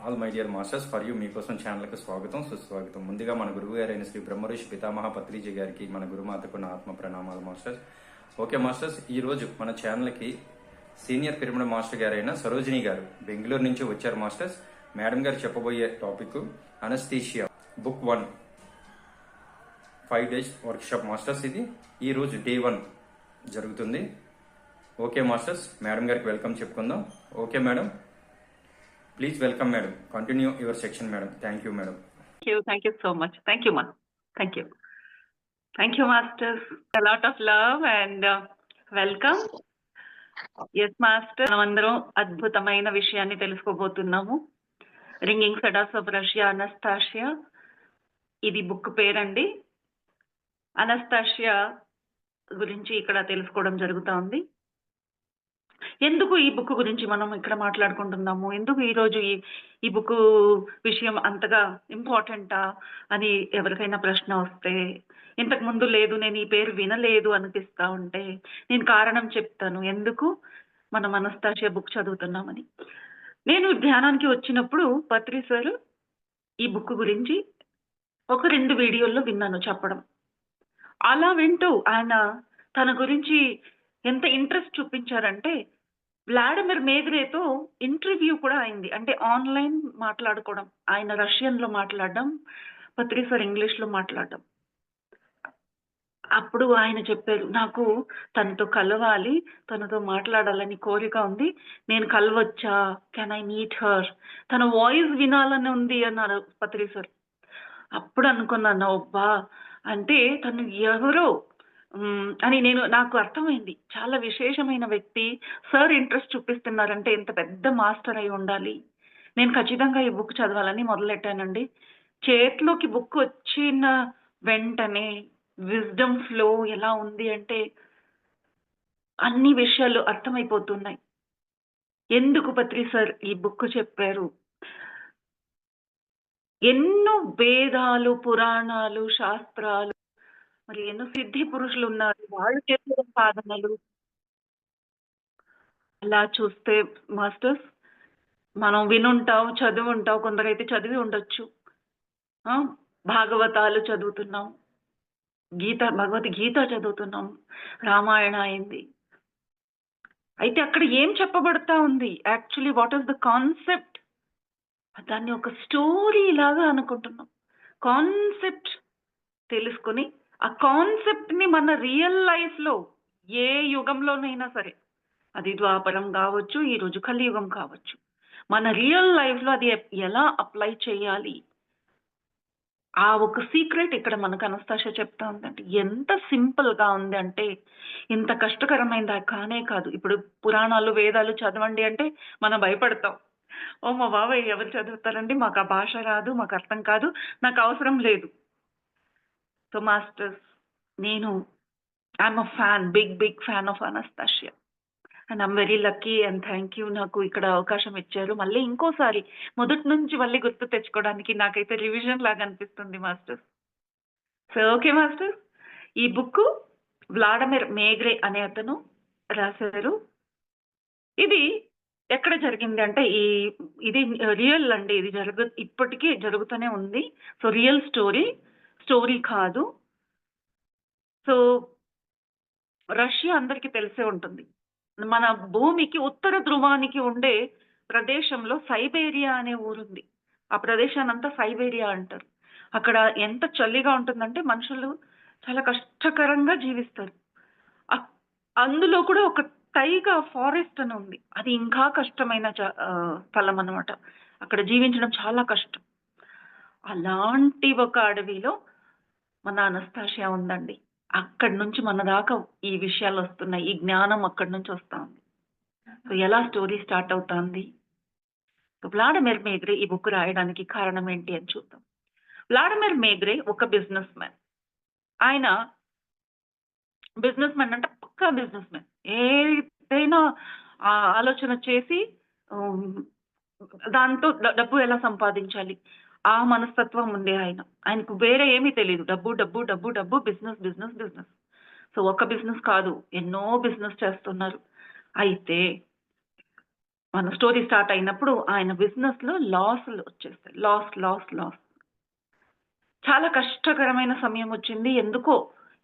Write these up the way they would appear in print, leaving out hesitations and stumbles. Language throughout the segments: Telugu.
All my dear masters for you మీకోసం ఛానల్కి స్వాగతం సుస్వాగతం. ముందుగా మన గురువు గారైన శ్రీ బ్రహ్మఋషి పితామహ పత్రిజీ గారికి మన గురుమాతకు నా ఆత్మ ప్రణామాలు మాస్టర్స్. ఓకే మాస్టర్స్, ఈ రోజు మన ఛానల్కి సీనియర్ పిరమిడ్ మాస్టర్ గారైన సరోజిని గారు బెంగళూరు నుంచి వచ్చారు మాస్టర్స్. మేడం గారు చెప్పబోయే topic anaesthesia book 1 5 days workshop masters. ఇది ఈ రోజు డే 1 జరుగుతుంది. ఓకే మాస్టర్స్, మేడం గారికి వెల్కమ్ చెప్పుకుందాం. Okay madam, please welcome madam, continue your section madam. Thank you madam. Thank you so much. Thank you ma. Thank you masters. A lot of love and welcome. Yes master, మనమందరం అద్భుతమైన విషయాన్ని తెలుసుకోబోతున్నాము. Ringing cedars of Russia Anastasia. ఇది బుక్ పేరండి. అనస్తాషియా గురించి ఇక్కడ తెలుసుకోవడం జరుగుతా ఉంది. ఎందుకు ఈ బుక్ గురించి మనం ఇక్కడ మాట్లాడుకుంటున్నాము, ఎందుకు ఈరోజు ఈ బుక్ విషయం అంతగా ఇంపార్టెంటా అని ఎవరికైనా ప్రశ్న వస్తే, ఇంతకు ముందు లేదు నేను ఈ పేరు వినలేదు అనిపిస్తా ఉంటే నేను కారణం చెప్తాను ఎందుకు మనం అనస్తాషియా బుక్ చదువుతున్నామని. నేను ధ్యానానికి వచ్చినప్పుడు పత్రి సార్ ఈ బుక్ గురించి ఒక 2 వీడియోల్లో విన్నాను చెప్పడం. అలా వింటూ ఆయన తన గురించి ఎంత ఇంట్రెస్ట్ చూపించారంటే, వ్లాడిమిర్ మేగ్రేతో ఇంటర్వ్యూ కూడా అయింది. అంటే ఆన్లైన్ మాట్లాడుకోవడం, ఆయన రష్యన్లో మాట్లాడడం, పత్రి సార్ ఇంగ్లీష్లో మాట్లాడడం. అప్పుడు ఆయన చెప్పారు, నాకు తనతో కలవాలి, తనతో మాట్లాడాలని కోరిక ఉంది, నేను కలవచ్చా, కెన్ ఐ మీట్ హర్, తన వాయిస్ వినాలని ఉంది అన్నారు పత్రి సార్. అప్పుడు అనుకున్నాను, అబ్బా అంటే తను ఎవరో అని నాకు అర్థమైంది. చాలా విశేషమైన వ్యక్తి, సార్ ఇంట్రెస్ట్ చూపిస్తున్నారంటే ఎంత పెద్ద మాస్టర్ అయి ఉండాలి. నేను ఖచ్చితంగా ఈ బుక్ చదవాలని మొదలెట్టానండి. చేతిలోకి బుక్ వచ్చిన వెంటనే విజ్డమ్ ఫ్లో ఎలా ఉంది అంటే అన్ని విషయాలు అర్థమైపోతున్నాయి. ఎందుకు పత్రి సార్ ఈ బుక్ చెప్పారు, ఎన్నో వేదాలు, పురాణాలు, శాస్త్రాలు, మరి ఎన్నో సిద్ధి పురుషులు ఉన్నారు, వాళ్ళు చేసే సాధనలు అలా చూస్తే మాస్టర్స్ మనం వినుంటాం, చదివి ఉంటాం, కొందరైతే చదివి ఉండొచ్చు, భాగవతాలు చదువుతున్నాం, భగవద్గీత చదువుతున్నాం, రామాయణ అయింది. అయితే అక్కడ ఏం చెప్పబడతా ఉంది, actually what is the concept, దాన్ని ఒక స్టోరీ లాగా అనుకుంటున్నాం. కాన్సెప్ట్ తెలుసుకొని ఆ కాన్సెప్ట్ ని మన రియల్ లైఫ్ లో ఏ యుగంలోనైనా సరే, అది ద్వాపరం కావచ్చు, ఈ రోజు కలియుగం కావచ్చు, మన రియల్ లైఫ్ లో అది ఎలా అప్లై చేయాలి, ఆ ఒక సీక్రెట్ ఇక్కడ మనకు అనస్తాషియా చెప్తా ఉందండి. ఎంత సింపుల్ గా ఉంది అంటే ఇంత కష్టకరమైనది కానే కాదు. ఇప్పుడు పురాణాలు, వేదాలు చదవండి అంటే మనం భయపడతాం. ఓ మా బాబాయ్ ఎవరు చదువుతారండి, మాకు ఆ భాష రాదు, మాకు అర్థం కాదు, నాకు అవసరం లేదు. సో మాస్టర్స్, నేను I'm a fan, big fan of Anastasia and I'm very lucky and thank you నాకు ఇక్కడ అవకాశం ఇచ్చారు. మళ్ళీ ఇంకోసారి మొదటి నుంచి మళ్ళీ గుర్తు తెచ్చుకోవడానికి నాకైతే రివిజన్ లాగా అనిపిస్తుంది మాస్టర్స్. సో ఓకే మాస్టర్స్, ఈ బుక్ వ్లాడిమిర్ మేగ్రే అనే అతను రాశారు. ఇది ఎక్కడ జరిగింది అంటే ఇది రియల్ అండి, ఇది ఇప్పటికీ జరుగుతూనే ఉంది. సో రియల్ స్టోరీ కాదు. సో రష్యా అందరికీ తెలిసే ఉంటుంది. మన భూమికి ఉత్తర ధ్రువానికి ఉండే ప్రదేశంలో సైబేరియా అనే ఊరుంది. ఆ ప్రదేశాన్ని అంతా సైబేరియా అంటారు. అక్కడ ఎంత చలిగా ఉంటుందంటే మనుషులు చాలా కష్టకరంగా జీవిస్తారు. అందులో కూడా ఒక టైగా ఫారెస్ట్ అని ఉంది, అది ఇంకా కష్టమైన స్థలం అన్నమాట. అక్కడ జీవించడం చాలా కష్టం. అలాంటి ఒక అడవిలో మన అనస్తాషియా ఉందండి. అక్కడి నుంచి మన దాకా ఈ విషయాలు వస్తున్నాయి, ఈ జ్ఞానం అక్కడి నుంచి వస్తా ఉంది. సో ఎలా స్టోరీ స్టార్ట్ అవుతుంది, వ్లాడిమిర్ మేగ్రే ఈ బుక్ రాయడానికి కారణం ఏంటి అని చూద్దాం. వ్లాడిమిర్ మేగ్రే ఒక బిజినెస్ మ్యాన్. ఆయన బిజినెస్ మ్యాన్ అంటే పక్కా బిజినెస్ మ్యాన్. ఏదైనా ఆలోచన చేసి దాంతో డబ్బు ఎలా సంపాదించాలి ఆ మనస్తత్వం ఉండే ఆయనకు వేరే ఏమీ తెలియదు. డబ్బు డబ్బు డబ్బు డబ్బు, బిజినెస్ బిజినెస్ బిజినెస్. సో ఒక బిజినెస్ కాదు, ఎన్నో బిజినెస్ చేస్తున్నారు. అయితే మన స్టోరీ స్టార్ట్ అయినప్పుడు ఆయన బిజినెస్లో లాస్లు వచ్చేస్తాయి. Loss loss loss. చాలా కష్టకరమైన సమయం వచ్చింది. ఎందుకో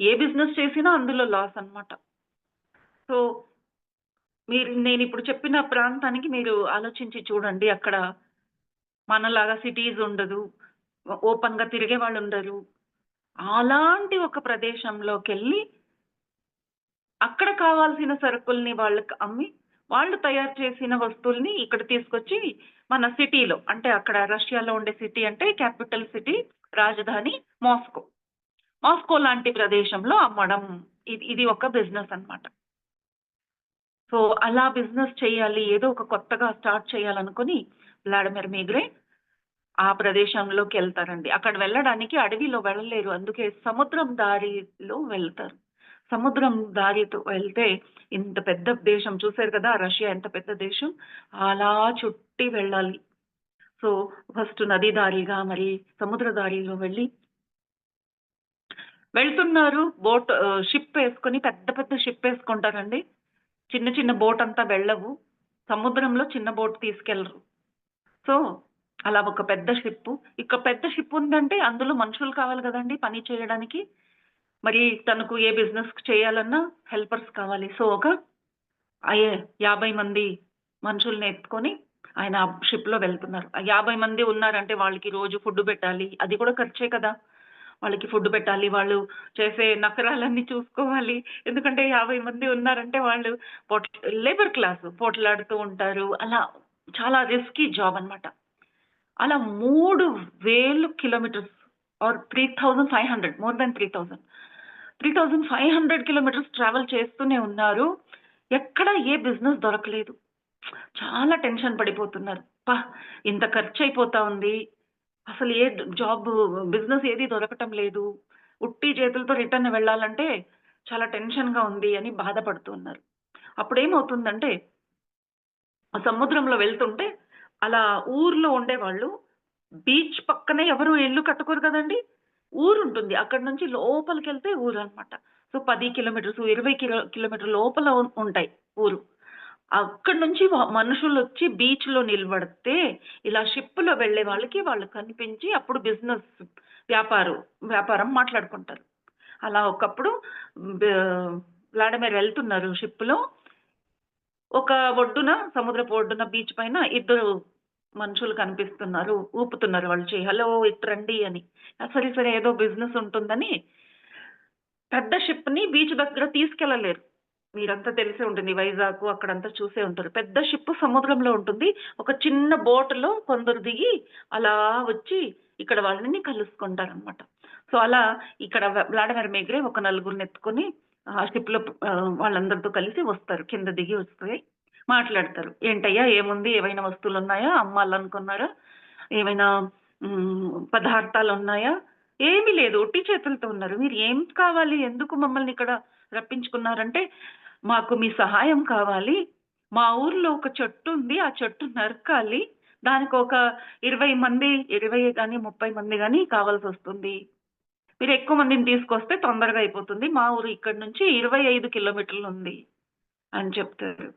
ఏ బిజినెస్ చేసినా అందులో లాస్ అన్నమాట. సో నేను ఇప్పుడు చెప్పిన ప్రాంతానికి మీరు ఆలోచించి చూడండి. అక్కడ మనలాగా సిటీస్ ఉండదు. ఓపెన్‌గా తిరిగే వాళ్ళు ఉండరు. అలాంటి ఒక ప్రదేశంలోకెళ్ళి అక్కడ కావాల్సిన సరుకుల్ని వాళ్ళకి అమ్మి, వాళ్ళు తయారు చేసిన వస్తువుల్ని ఇక్కడ తీసుకొచ్చి మన సిటీలో, అంటే అక్కడ రష్యాలో ఉండే సిటీ అంటే క్యాపిటల్ సిటీ, రాజధాని మాస్కో. మాస్కో లాంటి ప్రదేశంలో అమ్మడం. ఇది ఒక బిజినెస్ అన్నమాట. సో, అలా బిజినెస్ చేయాలి, ఏదో ఒక కొత్తగా స్టార్ట్ చేయాలనుకుని వ్లాడిమిర్ మీగ్రే ఆ ప్రదేశంలోకెళ్తారండి. అక్కడ వెళ్ళడానికి అడవిలో వెళ్ళలేరు. అందుకే సముద్రం దారిలో వెళ్తారు. సముద్రం దారితో వెళ్తే ఇంత పెద్ద దేశం చూసారు కదా! రష్యా ఎంత పెద్ద దేశం. అలా చుట్టి వెళ్ళాలి. సో, ఫస్ట్ నది దారిగా మరి సముద్ర దారిలో వెళ్తున్నారు. షిప్ ఏసుకొని పెద్ద పెద్ద షిప్ ఏసుకుంటారండి. చిన్న చిన్న బోట్ అంతా వెళ్ళవు. సముద్రంలో చిన్న బోట్ తీసుకెళ్లరు. సో, అలా ఒక పెద్ద షిప్పు. ఇక పెద్ద షిప్ ఉందంటే అందులో మనుషులు కావాలి గదండీ పని చేయడానికి. మరి తనకు ఏ బిజినెస్ చేయాలన్నా హెల్పర్స్ కావాలి. సో, ఒక అయే 50 మంది మనుషుల్ని ఎత్తుకొని ఆయన ఆ షిప్‌లో వెళ్తున్నారు. ఆ 50 మంది ఉన్నారంటే వాళ్ళకి రోజు ఫుడ్ పెట్టాలి. అది కూడా ఖర్చే కదా! వాళ్ళకి ఫుడ్ పెట్టాలి. వాళ్ళు చేసే నకరాలన్నీ చూసుకోవాలి. ఎందుకంటే 50 మంది ఉన్నారంటే వాళ్ళు పొట్ లేబర్ క్లాస్ పోట్లాడుతూ ఉంటారు. అలా చాలా రిస్కీ జాబ్ అన్నమాట. అలా 3000 kilometres are 3500, more than 3000. 3500 kilometres travel చేస్తూనే ఉన్నారు. ఎక్కడ ఏ బిజినెస్ దొరకలేదు. చాలా టెన్షన్ పడిపోతున్నారు. అబ్బా! ఇంత ఖర్చయిపోతా ఉంది. అసలు ఏ జాబ్, బిజినెస్ ఏది దొరకటం లేదు. ఉట్టి చేతులతో రిటర్న్ వెళ్ళాలంటే చాలా టెన్షన్‌గా ఉంది అని బాధపడుతూ ఉన్నారు. అప్పుడేమవుతుందంటే ఆ సముద్రంలో వెళ్తుంటే అలా ఊర్లో ఉండేవాళ్ళు బీచ్ పక్కనే ఎవరు ఇల్లు కట్టుకోరు కదండీ! ఊరుంటుంది. అక్కడి నుంచి లోపలికెళ్తే ఊరనమాట. సో, 10 కిలోమీటర్స్, 20 కిలోమీటర్ల లోపల ఉంటాయి ఊరు. అక్కడి నుంచి మనుషులొచ్చి బీచ్‌లో నిలబడితే, ఇలా షిప్‌లో వెళ్ళే వాళ్ళకి వాళ్ళు కనిపించి అప్పుడు బిజినెస్ వ్యాపారం మాట్లాడుకుంటారు. అలా ఒకప్పుడు బ్ వ్లాడిమిర్ వెళ్తున్నారు షిప్‌లో. ఒక ఒడ్డున, సముద్రపు ఒడ్డున బీచ్ పైన ఇద్దరు మనుషులు కనిపిస్తున్నారు. ఊపుతున్నారు వాళ్ళు చెయ్యి. "హలో! ఇటు రండి" అని. సరే, సరే ఏదో బిజినెస్ ఉంటుందని పెద్ద షిప్‌ని బీచ్ దగ్గర తీసుకెళ్ళలేరు. మీరంతా తెలిసే ఉంటుంది. వైజాగ్ అక్కడంతా చూసే ఉంటారు. పెద్ద షిప్ సముద్రంలో ఉంటుంది. ఒక చిన్న బోట్‌లో కొందరు దిగి అలా వచ్చి ఇక్కడ వాళ్ళని కలుసుకుంటారనమాట. సో, అలా ఇక్కడ వ్లాడిమిర్ మేగ్రే ఒక నలుగురిని ఎత్తుకొని ఆ షిప్‌లో వాళ్ళందరితో కలిసి వస్తారు. కింద దిగి వస్తే మాట్లాడతారు. "ఏంటయ్యా ఏముంది? ఏవైనా వస్తువులున్నాయా? అమ్మాలనుకున్నారా? ఏమైనా పదార్థాలున్నాయా?" "ఏమీ లేదు. ఒట్టి చేతులతో ఉన్నారు. మీరు ఏం కావాలి? ఎందుకు మమ్మల్ని ఇక్కడ రప్పించుకున్నారంటే, మాకు మీ సహాయం కావాలి. మా ఊర్లో ఒక చెట్టుంది. ఆ చెట్టు నరకాలి. దానికొక 20 మంది, 20 గాని, 30 మంది గాని కావాల్సొస్తుంది. మీరెక్కువ మందిని తీసుకొస్తే తొందరగా అయిపోతుంది. మా ఊరు ఇక్కడి నుంచి 25 కిలోమీటర్లుంది" అని చెప్తారు.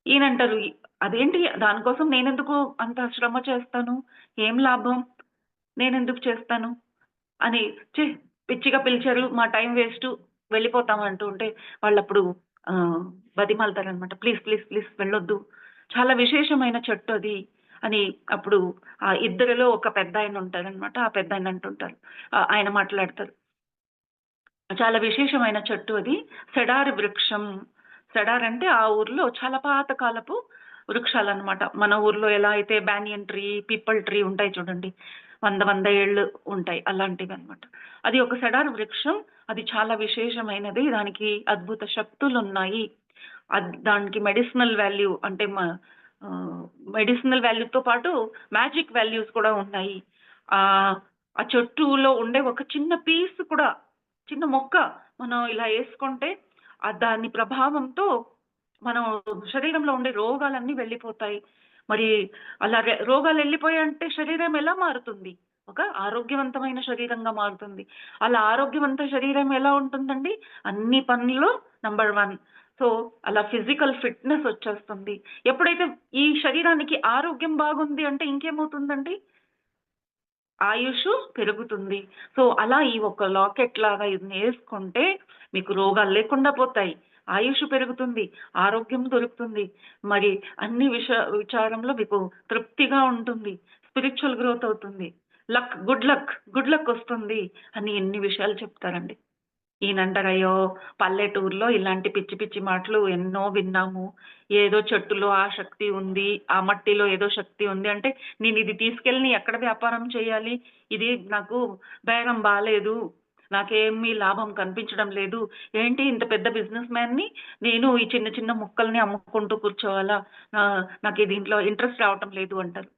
ఈయనంటారు, "అదేంటి దానికోసం నేనెందుకు అంత శ్రమ చేస్తాను? ఏం లాభం? నేనెందుకు చేస్తాను?" అని ఛీ! పిచ్చిగా పిలిచారు. మా టైం వేస్టు వెళ్ళిపోతాం అంటూ ఉంటే వాళ్ళప్పుడు బతిమాలుతారనమాట. "ప్లీజ్, ప్లీజ్, ప్లీజ్ వెళ్ళొద్దు. చాలా విశేషమైన చెట్టు అది" అని అప్పుడు ఆ ఇద్దరిలో ఒక పెద్దాయన ఉంటారనమాట. ఆ పెద్దాయన అంటుంటారు. ఆయన మాట్లాడతారు. "చాలా విశేషమైన చెట్టు అది. సెడార్ వృక్షం." సెడార్ అంటే ఆ ఊర్లో చాలా పాత కాలపు వృక్షాలనమాట. మన ఊర్లో ఎలా అయితే బానియన్ ట్రీ, పీపల్ ట్రీ ఉంటాయి చూడండి. 100 ఏళ్ళు ఉంటాయి. అలాంటివన్నమాట. అది ఒక సెడార్ వృక్షం. అది చాలా విశేషమైనది. దానికి అద్భుత శక్తులున్నాయి. దానికి మెడిసినల్ వాల్యూ అంటే ఆహ్, మెడిసినల్ వాల్యూతో పాటు మ్యాజిక్ వాల్యూస్ కూడా ఉన్నాయి. ఆ చెట్టులో ఉండే ఒక చిన్న పీస్ కూడా, చిన్న మొక్క మనం ఇలా యేసుకుంటే దాని ప్రభావంతో మనం శరీరంలో ఉండే రోగాలన్నీ వెళ్ళిపోతాయి. మరి అలా రోగాలెళ్ళిపోయాయంటే శరీరం ఎలా మారుతుంది? ఒక ఆరోగ్యవంతమైన శరీరంగా మారుతుంది. అలా ఆరోగ్యవంత శరీరం ఎలా ఉంటుందండి? అన్ని పనుల్లో నంబర్ 1 సో అలా ఫిజికల్ ఫిట్నెస్ వచ్చేస్తుంది. ఎప్పుడైతే ఈ శరీరానికి ఆరోగ్యం బాగుంది అంటే ఇంకేమవుతుందండి? ఆయుషు పెరుగుతుంది. సో అలా ఈ ఒక లాకెట్ లాగా ఇది వేసుకుంటే మీకు రోగాలు లేకుండా పోతాయి. ఆయుష్ పెరుగుతుంది. ఆరోగ్యం దొరుకుతుంది. మరి అన్ని విచారంలో మీకు తృప్తిగా ఉంటుంది. స్పిరిచువల్ గ్రోత్ అవుతుంది. గుడ్ లక్ వస్తుంది అని ఎన్ని విషయాలు చెప్తారండి. ఈయనంటారు, అయ్యో! పల్లెటూరులో ఇలాంటి పిచ్చి పిచ్చి మాటలు ఎన్నో విన్నాము. ఏదో చెట్టులో ఆ శక్తి ఉంది. ఆ మట్టిలో ఏదో శక్తి ఉంది అంటే, నేనిది తీసుకెళ్ళి ఎక్కడ వ్యాపారం చేయాలి? ఇది నాకు బేరం బాలేదు. నాకేమీ లాభం కనిపించడం లేదు. ఏంటి ఇంత పెద్ద బిజినెస్ మ్యాన్‌ని నేను ఈ చిన్న చిన్న ముక్కల్ని అమ్ముకుంటూ కూర్చోవాలా? నాకు దీంట్లో ఇంట్రెస్ట్ రావటం లేదు అంటారు.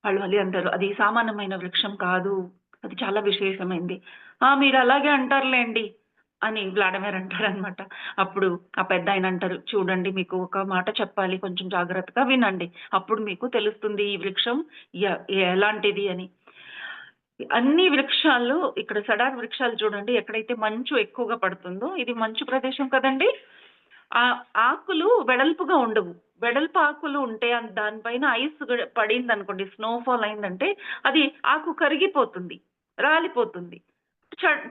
వాళ్ళు మళ్ళీ అంటారు, అది సామాన్యమైన వృక్షం కాదు. అది చాలా విశేషమైంది. ఆ! మీరలాగే అంటారులెండి అని వ్లాడిమిర్ అంటారనమాట. అప్పుడు ఆ పెద్దాయన అంటారు, చూడండి మీకు ఒక మాట చెప్పాలి, కొంచెం జాగ్రత్తగా వినండి. అప్పుడు మీకు తెలుస్తుంది ఈ వృక్షం య ఎలాంటిది అని. అన్ని వృక్షాలు ఇక్కడ సడార్ వృక్షాలు చూడండి, ఎక్కడైతే మంచు ఎక్కువగా పడుతుందో, ఇది మంచు ప్రదేశం కదండీ! ఆ ఆకులు వెడల్పుగా ఉండవు. వెడల్పు ఆకులు ఉంటే దానిపైన ఐస్ పడిందనుకోండి, స్నోఫాల్ అయిందంటే అది ఆకు కరిగిపోతుంది. రాలిపోతుంది.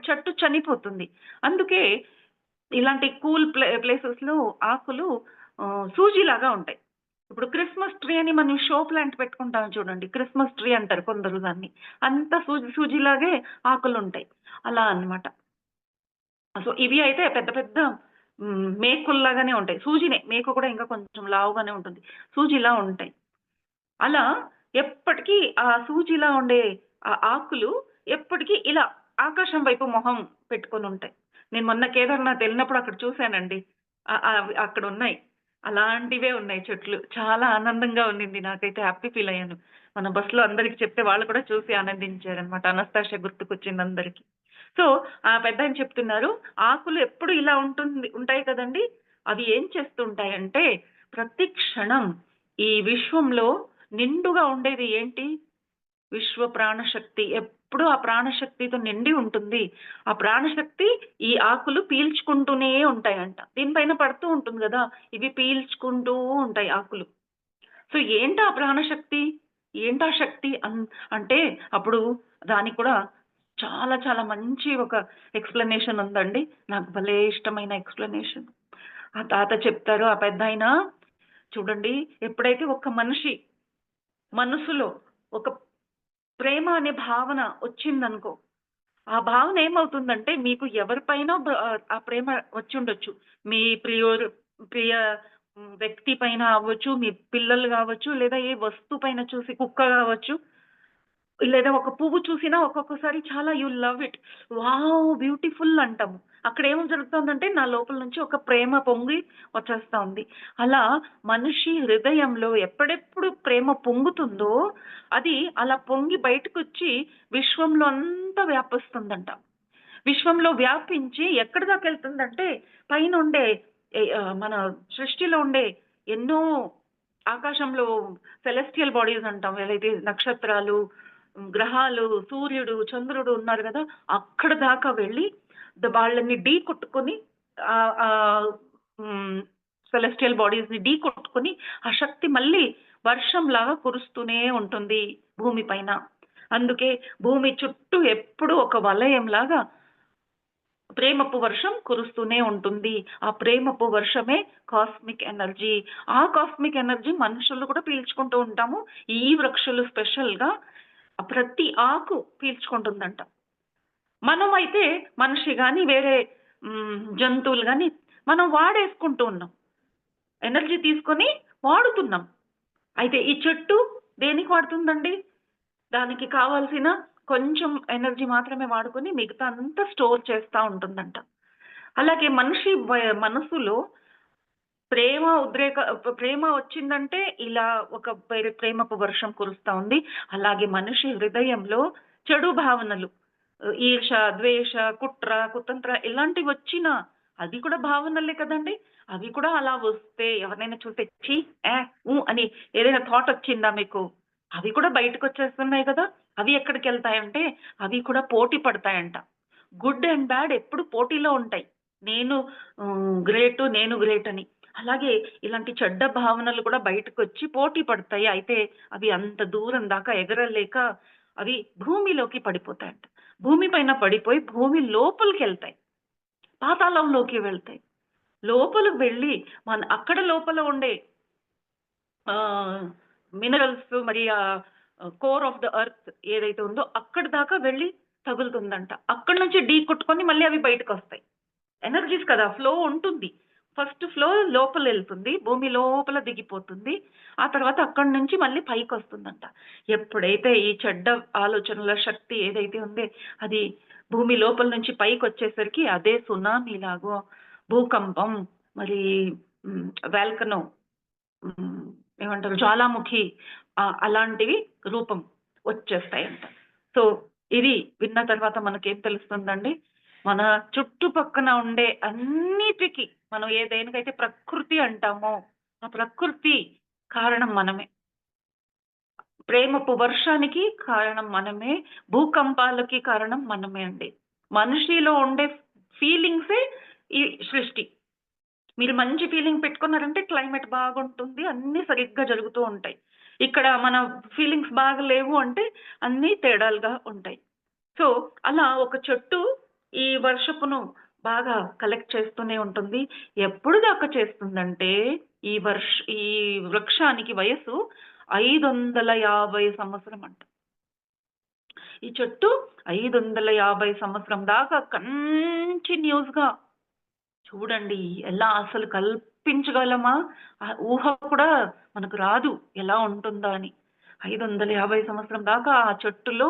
చెట్టు చనిపోతుంది. అందుకే ఇలాంటి కూల్ ప్లేసెస్‌లో ఆకులు సూజిలాగా ఉంటాయి. ఇప్పుడు క్రిస్మస్ ట్రీ అని మనం షో ప్లాంట్ పెట్టుకుంటాం చూడండి. క్రిస్మస్ ట్రీ అంటారు కొందరు దాన్ని. అంతా సూజిలాగే ఆకులుంటాయి. అలా అన్నమాట. సో, ఇవి అయితే పెద్ద పెద్ద మేకుల్లాగానే ఉంటాయి. సూజినే. మేకు కూడా ఇంకా కొంచెం లావుగానే ఉంటుంది. సూజిలా ఉంటాయి. అలా ఎప్పటికీ ఆ సూజిలా ఉండే ఆ ఆకులు ఎప్పటికీ ఇలా ఆకాశం వైపు మొహం పెట్టుకొనుంటాయి. నేను మొన్న కేదార్‌నాథ్ ఎళ్ళినప్పుడు అక్కడ చూసానండి. అవి అక్కడున్నాయి. అలాంటివే ఉన్నాయి చెట్లు. చాలా ఆనందంగా ఉండింది. నాకైతే హ్యాపీ ఫీల్ అయ్యాను. మన బస్‌లో అందరికి చెప్తే వాళ్ళు కూడా చూసి ఆనందించారనమాట. అనస్తాషియా గుర్తుకొచ్చింది అందరికి. సో, ఆ పెద్దాయన చెప్తున్నారు, ఆకులు ఎప్పుడు ఇలా ఉంటాయి కదండీ! అవి ఏం చేస్తుంటాయంటే, ప్రతి క్షణం ఈ విశ్వంలో నిండుగా ఉండేది ఏంటి? విశ్వ ప్రాణశక్తి. ఎప్పుడూ ఆ ప్రాణశక్తితో నిండి ఉంటుంది. ఆ ప్రాణశక్తి ఈ ఆకులు పీల్చుకుంటూనే ఉంటాయంట. దీనిపైన పడుతూ ఉంటుంది గదా! ఇవి పీల్చుకుంటూ ఉంటాయి ఆకులు. సో, ఏంటా ప్రాణశక్తి? ఏంటా శక్తి? అంటే అప్పుడు దానికి కూడా చాలా చాలా మంచి ఒక ఎక్స్‌ప్లనేషన్ ఉందండి. నాకు భలే ఇష్టమైన ఎక్స్‌ప్లనేషన్. ఆ తాత చెప్తారు, ఆ పెద్దాయన చూడండి, ఎప్పుడైతే ఒక మనిషి మనసులో ఒక ప్రేమ అనే భావన వచ్చిందనుకో, ఆ భావన ఏమవుతుందంటే మీకు ఎవరిపైనో ఆ ప్రేమ వచ్చుండొచ్చు. మీ ప్రియ వ్యక్తి పైన అవ్వచ్చు, మీ పిల్లలు గావచ్చు, లేదా ఏ వస్తువు పైన చూసి కుక్క గావచ్చు, లేదా ఒక పువ్వు చూసినా ఒక్కొక్కసారి చాలా you love it. Wow! Beautiful అంటాము. అక్కడ ఏం జరుగుతుందంటే నా లోపల నుంచి ఒక ప్రేమ పొంగి వచ్చేస్తా ఉంది. అలా మనిషి హృదయంలో ఎప్పుడెప్పుడు ప్రేమ పొంగుతుందో, అది అలా పొంగి బయటకొచ్చి విశ్వంలో అంతా వ్యాపిస్తుందంట. విశ్వంలో వ్యాపించి ఎక్కడి దాకెళ్తుందంటే పైనుండే మన సృష్టిలో ఉండే ఎన్నో ఆకాశంలో సెలెస్టియల్ బాడీస్ అంటాం. ఏదైతే నక్షత్రాలు, గ్రహాలు, సూర్యుడు, చంద్రుడు ఉన్నారు గదా! అక్కడ దాకా వెళ్ళి వాళ్ళని ఢీ కొట్టుకొని ఆహ్, ఆహ్, హ్మ్. సెలెస్టియల్ బాడీస్‌ని ఢీ కొట్టుకొని ఆ శక్తి మళ్ళీ వర్షంలాగా కురుస్తూనే ఉంటుంది భూమి పైన. అందుకే భూమి చుట్టూ ఎప్పుడూ ఒక వలయంలాగా ప్రేమపు వర్షం కురుస్తూనే ఉంటుంది. ఆ ప్రేమపు వర్షమే కాస్మిక్ ఎనర్జీ. ఆ కాస్మిక్ ఎనర్జీ మనుషులు కూడా పీల్చుకుంటూ ఉంటాము. ఈ వృక్షాలు స్పెషల్‌గా ప్రతి ఆకు పీల్చుకుంటుందంట. మనమైతే మనిషి గాని, వేరే జంతువులు గాని మనం వాడేసుకుంటూ ఉన్నాం. ఎనర్జీ తీసుకొని వాడుతున్నాం. అయితే ఈ చెట్టు దేనికి వాడుతుందండి? దానికి కావాల్సిన కొంచెం ఎనర్జీ మాత్రమే వాడుకొని మిగతా అంతా స్టోర్ చేస్తా ఉంటుందంట. అలాగే మనిషి మనసులో ప్రేమ వచ్చిందంటే ఇలా ఒక ప్రేమపు వర్షం కురుస్తా ఉంది. అలాగే మనిషి హృదయంలో చెడు భావనలు, ఈర్ష, ద్వేష, కుట్ర, కుతంత్ర ఇలాంటివొచ్చినా అది కూడా భావనలే కదండీ! అవి కూడా అలా వస్తే ఎవరినైనా చూస్తే ఛీ! అని ఏదైనా థాట్ వచ్చిందా మీకు? అవి కూడా బయటకొచ్చేస్తున్నాయి కదా! అవి ఎక్కడికెళ్తాయంటే అవి కూడా పోటీ పడతాయంట. గుడ్ అండ్ బ్యాడ్ ఎప్పుడు పోటీలో ఉంటాయి. నేను నేను గ్రేట్ అని. అలాగే ఇలాంటి చెడ్డ భావనలు కూడా బయటకొచ్చి పోటీ పడతాయి. అయితే అవి అంత దూరం దాకా ఎగరలేక అవి భూమిలోకి పడిపోతాయంట. భూమి పైన పడిపోయి భూమి లోపలికెళ్తాయి. పాతాళంలోకి వెళ్తాయి. లోపలికి వెళ్ళి అక్కడ లోపల ఉండే మినరల్స్ మరి కోర్ ఆఫ్ ద ఎర్త్ ఏదైతే ఉందో అక్కడి దాకా వెళ్ళి తగులుతుందంట. అక్కడి నుంచి ఢీ కొట్టుకొని మళ్ళీ అవి బయటకొస్తాయి. ఎనర్జీస్ కదా, ఫ్లో ఉంటుంది. ఫస్ట్ ఫ్లో లోపల వెళ్తుంది, భూమి లోపల దిగిపోతుంది. ఆ తర్వాత అక్కడి నుంచి మళ్ళీ పైకి వస్తుందంట. ఎప్పుడైతే ఈ చెడ్డ ఆలోచనల శక్తి ఏదైతే ఉందో అది భూమి లోపల నుంచి పైకి వచ్చేసరికి అదే సునామీ లాగో, భూకంపం, మరి వాల్కనో, ఏమంటారు, జ్వాలాముఖి, అలాంటివి రూపం వచ్చేస్తాయంట. సో ఇది విన్న తర్వాత మనకేం తెలుస్తుందండి? మన చుట్టుపక్కన ఉండే అన్నిటికీ మనం ఏదైనాకైతే ప్రకృతి అంటామో ఆ ప్రకృతి కారణం మనమే. ప్రేమపు వర్షానికి కారణం మనమే, భూకంపాలకి కారణం మనమే అండి. మనిషిలో ఉండే ఫీలింగ్సే ఈ సృష్టి. మీరు మంచి ఫీలింగ్ పెట్టుకున్నారంటే క్లైమేట్ బాగుంటుంది, అన్నీ సరిగ్గా జరుగుతూ ఉంటాయి. ఇక్కడ మన ఫీలింగ్స్ బాగలేవు అంటే అన్నీ తేడాలుగా ఉంటాయి. సో అలా ఒక చెట్టు ఈ వర్షపును బాగా కలెక్ట్ చేస్తూనే ఉంటుంది. ఎప్పుడు దాకా చేస్తుందంటే ఈ వృక్షానికి వయసు 550 సంవత్సరం అంట. ఈ చెట్టు 550 సంవత్సరం దాకా కంటిన్యూస్ గా, చూడండి ఎలా అసలు కల్పించగలమా? ఊహ కూడా మనకు రాదు ఎలా ఉంటుందా అని. 550 సంవత్సరం దాకా ఆ చెట్టులో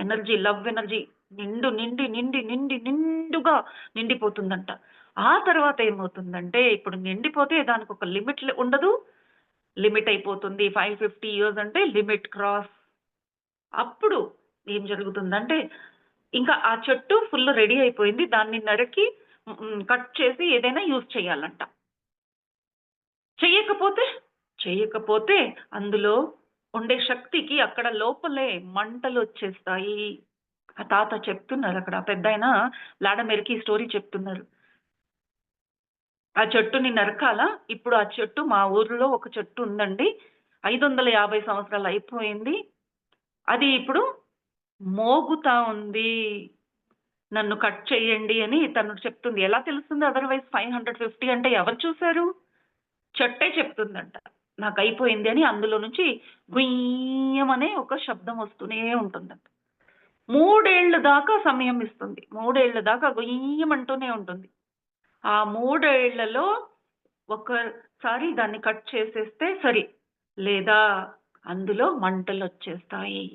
ఎనర్జీ, లవ్ ఎనర్జీ నిండుగా నిండిపోతుందంట. ఆ తర్వాత ఏమవుతుందంటే ఇప్పుడు నిండిపోతే దానికి ఒక లిమిట్ ఉండదు, లిమిట్ అయిపోతుంది. 550 ఇయర్స్ అంటే లిమిట్ క్రాస్. అప్పుడు ఏం జరుగుతుందంటే ఇంకా ఆ చెట్టు ఫుల్ రెడీ అయిపోయింది, దాన్ని నరికి కట్ చేసి ఏదైనా యూజ్ చేయాలంట. చేయకపోతే అందులో ఉండే శక్తికి అక్కడ లోపలే మంటలు వచ్చేస్తాయి. ఆ తాత చెప్తున్నారు, అక్కడ పెద్దాయన లాడమెరికి స్టోరీ చెప్తున్నారు. ఆ చెట్టుని నరకాలా? ఇప్పుడు ఆ చెట్టు మా ఊర్లో ఒక చెట్టు ఉందండి, 550 సంవత్సరాలు అయిపోయింది. అది ఇప్పుడు మోగుతా ఉంది, నన్ను కట్ చేయండి అని తను చెప్తుంది. ఎలా తెలుస్తుంది? అదర్వైజ్ 550 అంటే ఎవరు చూశారు? చెట్టే చెప్తుందంట నాకు అయిపోయింది అని. అందులో నుంచి గుయ్యమనే ఒక శబ్దం వస్తూనే ఉంటుందంట. 3 ఏళ్ల దాకా సమయం ఇస్తుంది. 3 ఏళ్ల దాకా గుయ్యమంటూనే ఉంటుంది. ఆ 3 ఏళ్లలో ఒకసారి దాన్ని కట్ చేసేస్తే సరి, లేదా అందులో మంటలు వచ్చేస్తాయి.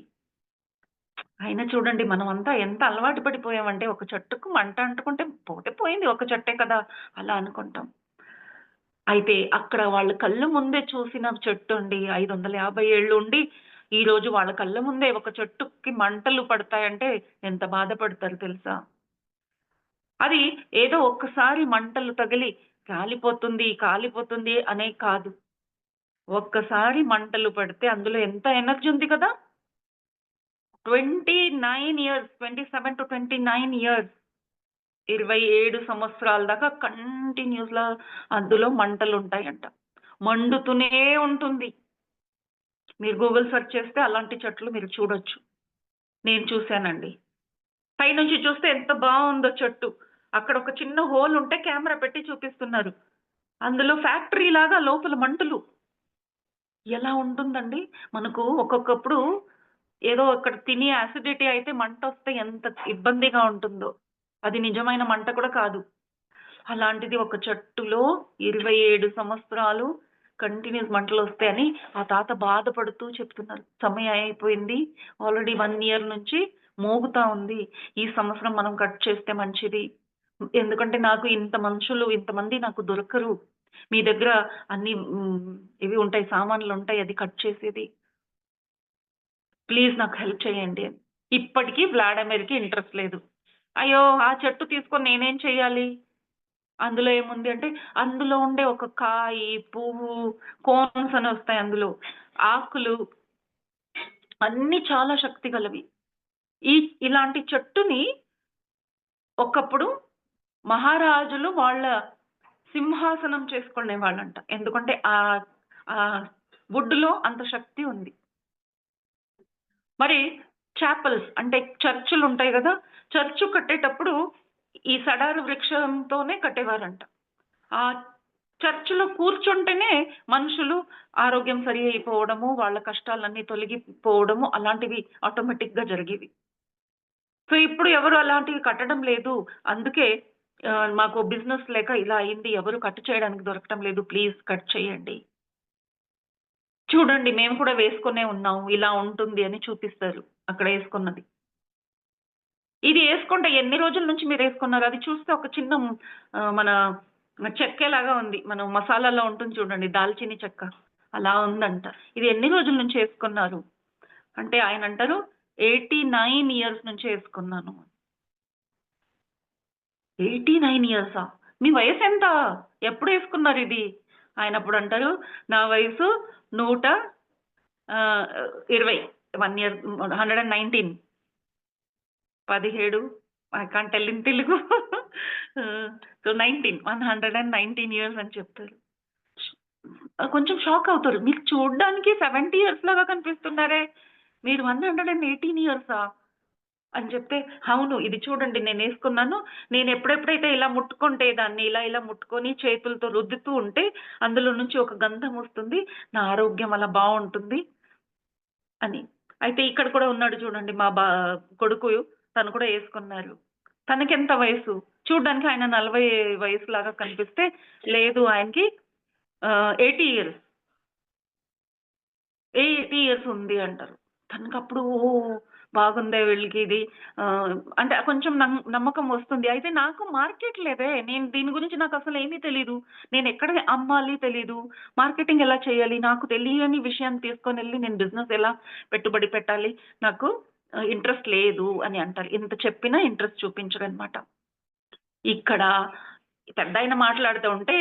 అయినా చూడండి మనమంతా ఎంత అలవాటు పడిపోయామంటే ఒక చెట్టుకు మంట అంటుకుంటే పోతే పోయింది, ఒక చెట్టే కదా అలా అనుకుంటాం. అయితే అక్కడ వాళ్ళ కళ్ళ ముందే చూసిన చెట్టు అండి, 550 ఏళ్ళు ఉండి ఈ రోజు వాళ్ళ కళ్ళ ముందే ఒక చెట్టుకి మంటలు పడతాయంటే ఎంత బాధపడతారు తెలుసా? అది ఏదో ఒక్కసారి మంటలు తగిలి కాలిపోతుంది అనే కాదు. ఒక్కసారి మంటలు పడితే అందులో ఎంత ఎనర్జీ ఉంది కదా. 29 ఇయర్స్, 27 to 29 ఇయర్స్, 27 సంవత్సరాల దాకా కంటిన్యూస్‌గా అందులో మంటలుంటాయంట. మండుతూనే ఉంటుంది. మీరు గూగుల్ సెర్చ్ చేస్తే అలాంటి చెట్లు మీరు చూడొచ్చు. నేను చూశానండి. పైనుంచి చూస్తే ఎంత బావుందో చెట్టు. అక్కడ ఒక చిన్న హోల్ ఉంటే కెమెరా పెట్టి చూపిస్తున్నారు. అందులో ఫ్యాక్టరీ లాగా లోపల మంటలు. ఎలా ఉంటుందండి? మనకు ఒక్కొక్కప్పుడు ఏదో అక్కడ తిని యాసిడిటీ అయితే మంటొస్తే ఎంత ఇబ్బందిగా ఉంటుందో. అది నిజమైన మంట కూడా కాదు. అలాంటిది ఒక చెట్టులో 27 సంవత్సరాలు కంటిన్యూస్ మంటలొస్తాయని ఆ తాత బాధపడుతూ చెప్తున్నారు. సమయం అయిపోయింది. ఆల్రెడీ 1 ఇయర్ నుంచి మోగుతా ఉంది. ఈ సంవత్సరం మనం కట్ చేస్తే మంచిది. ఎందుకంటే నాకు ఇంతమంది నాకు దొరకరు. మీ దగ్గర అన్ని ఇవి ఉంటాయి, సామాన్లుంటాయి అది కట్ చేసేది. ప్లీజ్ నాకు హెల్ప్ చేయండి అని. ఇప్పటికి వ్లాడిమిర్‌కి ఇంట్రెస్ట్ లేదు. అయ్యో! ఆ చెట్టు తీసుకొని నేనేం చేయాలి? అందులో ఏముంది అంటే, అందులో ఉండే ఒక కాయి, పువ్వు, కోన్స్ అని వస్తాయి అందులో. ఆకులు అన్నీ చాలా శక్తి గలవి. ఇలాంటి చెట్టుని ఒకప్పుడు మహారాజులు వాళ్ళ సింహాసనం చేసుకునే వాళ్ళంట. ఎందుకంటే ఆ వుడ్‌లో అంత శక్తి ఉంది. మరి చాపెల్స్ అంటే చర్చులు ఉంటాయి గదా! చర్చు కట్టేటప్పుడు ఈ సడారు వృక్షంతోనే కట్టేవారంట. ఆ చర్చ్‌లో కూర్చుంటేనే మనుషులు ఆరోగ్యం సరి అయిపోవడము, వాళ్ళ కష్టాలన్నీ తొలగిపోవడము అలాంటివి ఆటోమేటిక్‌గా జరిగేవి. సో, ఇప్పుడు ఎవరు అలాంటివి కట్టడం లేదు. అందుకే మాకు బిజినెస్ లేక ఇలా అయింది. ఎవరు కట్ చేయడానికి దొరకటం లేదు. ప్లీజ్ కట్ చేయండి. చూడండి మేము కూడా వేసుకునే ఉన్నాము. ఇలా ఉంటుంది అని చూపిస్తారు అక్కడ యేసుకున్నది. ఇది యేసుకుంటే ఎన్ని రోజుల నుంచి మీరేసుకున్నారు? అది చూస్తే ఒక చిన్న మన చెక్కెలాగా ఉంది. మనం మసాలాలో ఉంటుంది చూడండి దాల్చిన చెక్క. అలా ఉందంట. ఇది ఎన్ని రోజుల నుంచి యేసుకున్నారు? అంటే ఆయనంటారు 89 ఇయర్స్ నుంచి యేసుకున్నాను. 89 ఇయర్సా? మీ వయసెంత? ఎప్పుడేసుకున్నారిది? ఆయనప్పుడంటారు, నా వయసు 120 1 year 119 17 I can't tell in Telugu. So, 119 years అని చెప్తారు. కొంచెం షాక్ అవుతారు. మీరు చూడ్డానికి 70 ఇయర్స్ లాగా కనిపిస్తున్నారే! మీరు 118 ఇయర్సా? అని చెప్తే, అవును. ఇది చూడండి నేనేసుకున్నాను. నేనెప్పుడెప్పుడైతే ఇలా ముట్టుకుంటే దాన్ని ఇలా ముట్టుకొని చేతులతో రుద్దుతూ ఉంటే అందులో నుంచి ఒక గంధం వస్తుంది. నా ఆరోగ్యం అలా బావుంటుంది అని. అయితే ఇక్కడ కూడా ఉన్నాడు చూడండి మా కొడుకు తను కూడా యేసుకున్నారు. తనకెంత వయసు? చూడ్డానికి ఆయన 40 వయసులాగా కనిపిస్తే లేదు ఆయనకి 80 ఇయర్స్. 80 ఇయర్స్ ఉంది అంటారు. తనకప్పుడు ఓహ్! బాగుందే వీళ్ళకిది అంటే కొంచెం నమ్మకం వస్తుంది. అయితే నాకు మార్కెట్ లేదే. నేను దీని గురించి నాకసలు ఏమీ తెలీదు. నేనెక్కడ అమ్మాలి తెలీదు. మార్కెటింగ్ ఎలా చేయాలి? నాకు తెలియని విషయాన్ని తీసుకొనెళ్ళి నేను బిజినెస్ ఎలా పెట్టుబడి పెట్టాలి? నాకు ఇంట్రెస్ట్ లేదు అని అంటారు. ఇంత చెప్పినా ఇంట్రెస్ట్ చూపించరనమాట. ఇక్కడ పెద్దాయన మాట్లాడుతూ ఉంటే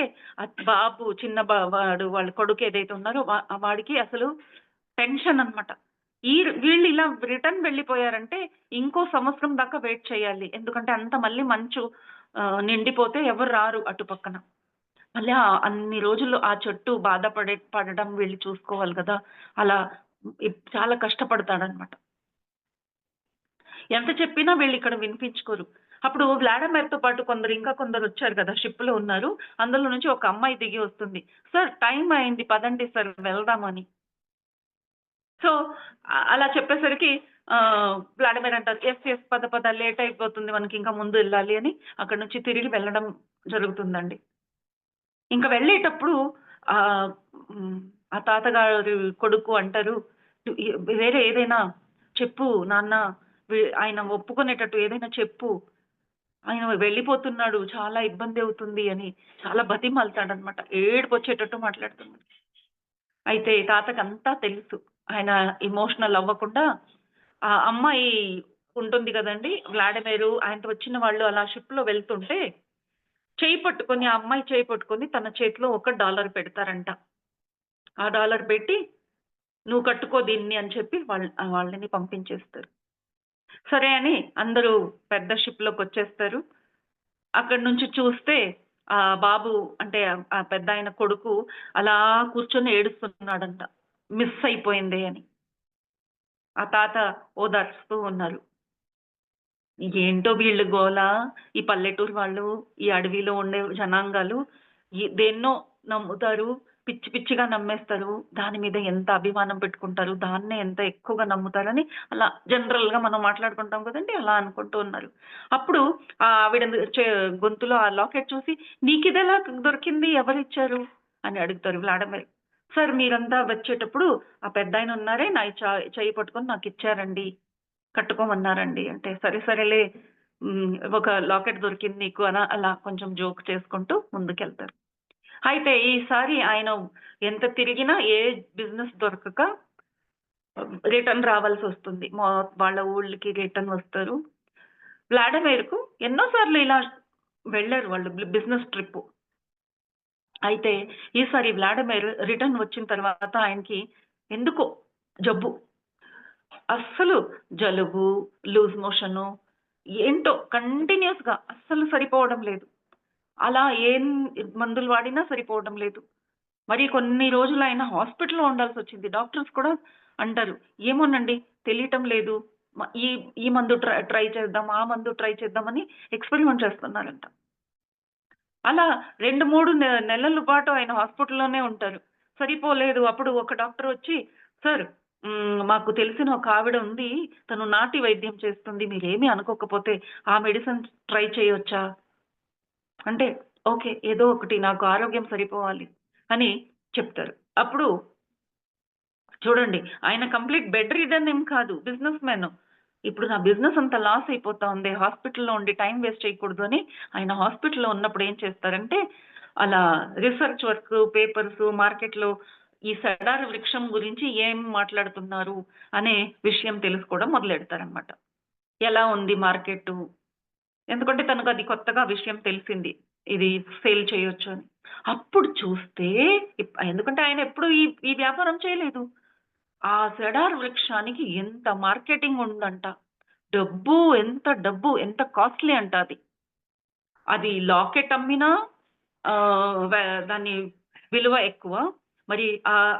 బాబు చిన్న వాడు వాళ్ళ కొడుకు ఏదైతే ఉన్నారో వాడికి అసలు టెన్షన్ అన్నమాట. వీళ్ళు ఇలా రిటర్న్ వెళ్ళిపోయారంటే ఇంకో సంవత్సరం దాకా వెయిట్ చేయాలి. ఎందుకంటే అంత మళ్ళీ మంచు నిండిపోతే ఎవరు రారు అటుపక్కన. మళ్ళీ అన్ని రోజులు ఆ చెట్టు పడడం వీళ్ళు చూసుకోవాలి కదా! అలా చాలా కష్టపడతాడన్నమాట. ఎంత చెప్పినా వీళ్ళిక్కడ వినిపించుకోరు. అప్పుడు వ్లాడిమిర్‌తో పాటు ఇంకా కొందరొచ్చారు కదా! షిప్‌లో ఉన్నారు. అందులో నుంచి ఒక అమ్మాయి దిగి వస్తుంది. "సార్ టైమ్ అయింది పదండి సార్ వెళ్దామని." సో, అలా చెప్పేసరికి వ్లాడిమిర్ అంటారు, "యెస్. యెస్. పద పద లేట్ అయిపోతుంది. మనకింకా ముందు ఎళ్ళాలి" అని అక్కడి నుంచి తిరిగి వెళ్ళడం జరుగుతుందండి. ఇంక వెళ్ళేటప్పుడు ఆహ్, హ్మ్. ఆ తాతగారి కొడుకు అంటారు, వేరే ఏదైనా చెప్పు నాన్న ఆయన ఒప్పుకునేటట్టు ఏదైనా చెప్పు. ఆయన వెళ్ళిపోతున్నాడు. చాలా ఇబ్బంది అవుతుంది" అని చాలా బతిమాలుతాడనమాట. ఏడుపొచ్చేటట్టు మాట్లాడుతున్నాడు. అయితే తాతకంతా తెలుసు. ఆయన ఎమోషనల్ అవ్వకుండా ఆ అమ్మాయి ఉంటుంది గదండీ! వ్లాడిమిరు ఆయనతో వచ్చిన వాళ్ళు అలా షిప్‌లో వెళ్తుంటే ఆ అమ్మాయి చెయ్యి పట్టుకొని తన చేతిలో ఒక డాలర్ పెడతారంట. ఆ డాలర్ పెట్టి "నువ్వు కట్టుకో దీన్ని" అని చెప్పి వాళ్ళని పంపించేస్తారు. సరే అని అందరూ పెద్ద షిప్‌లోకొచ్చేస్తారు. అక్కడి నుంచి చూస్తే బాబు అంటే ఆ పెద్దాయన కొడుకు అలా కూర్చొని ఏడుస్తున్నాడంట. మిస్ అయిపోయింది అని. ఆ తాత ఓదార్చుతూ ఉన్నారు. ఏంటో వీళ్ళ గోల, ఈ పల్లెటూరు వాళ్ళు, ఈ అడవిలో ఉండే జనాంగాలు దేన్నో నమ్ముతారు. పిచ్చి పిచ్చిగా నమ్మేస్తారు. దాని మీద ఎంత అభిమానం పెట్టుకుంటారు. దాన్నే ఎంత ఎక్కువగా నమ్ముతారని అలా జనరల్‌గా మనం మాట్లాడుకుంటాం కదండీ! అలా అనుకుంటూ ఉన్నారు. అప్పుడు ఆవిడ గొంతులో ఆ లాకెట్ చూసి "నీకిదెలా దొరికింది? ఎవరిచ్చారు?" అని అడుగుతారు వ్లాడిమిర్. "సార్ మీరంతా వచ్చేటప్పుడు ఆ పెద్దాయన ఉన్నారే నా చెయ్యి పట్టుకొని నాకిచ్చారండి. కట్టుకోమన్నారండి" అంటే "సరే సరేలే ఒక లాకెట్ దొరికింది నీకు" అలా కొంచెం జోక్ చేసుకుంటూ ముందుకెళ్తారు. అయితే ఈసారి ఆయన ఎంత తిరిగినా ఏ బిజినెస్ దొరకక రిటర్న్ రావాల్సొస్తుంది. వాళ్ళ ఊళ్ళకి రిటర్న్ వస్తారు. వ్లాడిమిర్‌కు ఎన్నో సార్లు ఇలా వెళ్లారు వాళ్ళు బిజినెస్ ట్రిప్. అయితే ఈసారి వ్లాడిమిర్ రిటర్న్ వచ్చిన తర్వాత ఆయనకి ఎందుకో జబ్బు. అస్సలు జలుబు, లూజ్ మోషను ఏంటో కంటిన్యూయస్‌గా అస్సలు సరిపోవడం లేదు. అలా ఏం మందులు వాడినా సరిపోవడం లేదు. మరి కొన్ని రోజులు ఆయన హాస్పిటల్‌లో ఉండాల్సొచ్చింది. డాక్టర్స్ కూడా అంటారు, "ఏమోనండి తెలియటం లేదు. ఈ ఈ మందు ట్రై చేద్దాం, ఆ మందు ట్రై చేద్దామని" ఎక్స్‌పెరిమెంట్ చేస్తున్నారంట. అలా 2, 3 నెలల పాటు ఆయన హాస్పిటల్‌లోనే ఉంటారు. సరిపోలేదు. అప్పుడు ఒక డాక్టర్ వచ్చి, "సార్ మాకు తెలిసిన ఒక ఆవిడ ఉంది. తను నాటి వైద్యం చేస్తుంది. మీరేమీ అనుకోకపోతే ఆ మెడిసిన్ ట్రై చేయొచ్చా?" అంటే, ఓకే. ఏదో ఒకటి నాకు ఆరోగ్యం సరిపోవాలి అని చెప్తారు. అప్పుడు చూడండి, ఆయన కంప్లీట్ బెడ్ రిడెన్ ఏం కాదు. Business man. ఇప్పుడు నా బిజినెస్ అంతా లాస్ అయిపోతా ఉంది. హాస్పిటల్‌లో ఉండి టైమ్ వేస్ట్ చేయకూడదు అని ఆయన హాస్పిటల్‌లో ఉన్నప్పుడు ఏం చేస్తారంటే, అలా రిసర్చ్ వర్క్, పేపర్స్, మార్కెట్‌లో ఈ సెడార్ వృక్షం గురించి ఏం మాట్లాడుతున్నారు అనే విషయం తెలుసుకోవడం మొదలెడతారనమాట. ఎలా ఉంది మార్కెటు? ఎందుకంటే తనకది కొత్తగా విషయం తెలిసింది. ఇది సేల్ చేయొచ్చు అని. అప్పుడు చూస్తే ఎందుకంటే ఆయన ఎప్పుడు ఈ ఈ వ్యాపారం చేయలేదు. ఆ సెడార్ వృక్షానికి ఎంత మార్కెటింగ్ ఉందంట. ఎంత కాస్ట్‌లీ అంట అది. అది లాకెట్ అమ్మినా ఆహ్, వే దాని విలువ ఎక్కువ. మరి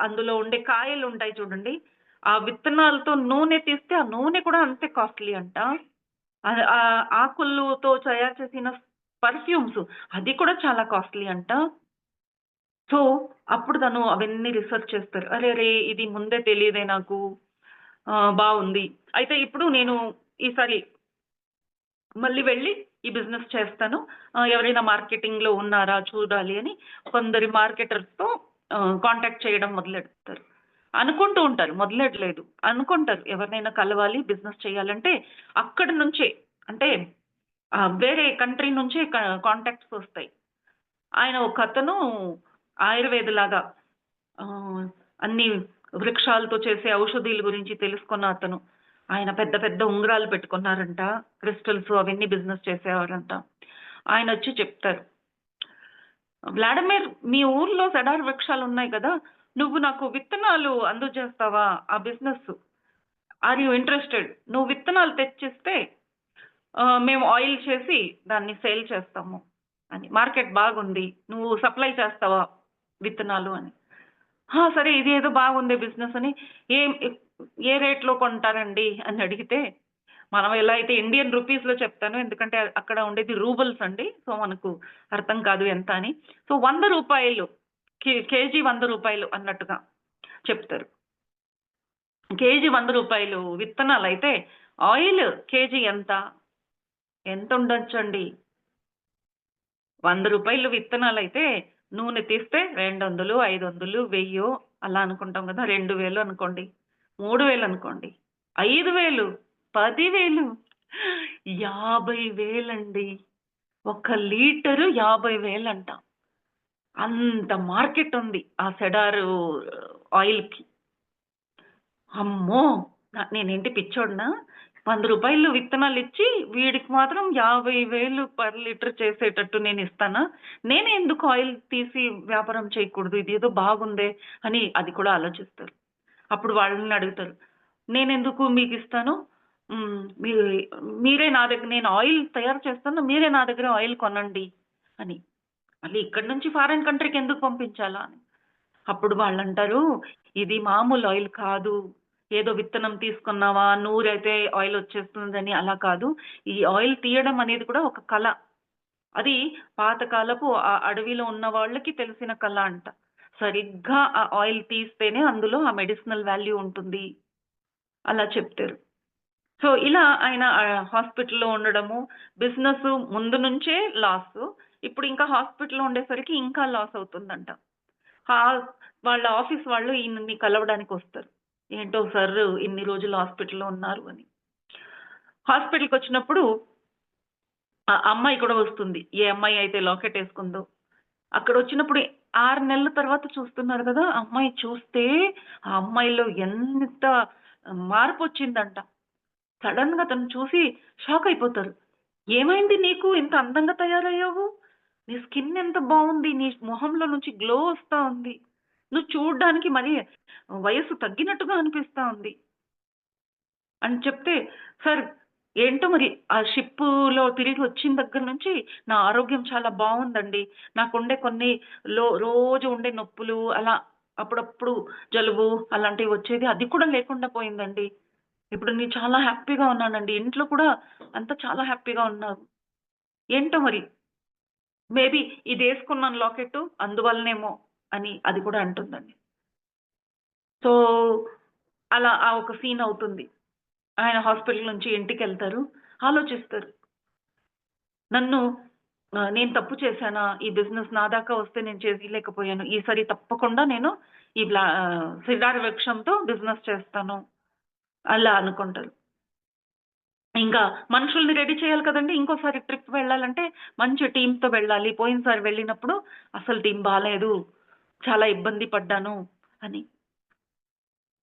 అందులో ఉండే కాయలుంటాయి చూడండి. ఆ విత్తనాలతో నూనె తీస్తే ఆ నూనె కూడా అంతే కాస్ట్‌లీ అంట. ఆకులతో తయారు చేసిన పర్ఫ్యూమ్స్ అది కూడా చాలా కాస్ట్‌లీ అంట. సో, అప్పుడు తను అవన్నీ రిసర్చ్ చేస్తారు. అరెరే! ఇది ముందే తెలీదే నాకు. బావుంది. అయితే ఇప్పుడు నేను ఈసారి మళ్ళీ వెళ్ళి ఈ బిజినెస్ చేస్తాను. ఎవరైనా మార్కెటింగ్‌లో ఉన్నారా చూడాలి అని కొందరి మార్కెటర్స్‌తో కాంటాక్ట్ చేయడం మొదలెడతారు. అనుకుంటూ ఉంటారు. మొదలెట్టలేదు. అనుకుంటారు. ఎవరినైనా కలవాలి, బిజినెస్ చేయాలంటే అక్కడి నుంచే అంటే వేరే కంట్రీ నుంచే కాంటాక్ట్స్ వస్తాయి. ఆయన ఒకతను ఆయుర్వేదలాగా ఆహ్, అన్ని వృక్షాలతో చేసే ఔషధీల గురించి తెలుసుకున్న అతను. ఆయన పెద్ద పెద్ద ఉంగరాలు పెట్టుకున్నారంట. క్రిస్టల్స్ అవన్నీ బిజినెస్ చేసేవారంట. ఆయనొచ్చి చెప్తారు. "వ్లాడిమిర్ మీ ఊర్లో సెడార్ వృక్షాలున్నాయి కదా! నువ్వు నాకు విత్తనాలు అందజేస్తావా? ఆ బిజినెస్ ఆర్ యూ ఇంట్రెస్టెడ్? నువ్వు విత్తనాలు తెచ్చిస్తే మేము ఆయిల్ చేసి దాన్ని సేల్ చేస్తాము" అని. "మార్కెట్ బాగుంది. నువ్వు సప్లై చేస్తావా విత్తనాలు" అని. "ఆ! సరే ఇదేదో బాగుందే బిజినెస్" అని ఏం ఏ రేట్‌లో కొంటారండి అని అడిగితే, మనం ఎలా అయితే ఇండియన్ రూపీస్‌లో చెప్తాను. ఎందుకంటే అక్కడ ఉండేది రూబుల్స్ అండి. సో, మనకు అర్థం కాదు ఎంత అని. సో, రూ. 100 కేజీ రూ. 100 అన్నట్టుగా చెప్తారు. కేజీ రూ. 100 విత్తనాలైతే ఆయిల్ కేజీ ఎంత? ఎంతుండొచ్చండి? రూ. 100 విత్తనాలైతే నూనె తీస్తే 200, 500, 1000 అలా అనుకుంటాం గదా! 2000 అనుకోండి. 3000 అనుకోండి. 5000, 10,000, 50,000 అండి. ఒక లీటరు 50,000 అంట. అంత మార్కెట్ ఉంది ఆ సెడారు ఆయిల్‌కి. అమ్మో! నేనేంటి పిచ్చోడినా? రూ. 100 విత్తనాలిచ్చి వీడికి మాత్రం 50,000 పర్ లీటర్ చేసేటట్టు నేనిస్తానా? నేనే ఎందుకు ఆయిల్ తీసి వ్యాపారం చేయకూడదు? ఇదేదో బాగుందే అని అది కూడా ఆలోచిస్తారు. అప్పుడు వాళ్ళని అడుగుతారు. నేనెందుకు మీకిస్తాను? హ్మ్. మీరే నా దగ్గర నేను ఆయిల్ తయారు చేస్తాను. మీరే నా దగ్గర ఆయిల్ కొనండి అని. మళ్ళీ ఇక్కడి నుంచి ఫారిన్ కంట్రీకి ఎందుకు పంపించాలా అని. అప్పుడు వాళ్ళంటారు, "ఇది మామూలు ఆయిల్ కాదు. ఏదో విత్తనం తీసుకున్నావా, నూరైతే ఆయిలొచ్చేస్తుందని అలా కాదు. ఈ ఆయిల్ తీయడం అనేది కూడా ఒక కళ. అది పాతకాలపు అడవిలో ఉన్న వాళ్ళకి తెలిసిన కళ అంట. సరిగ్గా ఆ ఆయిల్ తీస్తేనే అందులో ఆ మెడిసినల్ వాల్యూ ఉంటుంది" అలా చెప్తారు. సో, ఇలా ఆయన హాస్పిటల్‌లో ఉండడము, బిజినెస్ ముందు నుంచే లాసు. ఇప్పుడు ఇంకా హాస్పిటల్‌లో ఉండేసరికి ఇంకా లాస్ అవుతుందంట. హా వాళ్ళ ఆఫీస్ వాళ్ళు ఈయనని కలవడానికొస్తారు. "ఏంటో సార్ ఇన్ని రోజులు హాస్పిటల్‌లో ఉన్నారు" అని. హాస్పిటల్‌కొచ్చినప్పుడు ఆ అమ్మాయి కూడా వస్తుంది. ఏ అమ్మాయి అయితే లాకెటేసుకుందో. అక్కడొచ్చినప్పుడు 6 నెలల తర్వాత చూస్తున్నారు కదా! ఆ అమ్మాయి చూస్తే ఆ అమ్మాయిలో ఎంత మార్పొచ్చిందంట. సడెన్‌గా తను చూసి షాకయిపోతారు. "ఏమైంది నీకు? ఇంత అందంగా తయారయ్యావు? నీ స్కిన్ ఎంత బావుంది. నీ మొహంలో నుంచి గ్లో వస్తా ఉంది. నువ్వు చూడ్డానికి మరి వయస్సు తగ్గినట్టుగా అనిపిస్తా ఉంది" అని చెప్తే, "సార్ ఏంటో మరి ఆ షిప్పులో తిరిగి వచ్చిన దగ్గర నుంచి నా ఆరోగ్యం చాలా బావుందండి. నాకుండే కొన్ని రోజు ఉండే నొప్పులు అలా అప్పుడప్పుడు జలుబు అలాంటివి వచ్చేది. అది కూడా లేకుండా పోయిందండి. ఇప్పుడు నేను చాలా హ్యాపీగా ఉన్నానండి. ఇంట్లో కూడా అంతా చాలా హ్యాపీగా ఉన్నారు. ఏంటో మరి మేబీ ఇదేసుకున్నాను లాకెట్టు అందువల్లనేమో అని అది కూడా అంటుందండి. సో, అలా ఆ ఒక సీన్ అవుతుంది. ఆయన హాస్పిటల్ నుంచి ఇంటికెళ్తారు. ఆలోచిస్తారు. నన్ను నేను తప్పు చేశానా? ఈ బిజినెస్ నా దాకా వస్తే నేను చేయలేకపోయాను. ఈసారి తప్పకుండా నేను సితార వృక్షంతో బిజినెస్ చేస్తాను. అలా అనుకుంటారు. ఇంకా మనుషుల్ని రెడీ చేయాలి కదండీ! ఇంకోసారి ట్రిప్ వెళ్ళాలంటే మంచి టీమ్‌తో వెళ్ళాలి. పోయినసారి వెళ్ళినప్పుడు అసలు టీమ్ బాలేదు. చాలా ఇబ్బంది పడ్డాను అని.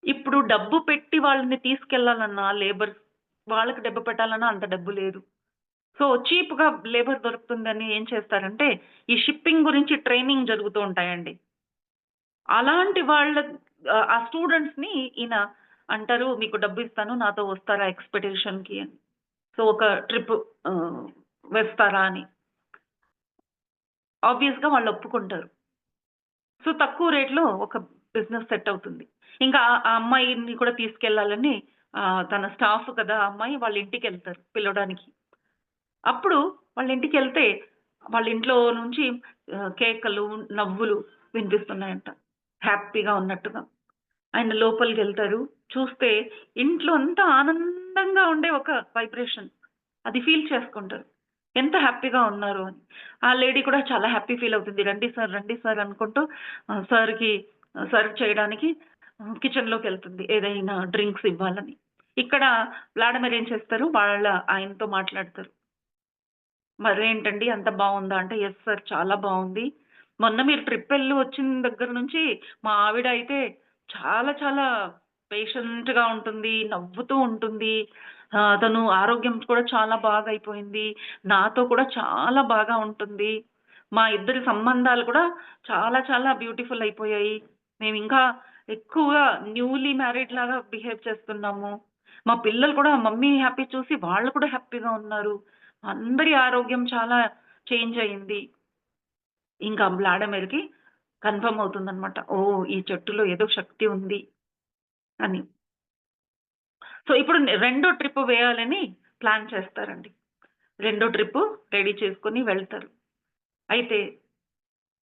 ఇప్పుడు డబ్బు పెట్టి వాళ్ళని తీసుకెళ్ళాలన్నా లేబర్స్ వాళ్ళకి డబ్బు పెట్టాలన్నా అంత డబ్బు లేదు. సో, చీప్‌గా లేబర్ దొరుకుతుందని ఏం చేస్తారంటే, ఈ షిప్పింగ్ గురించి ట్రైనింగ్ జరుగుతూ ఉంటాయండి. అలాంటి వాళ్ళ ఆ స్టూడెంట్స్‌ని ఈయన అంటారు, "మీకు డబ్బిస్తాను. నాతో వస్తారా ఎక్స్‌పెడిషన్‌కి" అని. సో, ఒక ట్రిప్ ఆహ్, వేస్తారా అని. ఆబ్వియస్‌గా వాళ్ళు ఒప్పుకుంటారు. సో, తక్కువ రేట్‌లో ఒక బిజినెస్ సెట్ అవుతుంది. ఇంకా ఆ అమ్మాయిని కూడా తీసుకెళ్ళాలని తన స్టాఫ్ కదా! ఆ అమ్మాయి వాళ్ళ ఇంటికెళ్తారు పిలవడానికి. అప్పుడు వాళ్ళ ఇంటికెళ్తే వాళ్ళ ఇంట్లో నుంచి కేకలు, నవ్వులు వినిపిస్తున్నాయంట. హ్యాపీగా ఉన్నట్టుగా. ఆయన లోపలికెళ్తారు. చూస్తే ఇంట్లో అంతా ఆనందంగా ఉండే ఒక వైబ్రేషన్. అది ఫీల్ చేసుకుంటారు. ఎంత హ్యాపీగా ఉన్నారు అని. ఆ లేడీ కూడా చాలా హ్యాపీ ఫీల్ అవుతుంది. రండి సార్ అనుకుంటూ సార్‌కి సర్వ్ చేయడానికి కిచెన్‌లోకెళ్తుంది. ఏదైనా డ్రింక్స్ ఇవ్వాలని. ఇక్కడ వ్లాడిమిర్ ఏం చేస్తారు, వాళ్ళ ఆయనతో మాట్లాడతారు. మరేంటండి అంత బావుందా? అంటే, "యెస్ సార్ చాలా బావుంది. మొన్న మీరు ట్రిప్పెళ్లి వచ్చిన దగ్గర నుంచి మా ఆవిడ అయితే చాలా చాలా పేషెంట్‌గా ఉంటుంది. నవ్వుతూ ఉంటుంది. తను ఆరోగ్యం కూడా చాలా బాగా అయిపోయింది. నాతో కూడా చాలా బాగా ఉంటుంది. మా ఇద్దరి సంబంధాలు కూడా చాలా చాలా బ్యూటిఫుల్ అయిపోయాయి. మేమింకా ఎక్కువగా న్యూలీ మ్యారీడ్ లాగా బిహేవ్ చేస్తున్నాము. మా పిల్లలు కూడా మమ్మీ హ్యాపీ చూసి వాళ్ళు కూడా హ్యాపీగా ఉన్నారు. అందరి ఆరోగ్యం చాలా చేంజ్ అయింది. ఇంకా వ్లాడిమిర్‌కి కన్ఫర్మ్ అవుతుందనమాట. ఓహ్! ఈ చెట్టులో ఏదో శక్తి ఉంది అని. సో, ఇప్పుడు రెండో ట్రిప్ వేయాలని ప్లాన్ చేస్తారండి. రెండో ట్రిప్పు రెడీ చేసుకొని వెళ్తారు. అయితే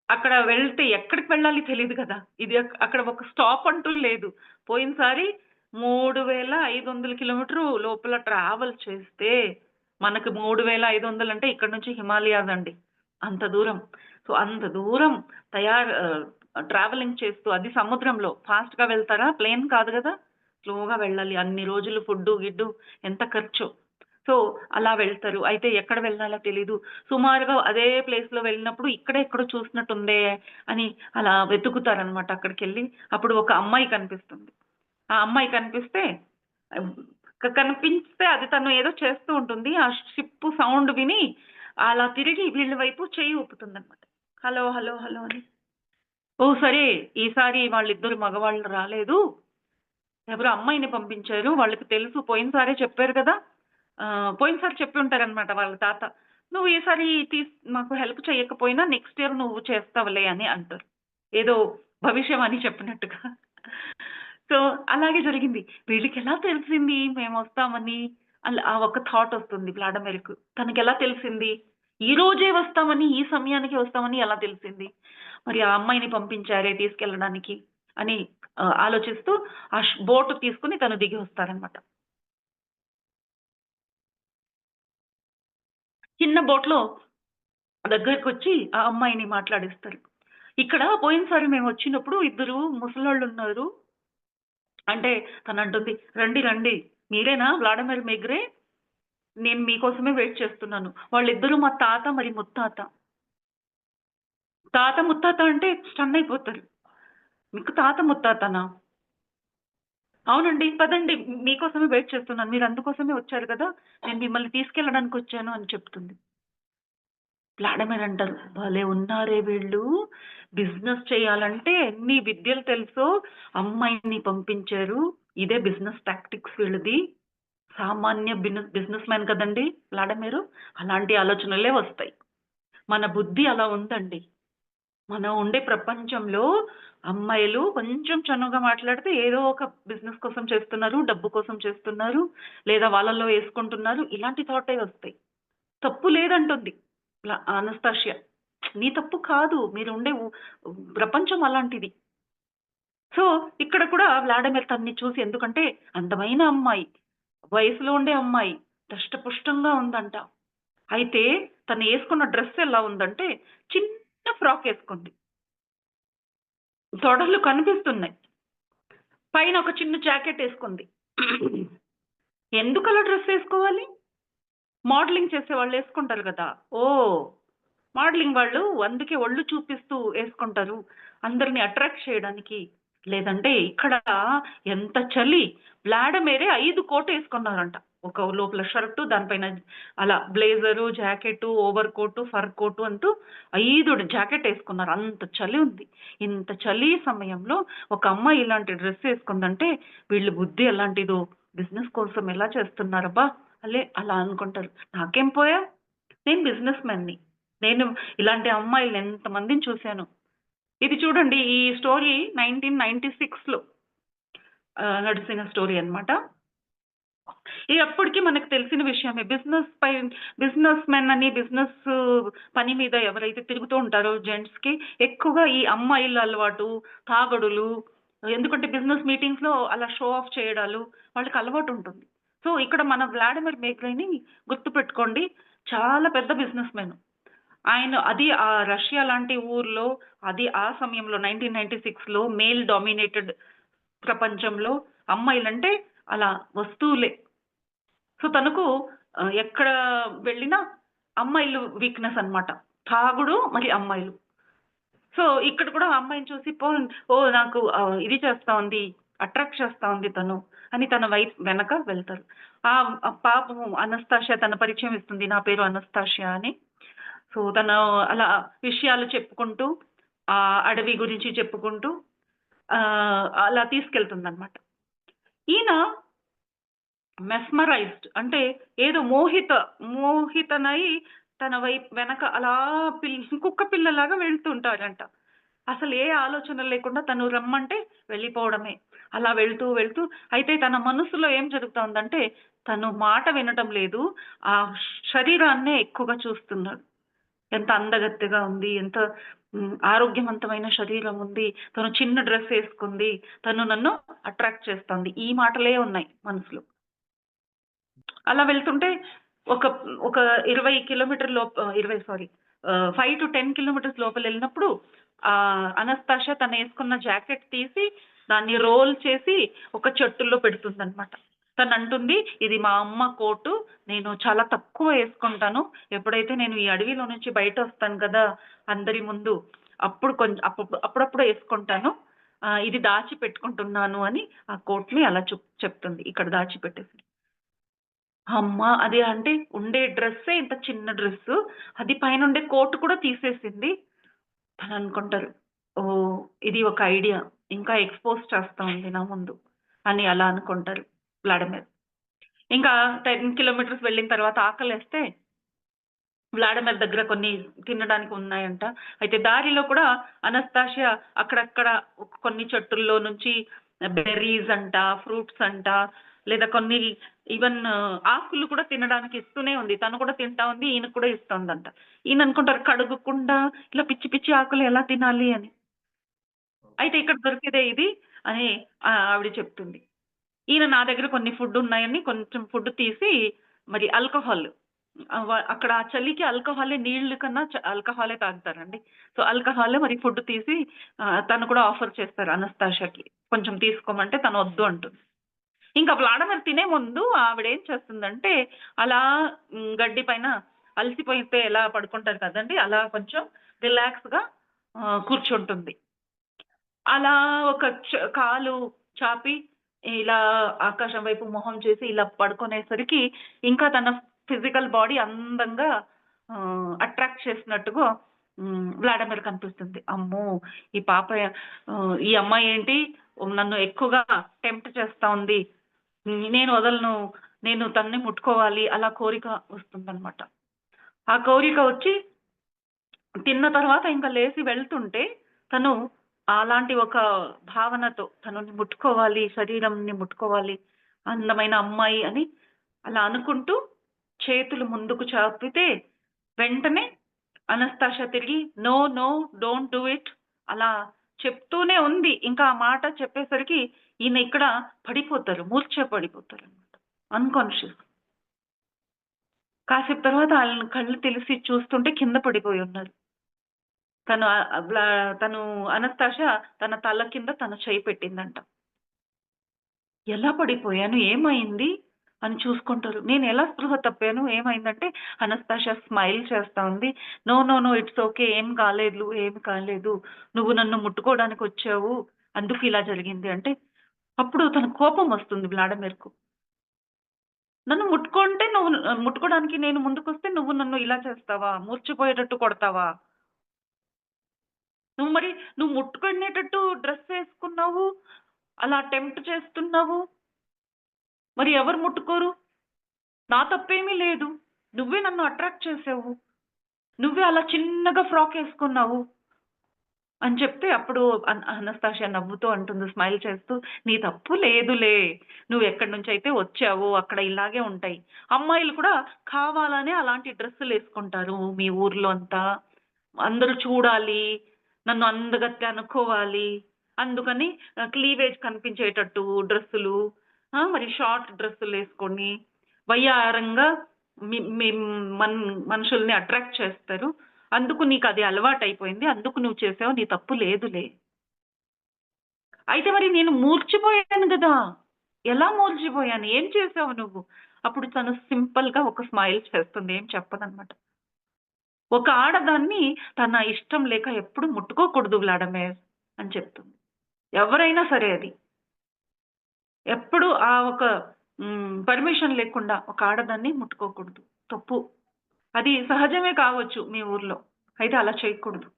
అక్కడ వెళ్తే ఎక్కడికి వెళ్ళాలి తెలీదు కదా! ఇది అక్కడ ఒక స్టాప్ అంటూ లేదు. పోయినసారి 3500 కిలోమీటరు లోపల ట్రావెల్ చేస్తే, మనకు 3500 అంటే ఇక్కడి నుంచి హిమాలయాస్ అండి. అంత దూరం. సో, అంత దూరం ట్రావెలింగ్ చేస్తూ అది సముద్రంలో ఫాస్ట్‌గా వెళ్తారా? ప్లేన్ కాదు గదా! స్లోగా వెళ్ళాలి. అన్ని రోజులు ఫుడ్డు, గిడ్డు ఎంత ఖర్చో. సో, అలా వెళ్తారు. అయితే ఎక్కడ వెళ్ళాలో తెలీదు. సుమారుగా అదే ప్లేస్‌లో వెళ్ళినప్పుడు ఇక్కడే ఎక్కడో చూసినట్టుందే అని అలా వెతుకుతారనమాట అక్కడికెళ్ళి. అప్పుడు ఒక అమ్మాయి కనిపిస్తుంది. ఆ అమ్మాయి కనిపిస్తే ఆహ్, కనిపిస్తే అది తను ఏదో చేస్తూ ఉంటుంది. ఆ షిప్ సౌండ్ విని అలా తిరిగి వీళ్ళ వైపు చెయ్యి ఊపుతుందనమాట. హలో, హలో, హలో అని. ఓహ్! సరే ఈసారి వాళ్ళిద్దరు మగవాళ్ళు రాలేదు. ఎవరో అమ్మాయిని పంపించారు. వాళ్ళకి తెలుసు పోయినసారే చెప్పారు కదా! పోయినసారి చెప్పుంటారనమాట వాళ్ళ తాత. "నువ్వు ఈసారి మాకు హెల్ప్ చేయకపోయినా నెక్స్ట్ ఇయర్ నువ్వు చేస్తావులే" అని అంటారు. ఏదో భవిష్యవాణి చెప్పినట్టుగా. సో, అలాగే జరిగింది. వీళ్ళకెలా తెలిసింది మేమొస్తామని? ఆ ఒక్క థాట్ ఒస్తుంది వ్లాడిమిర్‌కు. తనకెలా తెలిసింది? ఈ రోజే వస్తామని, ఈ సమయానికి వస్తామని ఎలా తెలిసింది? మరి ఆ అమ్మాయిని పంపించారే తీసుకెళ్ళడానికి అని ఆలోచిస్తూ ఆ బోట్ తీసుకొని తను దిగి వస్తారనమాట. చిన్న బోట్‌లో దగ్గరకొచ్చి ఆ అమ్మాయిని మాట్లాడిస్తారు. ఇక్కడ పోయినసారి మేమొచ్చినప్పుడు ఇద్దరు ముసలోళ్ళున్నారు. అంటే తనంటుంది, "రండి, రండి. మీరేనా వ్లాడిమిర్ మెగ్రే? నేను మీకోసమే వెయిట్ చేస్తున్నాను." వాళ్ళిద్దరూ మా తాత మరి ముత్తాత. తాత, ముత్తాత అంటే స్టన్ అయిపోతారు. "మీకు తాత, ముత్తాతనా?" "అవునండి. పదండి మీకోసమే వెయిట్ చేస్తున్నాను. మీరు అందుకోసమే వచ్చారు కదా! నేను మిమ్మల్ని తీసుకెళ్ళడానికొచ్చాను" అని చెప్తుంది. వ్లాడిమిర్ అంటారు, "భలే ఉన్నారే వీళ్ళు! బిజినెస్ చేయాలంటే ఎన్ని విద్యలు తెలుసో అమ్మాయిని పంపించారు. ఇదే బిజినెస్ టాక్టిక్స్ వీళ్ళది. సామాన్య బిజినెస్ మ్యాన్ కదండి వ్లాడమీరు. అలాంటి ఆలోచనలే వస్తాయి. మన బుద్ధి అలా ఉందండి. మనం ఉండే ప్రపంచంలో అమ్మాయిలు కొంచెం చనువుగా మాట్లాడితే ఏదో ఒక బిజినెస్ కోసం చేస్తున్నారు, డబ్బు కోసం చేస్తున్నారు, లేదా వాళ్ళలో వేసుకుంటున్నారు. ఇలాంటి థాటే వస్తాయి. తప్పు లేదంటుంది అనస్తాషియా. నీ తప్పు కాదు. మీరు ఉండే ప్రపంచం అలాంటిది. సో ఇక్కడ కూడా వ్లాడిమిర్ తనని చూసి, ఎందుకంటే అందమైన అమ్మాయి, వయసులో ఉండే అమ్మాయి, దష్టపుష్టంగా ఉందంట. అయితే తను వేసుకున్న డ్రెస్ ఎలా ఉందంటే చిన్న ఫ్రాక్ వేసుకుంది. తొడలు కనిపిస్తున్నాయి. పైన ఒక చిన్న జాకెట్ వేసుకుంది. ఎందుకు అలా డ్రెస్ వేసుకోవాలి? మోడలింగ్ చేసే వాళ్ళు వేసుకుంటారు కదా. ఓ మోడలింగ్ వాళ్ళు అందుకే ఒళ్ళు చూపిస్తూ వేసుకుంటారు, అందరిని అట్రాక్ట్ చేయడానికి. లేదంటే ఇక్కడ ఎంత చలి! వ్లాడమీరే 5 కోట్ వేసుకున్నారంట. ఒక లోపల షర్టు, దానిపైన అలా blazer, jacket, over coat, for coat అంటూ 5 జాకెట్ వేసుకున్నారు. అంత చలి ఉంది. ఇంత చలి సమయంలో ఒక అమ్మాయి ఇలాంటి డ్రెస్ వేసుకుందంటే వీళ్ళు బుద్ధి ఎలాంటిదో, బిజినెస్ కోసం ఎలా చేస్తున్నారబ్బా అలా అనుకుంటారు. నాకేం పోయా, నేను బిజినెస్ మ్యాన్ని. నేను ఇలాంటి అమ్మాయిలు ఎంతమందిని చూశాను. ఇది చూడండి, ఈ స్టోరీ 1996లో నడిచిన స్టోరీ అన్నమాట. ఇది అప్పటికి మనకు తెలిసిన విషయమే. బిజినెస్ మెన్ అని బిజినెస్ పని మీద ఎవరైతే తిరుగుతూ ఉంటారో జెంట్స్‌కి ఎక్కువగా ఈ అమ్మాయిల అలవాటు, తాగుడులు, ఎందుకంటే బిజినెస్ మీటింగ్స్‌లో అలా షో ఆఫ్ చేయడాలు వాళ్ళకి అలవాటు ఉంటుంది. సో ఇక్కడ మన వ్లాడిమిర్ మేక్రైని గుర్తుపెట్టుకోండి. చాలా పెద్ద బిజినెస్ మెన్. ఆయన అది రష్యా లాంటి ఊర్లో, అది ఆ సమయంలో 1996లో మేల్ డామినేటెడ్ ప్రపంచంలో అమ్మాయిలంటే అలా వస్తువులే. సో తనకు ఎక్కడ వెళ్ళినా అమ్మాయిలు వీక్‌నెస్ అన్నమాట. తాగుడు మరి అమ్మాయిలు. సో ఇక్కడ కూడా ఆ అమ్మాయిని చూసి నాకు ఇది చేస్తా ఉంది, అట్రాక్ట్ చేస్తా ఉంది తను అని తన వైఫ్ వెనక వెళ్తారు. ఆ పాపం అనస్తాషియా తన పరిచయం ఇస్తుంది. నా పేరు అనస్తాషియా అని. సో తను అలా విషయాలు చెప్పుకుంటూ, ఆ అడవి గురించి చెప్పుకుంటూ అలా తీసుకెళ్తుందన్నమాట. ఈయన మెస్మరైజ్డ్ అంటే ఏదో మోహితనై తన వైపు వెనక అలా కుక్క పిల్లలాగా వెళ్తుంటాడంట. అసలు ఏ ఆలోచన లేకుండా తను రమ్మంటే వెళ్ళిపోవడమే. అలా వెళ్తూ, వెళ్తూ అయితే తన మనసులో ఏం జరుగుతోందంటే తను మాట వినటం లేదు. ఆ శరీరాన్నే ఎక్కువగా చూస్తున్నాడు. ఎంత అందగత్తెగా ఉంది, ఎంత ఆరోగ్యవంతమైన శరీరం ఉంది, తను చిన్న డ్రెస్ ఏసుకుంది, తను నన్ను అట్రాక్ట్ చేస్తోంది. ఈ మాటలే ఉన్నాయి మనసులో. అలా వెళ్తుంటే ఒక ఒక 20 కిలోమీటర్ 20 సారీ 5-10 కిలోమీటర్స్ లోపలెళ్ళినప్పుడు అనస్తాషియా తనేసుకున్న జాకెట్ తీసి, దాన్ని రోల్ చేసి ఒక చెట్టుల్లో పెడుతుందనమాట. తనంటుంది, "ఇది మా అమ్మ కోటు. నేను చాలా తక్కువ యేసుకుంటాను. ఎప్పుడైతే నేను ఈ అడవిలో నుంచి బయటొస్తాను కదా! అందరి ముందు, అప్పుడు అప్పుడప్పుడు యేసుకుంటాను. ఇది దాచిపెట్టుకుంటున్నాను" అని ఆ కోట్‌ని అలా చెప్తుంది. ఇక్కడ దాచిపెట్టేసి. అమ్మా! అది అంటే ఉండే డ్రెస్సే ఇంత చిన్న డ్రెస్సు. అది పైనుండే కోట్ కూడా తీసేసింది. తననుకుంటారు, ఓహ్! ఇది ఒక ఐడియా. ఇంకా ఎక్స్‌పోజ్ చేస్తా ఉంది నా ముందు అని అలా అనుకుంటారు వ్లాడిమిర్. ఇంకా 10 కిలోమీటర్స్ వెళ్ళిన తర్వాత ఆకలేస్తే వ్లాడిమిర్ దగ్గర కొన్ని తినడానికి ఉన్నాయంట. అయితే దారిలో కూడా అనస్తాషియా అక్కడక్కడ కొన్ని చెట్టుల్లో నుంచి బెర్రీస్ అంట, ఫ్రూట్స్ అంట, లేదా కొన్ని ఈవెన్ ఆకులు కూడా తినడానికి ఇస్తూనే ఉంది. తను కూడా తింటా ఉంది. ఈయనకు కూడా ఇస్తోందంట. ఈయన అనుకుంటారు కడగకుండా ఇలా పిచ్చి పిచ్చి ఆకులు ఎలా తినాలి అని. అయితే ఇక్కడ దొరికేదే ఇది అని ఆవిడ చెప్తుంది. ఈయన నా దగ్గర కొన్ని ఫుడ్ ఉన్నాయని కొంచెం ఫుడ్ తీసి మరి ఆల్కహాల్ అక్కడ ఆ చలికి ఆల్కహాలే నీళ్ళు కన్నా ఆల్కహాలే తాగుతారండి. సో ఆల్కహాల్ మరి ఫుడ్ తీసి తను కూడా ఆఫర్ చేస్తారు అనస్తాషియాకి. కొంచెం తీసుకోమంటే తను వద్దు అంటుంది. ఇంకా వ్లాడిమిర్ తినే ముందు ఆవిడేం చేస్తుందంటే అలా గడ్డి పైన అలసిపోతే ఎలా పడుకుంటారు కదండీ! అలా కొంచెం రిలాక్స్‌గా కూర్చుంటుంది. అలా ఒక కాలు చాపి ఇలా ఆకాశం వైపు మొహం చేసి ఇలా పడుకునేసరికి ఇంకా తన ఫిజికల్ బాడీ అందంగా అట్రాక్ట్ చేసినట్టుగా వ్లాడిమిర్ కనిపిస్తుంది. అమ్మో! ఈ పాప ఈ అమ్మాయి ఏంటి నన్ను ఎక్కువగా టెంప్ట్ చేస్తా ఉంది. నేను వదలను. నేను తనని ముట్టుకోవాలి అలా కోరిక వస్తుందన్నమాట. ఆ కోరిక వచ్చి తిన్న తర్వాత ఇంకా లేచి వెళ్తుంటే తను అలాంటి ఒక భావనతో తనని ముట్టుకోవాలి, శరీరంని ముట్టుకోవాలి, అందమైన అమ్మాయి అని అలా అనుకుంటూ చేతులు ముందుకు చాపితే వెంటనే అనస్తాషా తిరిగి no, no, don't do it అలా చెప్తూనే ఉంది. ఇంకా ఆ మాట చెప్పేసరికి ఈయన ఇక్కడ పడిపోతారు. మూర్ఛ పడిపోతారనమాట. అన్‌కాన్షియస్. కాసేపు తర్వాత ఆళ్ళ కళ్ళు తెలిసి చూస్తుంటే కింద పడిపోయి ఉన్నారు. తను తను అనస్తాషా తన తల కింద తన చెయ్యి పెట్టిందంట. ఎలా పడిపోయాను? ఏమైంది? అని చూసుకుంటారు. నేనెలా స్పృహ తప్పాను? ఏమైందంటే అనస్తాషా స్మైల్ చేస్తా ఉంది. No, no, no, it's okay. ఏం కాలేదు, ఏమి కాలేదు. నువ్వు నన్ను ముట్టుకోవడానికొచ్చావు. అందుకు ఇలా జరిగింది అంటే, అప్పుడు తనకు కోపం వస్తుంది వ్లాడిమిర్‌కు. నన్ను ముట్టుకుంటే నువ్వు ముట్టుకోవడానికి నేను ముందుకొస్తే నువ్వు నన్ను ఇలా చేస్తావా? మూర్ఛపోయేటట్టు కొడతావా? నువ్వు ముట్టుకునేటట్టు డ్రెస్ ఏసుకున్నావు. అలా టెంప్ట్ చేస్తున్నావు. మరి ఎవరు ముట్టుకోరు? నా తప్పేమీ లేదు. నువ్వే నన్ను అట్రాక్ట్ చేసావు. నువ్వే అలా చిన్నగా ఫ్రాక్ ఏసుకున్నావు అని చెప్తే అప్పుడు అనస్తాషియా నవ్వుతూ అంటుంది స్మైల్ చేస్తూ, "నీ తప్పు లేదులే. నువ్వెక్కడి నుంచైతే వచ్చావో అక్కడ ఇలాగే ఉంటాయి. అమ్మాయిలు కూడా కావాలనే అలాంటి డ్రెస్సులేసుకుంటారు మీ ఊర్లో అంతా. అందరూ చూడాలి. నన్ను అందగత్తె అనుకోవాలి. అందుకని క్లీవేజ్ కనిపించేటట్టు డ్రెస్సులు, మరి షార్ట్ డ్రెస్సులేసుకొని వయ్యారంగా మీ మీ మన్ మనుషుల్ని అట్రాక్ట్ చేస్తారు. అందుకు నీకది అలవాటయిపోయింది. అందుకు నువ్వు చేసావు. నీ తప్పు లేదులే." అయితే మరి నేను మూర్ఛిపోయాను గదా! ఎలా మూర్ఛిపోయాను? ఏం చేసావు నువ్వు? అప్పుడు తను సింపుల్‌గా ఒక స్మైల్ చేస్తుంది. ఏం చెప్పదనమాట. ఒక ఆడదాన్ని తన ఇష్టం లేక ఎప్పుడు ముట్టుకోకూడదు వ్లాడిమిర్ అని చెప్తుంది. ఎవరైనా సరే అది. ఎప్పుడు ఆ ఒక పర్మిషన్ లేకుండా ఒక ఆడదాన్ని ముట్టుకోకూడదు. తప్పు. అది సహజమే కావచ్చు మీ ఊర్లో. అయితే అలా చేయకూడదు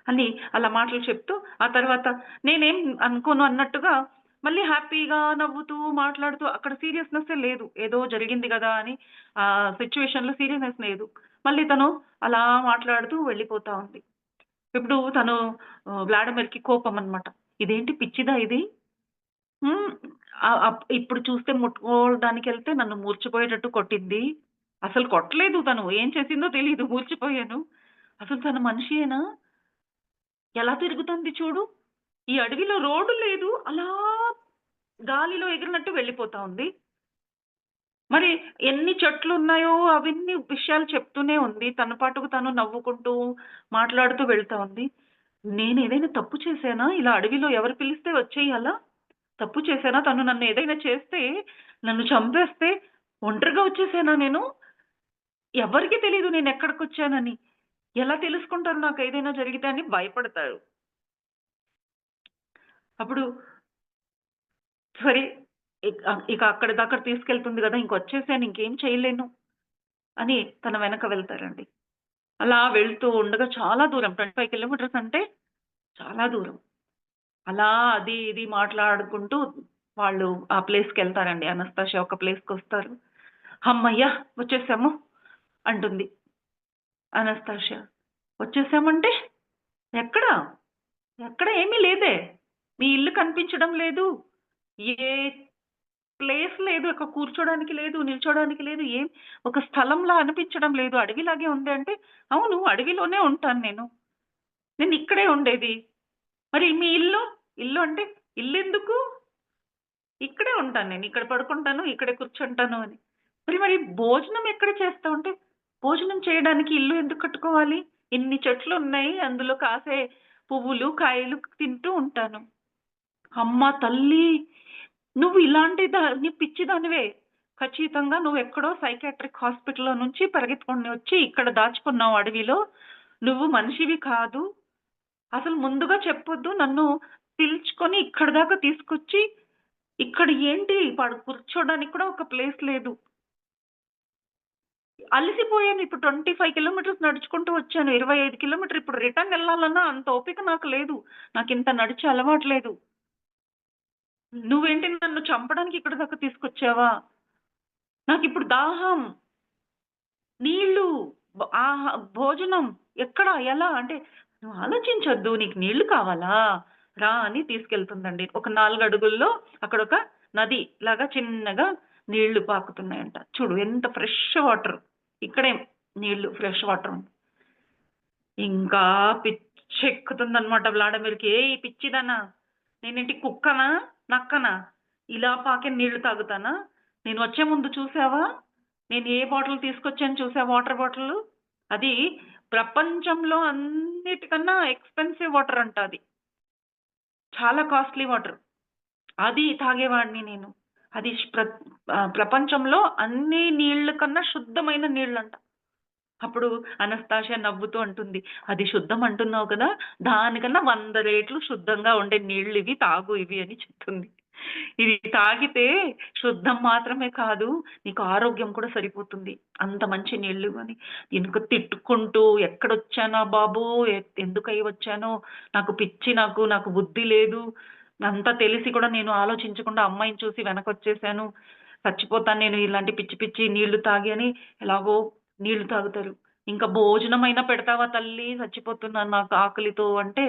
అని అలా మాటలు చెప్తూ, ఆ తర్వాత నేనేం అనుకోను అన్నట్టుగా మళ్ళీ హ్యాపీగా నవ్వుతూ, మాట్లాడుతూ అక్కడ సీరియస్‌నెస్సే లేదు. ఏదో జరిగింది గదా! అని సిట్యుయేషన్‌లో సీరియస్‌నెస్ లేదు. మళ్ళీ తను అలా మాట్లాడుతూ వెళ్ళిపోతా ఉంది. ఇప్పుడు తను వ్లాడిమిర్‌కి కోపం అన్నమాట. ఇదేంటి పిచ్చిదా ఇది? హ్మ్. ఇప్పుడు చూస్తే ముట్టుకోవడానికెళ్తే నన్ను మూర్ఛపోయేటట్టు కొట్టింది. అసలు కొట్టలేదు తను. ఏం చేసిందో తెలీదు. మూర్ఛపోయాను. అసలు తను మనిషేనా? ఎలా తిరుగుతుంది చూడు. ఈ అడవిలో రోడ్డు లేదు. అలా గాలిలో ఎగిరినట్టు వెళ్ళిపోతా ఉంది. మరి ఎన్ని చెట్లున్నాయో అవన్నీ విషయాలు చెప్తూనే ఉంది. తన పాటుకు తను నవ్వుకుంటూ, మాట్లాడుతూ వెళ్తా ఉంది. నేనేదైనా తప్పు చేశానా? ఇలా అడవిలో ఎవరు పిలిస్తే వచ్చేయాలా? తప్పు చేశానా? తను నన్ను ఏదైనా చేస్తే, నన్ను చంపేస్తే ఒంటరిగా వచ్చేసానా నేను? ఎవరికీ తెలీదు నేనెక్కడికొచ్చానని. ఎలా తెలుసుకుంటారు నాకేదైనా జరిగితే అని భయపడతారు. అప్పుడు సరే ఇక అక్కడి దాకా తీసుకెళ్తుంది గదా! ఇంకొచ్చేసాను ఇంకేం చేయలేను అని తన వెనక వెళ్తారండి. అలా వెళ్తూ ఉండగా చాలా దూరం 25 కిలోమీటర్స్ అంటే చాలా దూరం. అలా అది ఇది మాట్లాడుకుంటూ వాళ్ళు ఆ ప్లేస్‌కెళ్తారండి. అనస్తాషియా ఒక ప్లేస్‌కొస్తారు. హమ్మయ్య! వచ్చేసాము అంటుంది అనస్తాషియా. వచ్చేసామంటే ఎక్కడ? ఎక్కడ ఏమీ లేదే. మీ ఇల్లు కనిపించడం లేదు. ఏ ప్లేస్ లేదు. అక్కడ కూర్చోడానికి లేదు, నిల్చోడానికి లేదు. ఒక స్థలంలా అనిపించడం లేదు. అడవిలాగే ఉంది అంటే, అవును అడవిలోనే ఉంటాను నేను. నేనిక్కడే ఉండేది. మరి మీ ఇల్లు? ఇల్లు అంటే ఇల్లెందుకు? ఇక్కడే ఉంటాను నేను. ఇక్కడ పడుకుంటాను, ఇక్కడే కూర్చుంటాను అని. మరి భోజనం ఎక్కడ చేస్తావు? అంటే, భోజనం చేయడానికి ఇల్లు ఎందుకు కట్టుకోవాలి? ఇన్ని చెట్లున్నాయి. అందులో కాసే పువ్వులు, కాయలు తింటూ ఉంటాను. అమ్మ తల్లి! నువ్వు ఇలాంటి దాన్ని పిచ్చిదానివే. ఖచ్చితంగా నువ్వెక్కడో సైకియాట్రిక్ హాస్పిటల్‌లో నుంచి పరిగెత్తుకొని వచ్చి ఇక్కడ దాచుకున్నావు అడవిలో. నువ్వు మనిషివి కాదు. అసలు ముందుగా చెప్పొద్దు. నన్ను పిలుచుకొని ఇక్కడి దాకా తీసుకొచ్చి, ఇక్కడ ఏంటి కూర్చోడానికి కూడా ఒక ప్లేస్ లేదు. అలసిపోయాను. ఇప్పుడు 25 కిలోమీటర్స్ నడుచుకుంటూ వచ్చాను. 25 కిలోమీటర్ ఇప్పుడు రిటర్న్ ఎళ్ళాలన్నా అంత ఓపిక నాకు లేదు. నాకింత నడిచే అలవాటు లేదు. నువ్వేంటి నన్ను చంపడానికి ఇక్కడి దాకా తీసుకొచ్చావా? నాకిప్పుడు దాహం, నీళ్ళు, భోజనం ఎక్కడ, ఎలా అంటే, "నువ్వు ఆలోచించొద్దు. నీకు నీళ్ళు కావాలా? రా" అని తీసుకెళ్తుందండి. ఒక 4 అడుగుల్లో అక్కడొక నది లాగా చిన్నగా నీళ్లు పాకుతున్నాయంట. చూడు ఎంత ఫ్రెష్ వాటర్. ఇక్కడే నీళ్లు ఫ్రెష్ వాటర్. ఇంకా పిచ్చెక్కుతుందనమాట వ్లాడిమిర్‌కి. "ఏయ్ పిచ్చిదానా! నేనేంటి కుక్కనా? నక్కనా? ఇలా పాకే నీళ్లు తాగుతానా? నేను వచ్చే ముందు చూసావా? నేను ఏ బాటిల్ తీసుకొచ్చానో చూసావా వాటర్ బాటిలు? అది ప్రపంచంలో అన్నిటికన్నా ఎక్స్‌పెన్సివ్ వాటర్ అంట అది. చాలా కాస్ట్‌లీ వాటర్. అది తాగేవాడిని నేను. అది ప్రపంచంలో అన్ని నీళ్ళ కన్నా శుద్ధమైన నీళ్ళంట. అప్పుడు అనస్తాషియా నవ్వుతూ అంటుంది, "అది శుద్ధం అంటున్నావు కదా! దానికన్నా 100 రెట్లు శుద్ధంగా ఉండే నీళ్ళివి తాగు ఇవి" అని చెప్తుంది. ఇది తాగితే శుద్ధం మాత్రమే కాదు, నీకు ఆరోగ్యం కూడా సరిపోతుంది. అంత మంచి నీళ్ళు అని. ఇంక తిట్టుకుంటూ ఎక్కడొచ్చానా బాబు! ఎందుకై వచ్చానో, నాకు పిచ్చి నాకు బుద్ధి లేదు. అంతా తెలిసి కూడా నేను ఆలోచించకుండా అమ్మాయిని చూసి వెనకొచ్చేసాను. చచ్చిపోతాను నేను ఇలాంటి పిచ్చి పిచ్చి నీళ్లు తాగి అని ఎలాగో నీళ్లు తాగుతారు. ఇంకా భోజనమైనా పెడతావా తల్లి? చచ్చిపోతున్నాను నాకు ఆకలితో అంటే,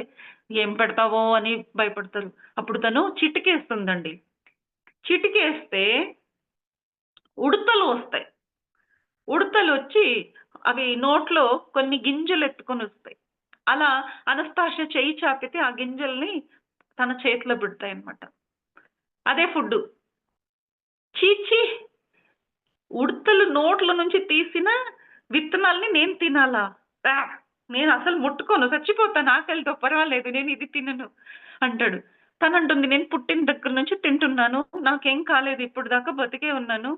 ఏం పెడతావో అని భయపడతారు. అప్పుడు తను చిటికేస్తుందండి. చిటికేస్తే ఉడతలు వస్తాయి. ఉడతలొచ్చి అవి నోట్లో కొన్ని గింజలెత్తుకొనొస్తాయి. అలా అనస్తాషియా చెయ్యి చాపితే ఆ గింజల్ని తన చేతిలో పెడతాయన్నమాట. అదే ఫుడ్డు. ఛీ! ఛీ! ఉడతలు నోట్ల నుంచి తీసిన విత్తనాల్ని నేను తినాలా? యాహ్! నేనసలు ముట్టుకోను. చచ్చిపోతాను ఆకలితో పర్వాలేదు. నేనిది తినను అంటాడు. తనంటుంది నేను పుట్టిన దగ్గర నుంచి తింటున్నాను. నాకేం కాలేదు. ఇప్పటిదాకా బతికే ఉన్నాను.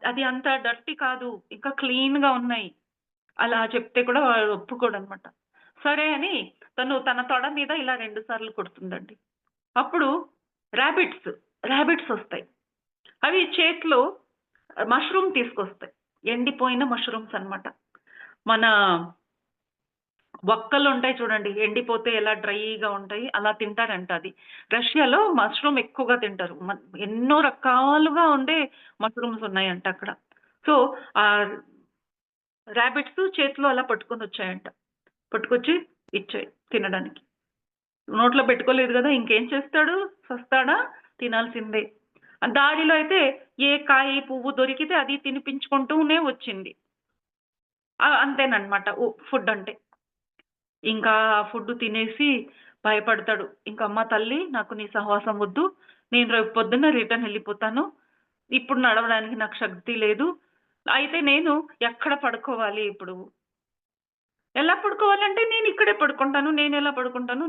అది అంత డర్టీ కాదు. ఇంకా క్లీన్‌గా ఉన్నాయి. అలా చెప్తే కూడా వాడు ఒప్పుకోడనమాట. సరే అని తను తన తొడ మీద ఇలా 2 సార్లు కొడుతుందండి. అప్పుడు రాబిట్స్, రాబిట్స్ ఒస్తాయి. అవి చేతిలో మష్రూమ్ తీసుకొస్తాయి. ఎండిపోయిన మష్రూమ్స్ అన్నమాట. మన వక్కలుంటాయి చూడండి. ఎండిపోతే ఎలా డ్రైగా ఉంటాయి. అలా తింటారంట అది. రష్యాలో మష్రూమ్ ఎక్కువగా తింటారు. ఎన్నో రకాలుగా ఉండే మష్రూమ్స్ ఉన్నాయంట అక్కడ. సో, ఆహ్, రాబిట్స్ చేతిలో అలా పట్టుకొనొచ్చాయంట. పట్టుకొచ్చి ఇచ్చాయి తినడానికి. నోట్లో పెట్టుకోలేదు గదా! ఇంకేం చేస్తాడు? సస్తాడా? తినాల్సిందే. ఆ దారిలో అయితే ఏ కాయి, పువ్వు దొరికితే అది తినిపించుకుంటూనే వచ్చింది. అంతేననమాట ఫుడ్ అంటే. ఇంకా ఆ ఫుడ్ తినేసి భయపడతాడు. ఇంక అమ్మ తల్లి నాకు నీ సహవాసం వద్దు. నేను రేపు పొద్దున్న రిటర్న్ ఎళ్ళిపోతాను. ఇప్పుడు నడవడానికి నాకు శక్తి లేదు. అయితే నేను ఎక్కడ పడుకోవాలి ఇప్పుడు? ఎలా పడుకోవాలంటే నేనిక్కడే పడుకుంటాను. నేనెలా పడుకుంటాను?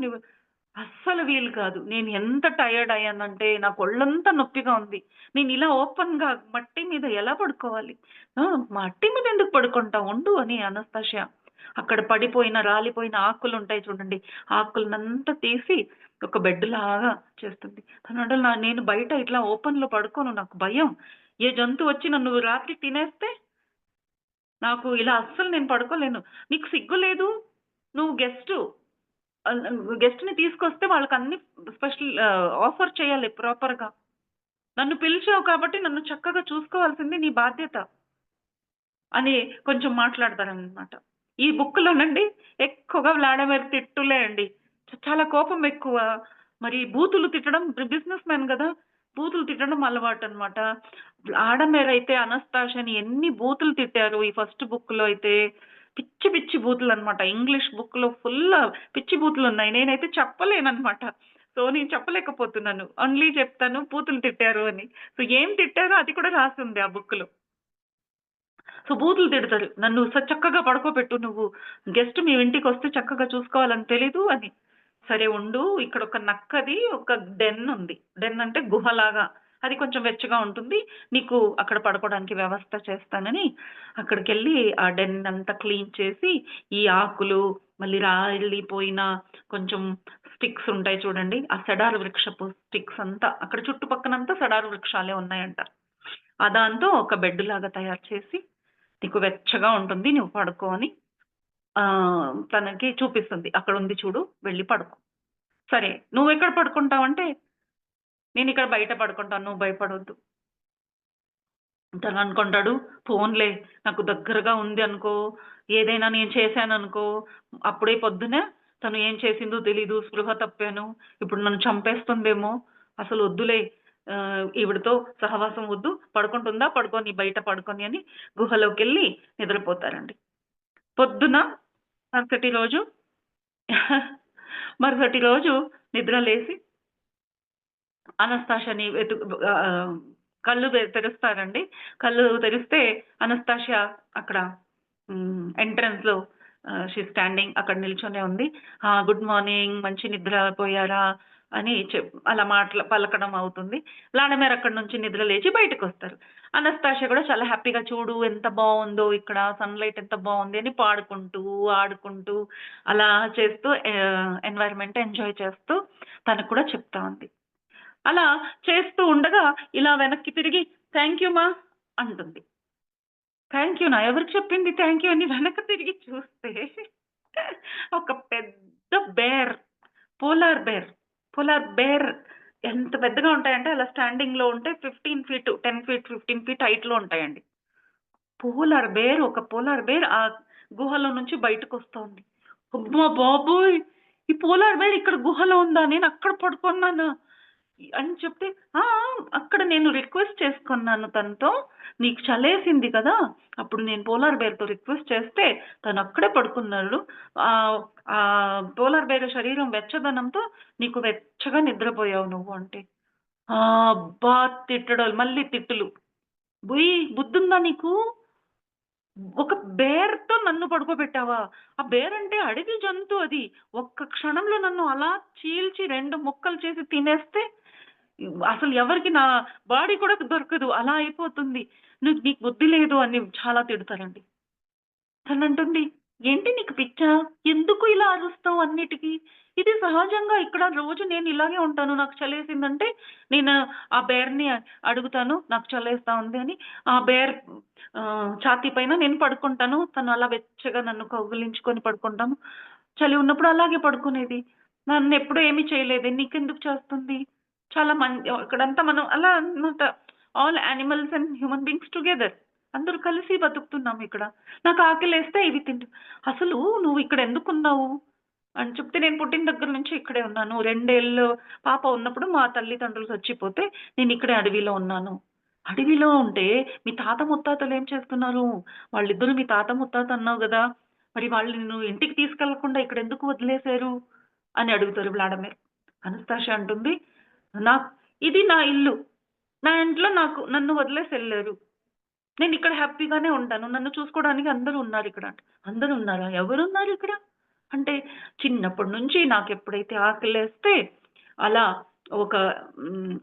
అస్సలు వీలు కాదు. నేను ఎంత టైర్డ్ అయ్యానంటే నాకు ఒళ్ళంతా నొప్పిగా ఉంది. నేనిలా ఓపెన్‌గా మట్టి మీద ఎలా పడుకోవాలి? ఆ! మట్టి మీద ఎందుకు పడుకుంటావు? ఉండు అని అనస్తాషియా అక్కడ పడిపోయిన, రాలిపోయిన ఆకులుంటాయి చూడండి. ఆకులనంతా తీసి ఒక బెడ్‌లాగా చేస్తుంది. తనంటాడు నేను బయట ఇట్లా ఓపెన్‌లో పడుకోను. నాకు భయం. ఏ జంతువు వచ్చి నన్ను రాత్రి తినేస్తే? నాకు ఇలా అస్సలు నేను పడుకోలేను. నీకు సిగ్గు లేదు? నువ్వు గెస్టు. గెస్ట్‌ని తీసుకొస్తే వాళ్ళకన్ని ఆఫర్ చేయాలి ప్రాపర్‌గా. నన్ను పిలిచావు కాబట్టి నన్ను చక్కగా చూసుకోవాల్సింది నీ బాధ్యత అని కొంచెం మాట్లాడతారనమాట. ఈ బుక్‌లోనండి ఎక్కువగా వ్లాడిమిర్ తిట్టులే అండి. చాలా కోపం ఎక్కువ. మరి బూతులు తిట్టడం బిజినెస్ మ్యాన్ గదా! బూతులు తిట్టడం అలవాటనమాట. వ్లాడిమిర్ అయితే అనస్తాషియాని ఎన్ని బూతులు తిట్టారు ఈ ఫస్ట్ బుక్‌లో అయితే. పిచ్చి పిచ్చి బూతులనమాట. ఇంగ్లీష్ బుక్‌లో ఫుల్ పిచ్చి బూతులున్నాయి. నేనైతే చెప్పలేననమాట. సో, నేను చెప్పలేకపోతున్నాను. ఓన్లీ చెప్తాను బూతులు తిట్టారు అని. సో, ఏం తిట్టారో అది కూడా రాసుంది ఆ బుక్‌లో. సో, బూతులు తిడతారు. నన్ను చక్కగా పడుకోబెట్టు నువ్వు. గెస్ట్ మీ ఇంటికొస్తే చక్కగా చూసుకోవాలని తెలీదు అని. సరే ఉండు ఇక్కడ ఒక నక్కది ఒక డెన్ ఉంది. డెన్ అంటే గుహలాగా. అది కొంచెం వెచ్చగా ఉంటుంది. నీకు అక్కడ పడుకోవడానికి వ్యవస్థ చేస్తానని అక్కడికెళ్ళి ఆ డెన్ అంతా క్లీన్ చేసి, ఈ ఆకులు, మళ్ళీ రాలిపోయిన కొంచెం స్టిక్స్ ఉంటాయి చూడండి. ఆ సెడార్ వృక్షపు స్టిక్స్ అంతా అక్కడ చుట్టుపక్కనంతా సెడార్ వృక్షాలే ఉన్నాయంట. ఆ దాంతో ఒక బెడ్‌లాగా తయారు చేసి నీకు వెచ్చగా ఉంటుంది. నువ్వు పడుకో అని తనకి చూపిస్తుంది. అక్కడుంది చూడు వెళ్లి పడుకో. సరే నువ్వెక్కడ పడుకుంటావంటే, నేనిక్కడ బయట పడుకుంటాను. నువ్వు భయపడొద్దు. తను అనుకుంటాడు, పోన్లే నాకు దగ్గరగా ఉంది అనుకో, ఏదైనా నేను చేశాననుకో, అప్పుడే పొద్దున తను ఏం చేసిందో తెలీదు, స్పృహ తప్పాను, ఇప్పుడు నన్ను చంపేస్తుందేమో, అసలు వద్దులే, ఈవిడతో సహవాసం వద్దు, పడుకుంటుందా పడుకోని, బయట పడుకొని అని గుహలోకెళ్ళి నిద్రపోతారండి. పొద్దున మరుసటి రోజు మరుసటి రోజు నిద్ర లేసి అనస్తాషని కళ్ళు తెరుస్తారండి. కళ్ళు తెరిస్తే అనస్తాషియా అక్కడ ఎంట్రన్స్‌లో షీ స్టాండింగ్ అక్కడ నిల్చొనే ఉంది. గుడ్ మార్నింగ్, మంచి నిద్రపోయారా అని అలా పలకడం అవుతుంది. వ్లాడిమిర్ అక్కడి నుంచి నిద్ర లేచి బయటకొస్తారు. అనస్తాషియా కూడా చాలా హ్యాపీగా చూడు ఎంత బావుందో ఇక్కడ సన్‌లైట్ ఎంత బావుంది అని పాడుకుంటూ, ఆడుకుంటూ అలా చేస్తూ ఎన్వైర్న్‌మెంట్ ఎంజాయ్ చేస్తూ తనకు కూడా చెప్తా ఉంది. అలా చేస్తూ ఉండగా ఇలా వెనక్కి తిరిగి థాంక్ యూ మా అంటుంది. థాంక్ యూనా? ఎవరికి చెప్పింది థాంక్ యూ అని వెనక్కి తిరిగి చూస్తే ఒక పెద్ద bear, polar bear. Polar bear ఎంత పెద్దగా ఉంటాయంటే అలా స్టాండింగ్‌లో ఉంటే 15 ఫీట్, 10 ఫీట్, 15 ఫీట్ హైట్‌లో ఉంటాయండి. ఒక పోలార్ బేర్ ఆ గుహలో నుంచి బయటకొస్తోంది. అమ్మ బాబోయ్! ఈ పోలార్ బేర్ ఇక్కడ గుహలో ఉందా? నేనక్కడ పడుకున్నానా? అని చెప్తే, "ఆ! ఆ! అక్కడ నేను రిక్వెస్ట్ చేసుకున్నాను తనతో. నీకు చలేసింది కదా! అప్పుడు నేను పోలార్ బేర్‌తో రిక్వెస్ట్ చేస్తే తనక్కడే పడుకున్నాడు. పోలార్ బేర్ శరీరం వెచ్చదనంతో నీకు వెచ్చగా నిద్రపోయావు నువ్వు" అంటే, అబ్బా! తిట్టడాలు మళ్ళీ తిట్టులు. బుద్ధుందా నీకు? ఒక బేర్‌తో నన్ను పడుకోబెట్టావా? ఆ బేర్ అంటే అడవి జంతువు అది. ఒక్క క్షణంలో నన్ను అలా చీల్చి 2 ముక్కలు చేసి తినేస్తే అసలు ఎవరికి నా బాడీ కూడా దొరకదు. అలా అయిపోతుంది. నీకు బుద్ధి లేదు అని చాలా తిడతారండి. తనంటుంది, "ఏంటి నీకు పిచ్చా? ఎందుకు ఇలా అరుస్తావు అన్నిటికి? ఇది సహజంగా ఇక్కడ రోజు నేను ఇలాగే ఉంటాను. నాకు చలేసిందంటే నేను ఆ బేర్‌ని అడుగుతాను. నాకు చలేస్తా ఉంది అని. ఆ బేర్ ఛాతీ పైన నేను పడుకుంటాను. తను అలా వెచ్చగా నన్ను కౌగిలించుకొని పడుకుంటాము. చలి ఉన్నప్పుడు అలాగే పడుకునేది. నన్నెప్పుడు ఏమి చేయలేదే. నీకెందుకు చేస్తుంది?" చాలా ఇక్కడంతా మనం అలా అన్నమాట. All animals and human beings together. అందరూ కలిసి బతుకుతున్నాం ఇక్కడ. నాకు ఆకలేస్తే ఇవి అసలు నువ్వు ఇక్కడ ఎందుకున్నావు? అని చెప్తే నేను పుట్టిన దగ్గర నుంచి ఇక్కడే ఉన్నాను. 2 ఏళ్ళు పాప ఉన్నప్పుడు మా తల్లిదండ్రులు చచ్చిపోతే నేనిక్కడే అడవిలో ఉన్నాను. అడవిలో ఉంటే మీ తాత ముత్తాతలు ఏం చేస్తున్నారు? వాళ్ళిద్దరూ మీ తాత ముత్తాత అన్నావు గదా! మరి వాళ్ళు నిన్ను ఇంటికి తీసుకెళ్ళకుండా ఇక్కడెందుకు వదిలేశారు? అని అడుగుతారు వ్లాడిమిర్. అనస్తాషియా అంటుంది, నాకు ఇది నా ఇల్లు. నా ఇంట్లో నన్ను వదిలేసెళ్లారు. నేనిక్కడ హ్యాపీగానే ఉంటాను. నన్ను చూసుకోవడానికి అందరూ ఉన్నారిక్కడ. అందరూ ఉన్నారా? ఎవరున్నారిక్కడ? అంటే చిన్నప్పటి నుంచి నాకెప్పుడైతే ఆకలేస్తే అలా ఒక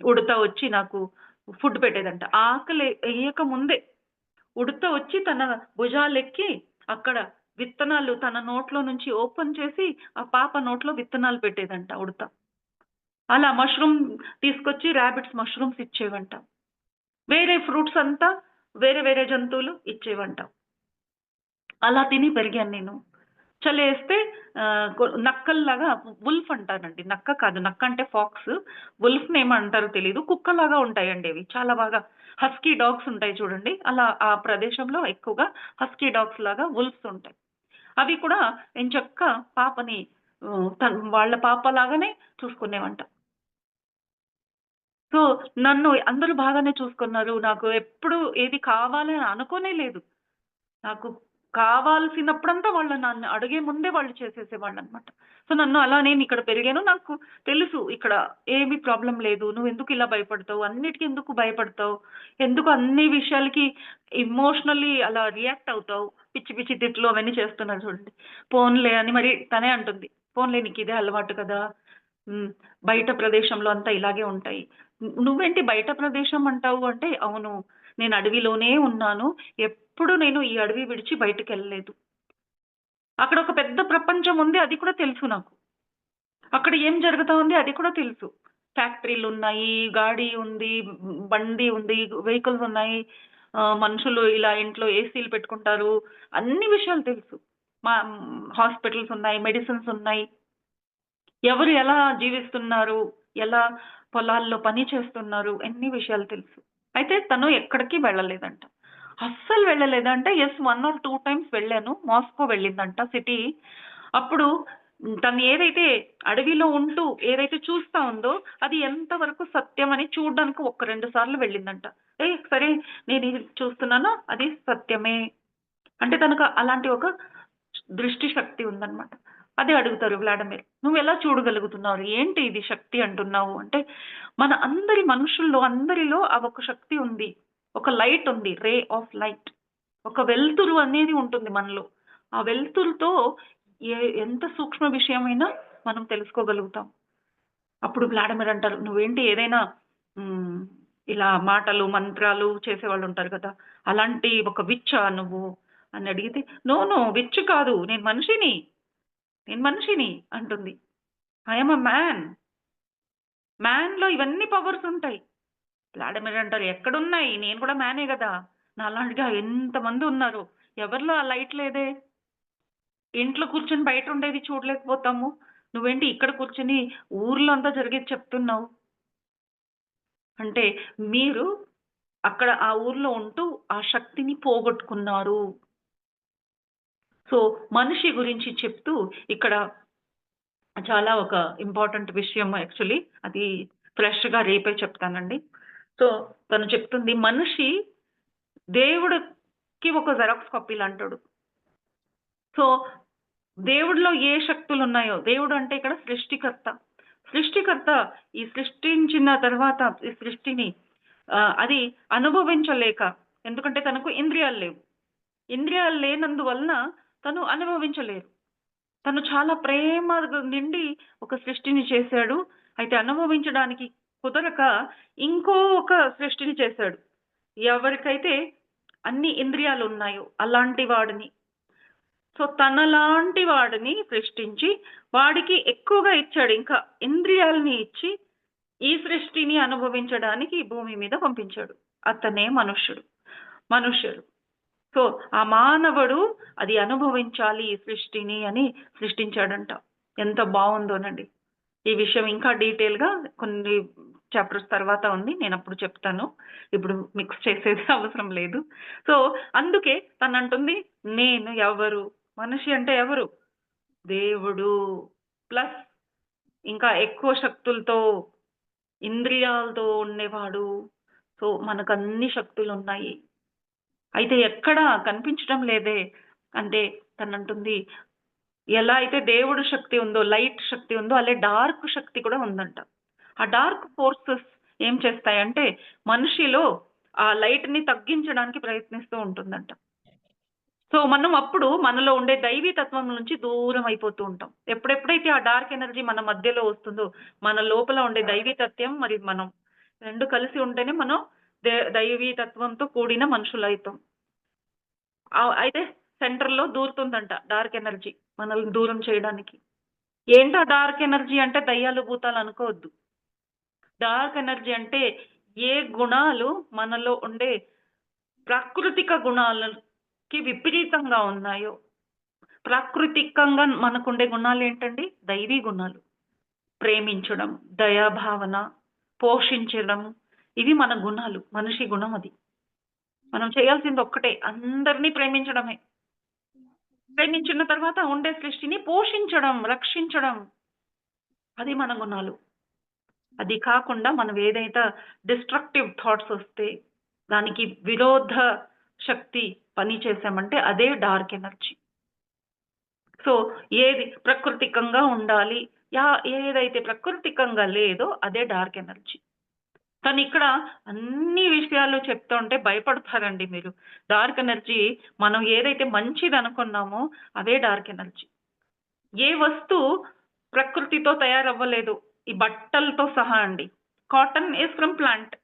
ఉడత వచ్చి నాకు ఫుడ్ పెట్టేదంట. ఆకలి ఎయ్యక ముందే ఉడత వచ్చి తన భుజాలెక్కి అక్కడ విత్తనాలు తన నోట్లో నుంచి ఓపెన్ చేసి ఆ పాప నోట్లో విత్తనాలు పెట్టేదంట ఉడత. అలా మష్రూమ్ తీసుకొచ్చి రాబిట్స్ మష్రూమ్స్ ఇచ్చేవంట. వేరే ఫ్రూట్స్ అంతా వేరే వేరే జంతువులు ఇచ్చేవంట. అలా తిని పెరిగాను నేను. చలేస్తే నక్కల్లాగా వుల్ఫ్ అంటారండి. నక్క కాదు. నక్క అంటే ఫాక్స్. వుల్ఫ్‌ని ఏమంటారో తెలీదు. కుక్కలాగా ఉంటాయండి అవి. చాలా బాగా హస్కీ డాగ్స్ ఉంటాయి చూడండి. అలా ఆ ప్రదేశంలో ఎక్కువగా హస్కీ డాగ్స్ లాగా వుల్ఫ్స్ ఉంటాయి. అవి కూడా ఎంచక్కా పాపని వాళ్ళ పాపలాగానే చూసుకునేవంట. సో, నన్ను అందరూ బాగానే చూసుకున్నారు. నాకు ఎప్పుడు ఏది కావాలి అని అనుకోనే లేదు. నాకు కావాల్సినప్పుడంతా వాళ్ళు నన్ను అడిగే ముందే వాళ్ళు చేసేసేవాళ్ళనమాట. సో, నన్ను అలా నేనిక్కడ పెరిగాను. నాకు తెలుసు ఇక్కడ ఏమి ప్రాబ్లమ్ లేదు. నువ్వెందుకు ఇలా భయపడతావు? అన్నిటికి ఎందుకు భయపడతావు? ఎందుకు అన్ని విషయాలకి ఎమోషనల్లీ అలా రియాక్ట్ అవుతావు? పిచ్చి పిచ్చి తిట్లు అవన్నీ చేస్తున్నారు చూడండి. పోన్లే అని మరి తనే అంటుంది. పోన్లే నీకిదే అలవాటు కదా! హ్మ్. బయట ప్రదేశంలో అంతా ఇలాగే ఉంటాయి. నువ్వేంటి బయట ప్రదేశం అంటావు అంటే, అవును. నేను అడవిలోనే ఉన్నాను. ఎప్పుడు నేను ఈ అడవి విడిచి బయటికెళ్ళలేదు. అక్కడ ఒక పెద్ద ప్రపంచం ఉంది. అది కూడా తెలుసు నాకు. అక్కడ ఏం జరుగుతా ఉంది అది కూడా తెలుసు. ఫ్యాక్టరీలున్నాయి, గాడి ఉంది, బండి ఉంది, వెహికల్స్ ఉన్నాయి. మనుషులు ఇలా ఇంట్లో ఏసీలు పెట్టుకుంటారు. అన్ని విషయాలు తెలుసు. మా హాస్పిటల్స్ ఉన్నాయి, మెడిసిన్స్ ఉన్నాయి. ఎవరు ఎలా జీవిస్తున్నారు? ఎలా పొలాల్లో పని చేస్తున్నారు? అన్ని విషయాలు తెలుసు. అయితే తను ఎక్కడికి వెళ్ళలేదంట. అస్సలు వెళ్ళలేదంటే యెస్ 1 ఆర్ 2 టైమ్స్ వెళ్ళాను. మాస్కో వెళ్ళిందంట సిటీ. అప్పుడు తను ఏదైతే అడవిలో ఉంటూ ఏదైతే చూస్తా ఉందో అది ఎంతవరకు సత్యం అని చూడ్డానికి ఒక 2 సార్లు వెళ్ళిందంట. సరే నేను ఇది చూస్తున్నాను అది సత్యమే. అంటే తనకు అలాంటి ఒక దృష్టి శక్తి ఉందన్నమాట. అదే అడుగుతారు వ్లాడిమిర్. "నువ్వెలా చూడగలుగుతున్నావు? ఏంటి ఇది శక్తి అంటున్నావు?" అంటే మన అందరి మనుషుల్లో అందరిలో ఆ ఒక శక్తి ఉంది. ఒక లైట్ ఉంది. Ray of light. ఒక వెలుతురు అనేది ఉంటుంది మనలో. ఆ వెలుతురుతో ఎంత సూక్ష్మ విషయమైనా మనం తెలుసుకోగలుగుతాం. అప్పుడు వ్లాడిమిర్ అంటారు, "నువ్వేంటి ఏదైనా హ్మ్, ఇలా మాటలు, మంత్రాలు చేసేవాళ్ళుంటారు కదా! అలాంటి ఒక విచ్చా నువ్వు?" అని అడిగితే, "నో, నో విచ్చు కాదు. నేను మనిషిని" అంటుంది. "I am a man. మ్యాన్‌లో ఇవన్నీ పవర్స్ ఉంటాయి." వ్లాడిమిర్ అంటారు, "ఎక్కడున్నాయి? నేను కూడా మ్యానే గదా! నాలాంటిగా ఎంతమంది ఉన్నారు. ఎవరిలో ఆ లైట్ లేదే. ఇంట్లో కూర్చొని బయట ఉండేది చూడలేకపోతాము. నువ్వేంటి ఇక్కడ కూర్చొని ఊర్లో అంతా జరిగేది చెప్తున్నావు?" అంటే మీరు అక్కడ ఆ ఊర్లో ఉంటూ ఆ శక్తిని పోగొట్టుకున్నారు. సో, మనిషి గురించి చెప్తూ ఇక్కడ చాలా ఒక ఇంపార్టెంట్ విషయం యాక్చువల్లీ అది ఫ్రెష్‌గా రేపే చెప్తానండి. సో, తను చెప్తుంది మనిషి దేవుడికి ఒక జెరాక్స్ కాపీ లాంటోడు. సో, దేవుడిలో ఏ శక్తులున్నాయో దేవుడు అంటే ఇక్కడ సృష్టికర్త. సృష్టికర్త ఈ సృష్టించిన తర్వాత ఈ సృష్టిని అది అనుభవించలేక ఎందుకంటే తనకు ఇంద్రియాలు లేవు. ఇంద్రియాలు లేనందువలన తను అనుభవించలేరు. తను చాలా ప్రేమ నిండి ఒక సృష్టిని చేశాడు. అయితే అనుభవించడానికి కుదరక ఇంకో ఒక సృష్టిని చేశాడు. ఎవరికైతే అన్ని ఇంద్రియాలున్నాయో అలాంటి వాడిని. సో, తనలాంటి వాడిని సృష్టించి వాడికి ఎక్కువగా ఇచ్చాడు. ఇంకా ఇంద్రియాలని ఇచ్చి ఈ సృష్టిని అనుభవించడానికి ఈ భూమి మీద పంపించాడు. అతనే మనుష్యుడు. సో, ఆ మానవుడు అది అనుభవించాలి ఈ సృష్టిని అని సృష్టించాడంట. ఎంత బావుందోనండి. ఈ విషయం ఇంకా డీటెయిల్‌గా కొన్ని చాప్టర్స్ తర్వాత ఉంది. నేనప్పుడు చెప్తాను. ఇప్పుడు మిక్స్ చేసేది అవసరం లేదు. సో, అందుకే తనంటుంది నేను ఎవరు? మనిషి అంటే ఎవరు? దేవుడు. ప్లస్ ఇంకా ఎక్కువ శక్తులతో, ఇంద్రియాలతో ఉండేవాడు. సో, మనకన్ని శక్తులున్నాయి. అయితే ఎక్కడ కనిపించడం లేదే. అంటే తనంటుంది, ఎలా అయితే దేవుడు శక్తి ఉందో, లైట్ శక్తి ఉందో, అలే డార్క్ శక్తి కూడా ఉందంట. ఆ డార్క్ ఫోర్సెస్ ఏం చేస్తాయంటే, మనిషిలో ఆ లైట్‌ని తగ్గించడానికి ప్రయత్నిస్తూ ఉంటుందంట. సో, మనం అప్పుడు మనలో ఉండే దైవీ తత్వం నుంచి దూరం అయిపోతూ ఉంటాం. ఎప్పుడెప్పుడైతే ఆ డార్క్ ఎనర్జీ మన మధ్యలో వస్తుందో, మన లోపల ఉండే దైవీ తత్వం మరి మనం 2 కలిసి ఉంటేనే మనం దైవీ తత్వంతో కూడిన మనుషులైతాం. అయితే సెంటర్‌లో దూరుతుందంట డార్క్ ఎనర్జీ మనల్ని దూరం చేయడానికి. ఏంటా డార్క్ ఎనర్జీ అంటే దయ్యాలు, భూతాలు అనుకోవద్దు. డార్క్ ఎనర్జీ అంటే ఏ గుణాలు మనలో ఉండే ప్రాకృతిక గుణాలకి విపరీతంగా ఉన్నాయో, ప్రాకృతికంగా మనకుండే గుణాలేంటండి? దైవీ గుణాలు. ప్రేమించడం, దయాభావన, పోషించడం ఇవి మన గుణాలు. మనిషి గుణం అది. మనం చేయాల్సింది ఒక్కటే అందరిని ప్రేమించడమే. ప్రేమించిన తర్వాత ఉండే సృష్టిని పోషించడం, రక్షించడం అది మన గుణాలు. అది కాకుండా మనం ఏదైతే డిస్ట్రక్టివ్ థాట్స్ వస్తే, దానికి విరోధ శక్తి పని చేసామంటే అదే డార్క్ ఎనర్జీ. సో, ఏది ప్రకృతికంగా ఉండాలి. ఏదైతే ప్రకృతికంగా లేదో అదే డార్క్ ఎనర్జీ. కానీ ఇక్కడ అన్ని విషయాలు చెప్తుంటే భయపడతారండి మీరు. డార్క్ ఎనర్జీ మనం ఏదైతే మంచిదనుకున్నామో అదే డార్క్ ఎనర్జీ. ఏ వస్తువు ప్రకృతితో తయారవ్వలేదు. ఈ బట్టలతో సహా అండి. Cotton is from plant.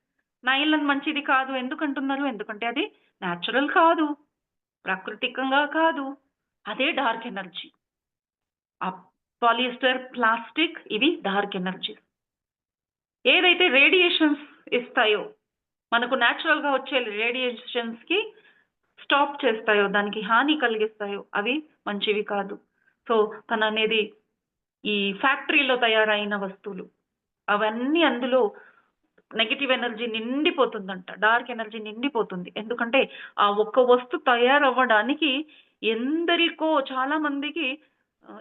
Nylon మంచిది కాదు ఎందుకంటున్నారు? ఎందుకంటే అది నేచురల్ కాదు. ప్రాకృతికంగా కాదు. అదే డార్క్ ఎనర్జీ. ఆ పాలిస్టర్, ప్లాస్టిక్ ఇవి డార్క్ ఎనర్జీస్. ఏదైతే రేడియేషన్స్ ఇస్తాయో, మనకు నేచురల్‌గా వచ్చే రేడియేషన్స్‌కి స్టాప్ చేస్తాయో, దానికి హాని కలిగిస్తాయో అవి మంచివి కాదు. సో, తననేది ఈ ఫ్యాక్టరీలో తయారైన వస్తువులు. అవన్నీ అందులో నెగటివ్ ఎనర్జీ నిండిపోతుందంట, డార్క్ ఎనర్జీ నిండిపోతుంది. ఎందుకంటే ఆ ఒక్క వస్తు తయారవ్వడానికి ఎందరికో చాలా మందికి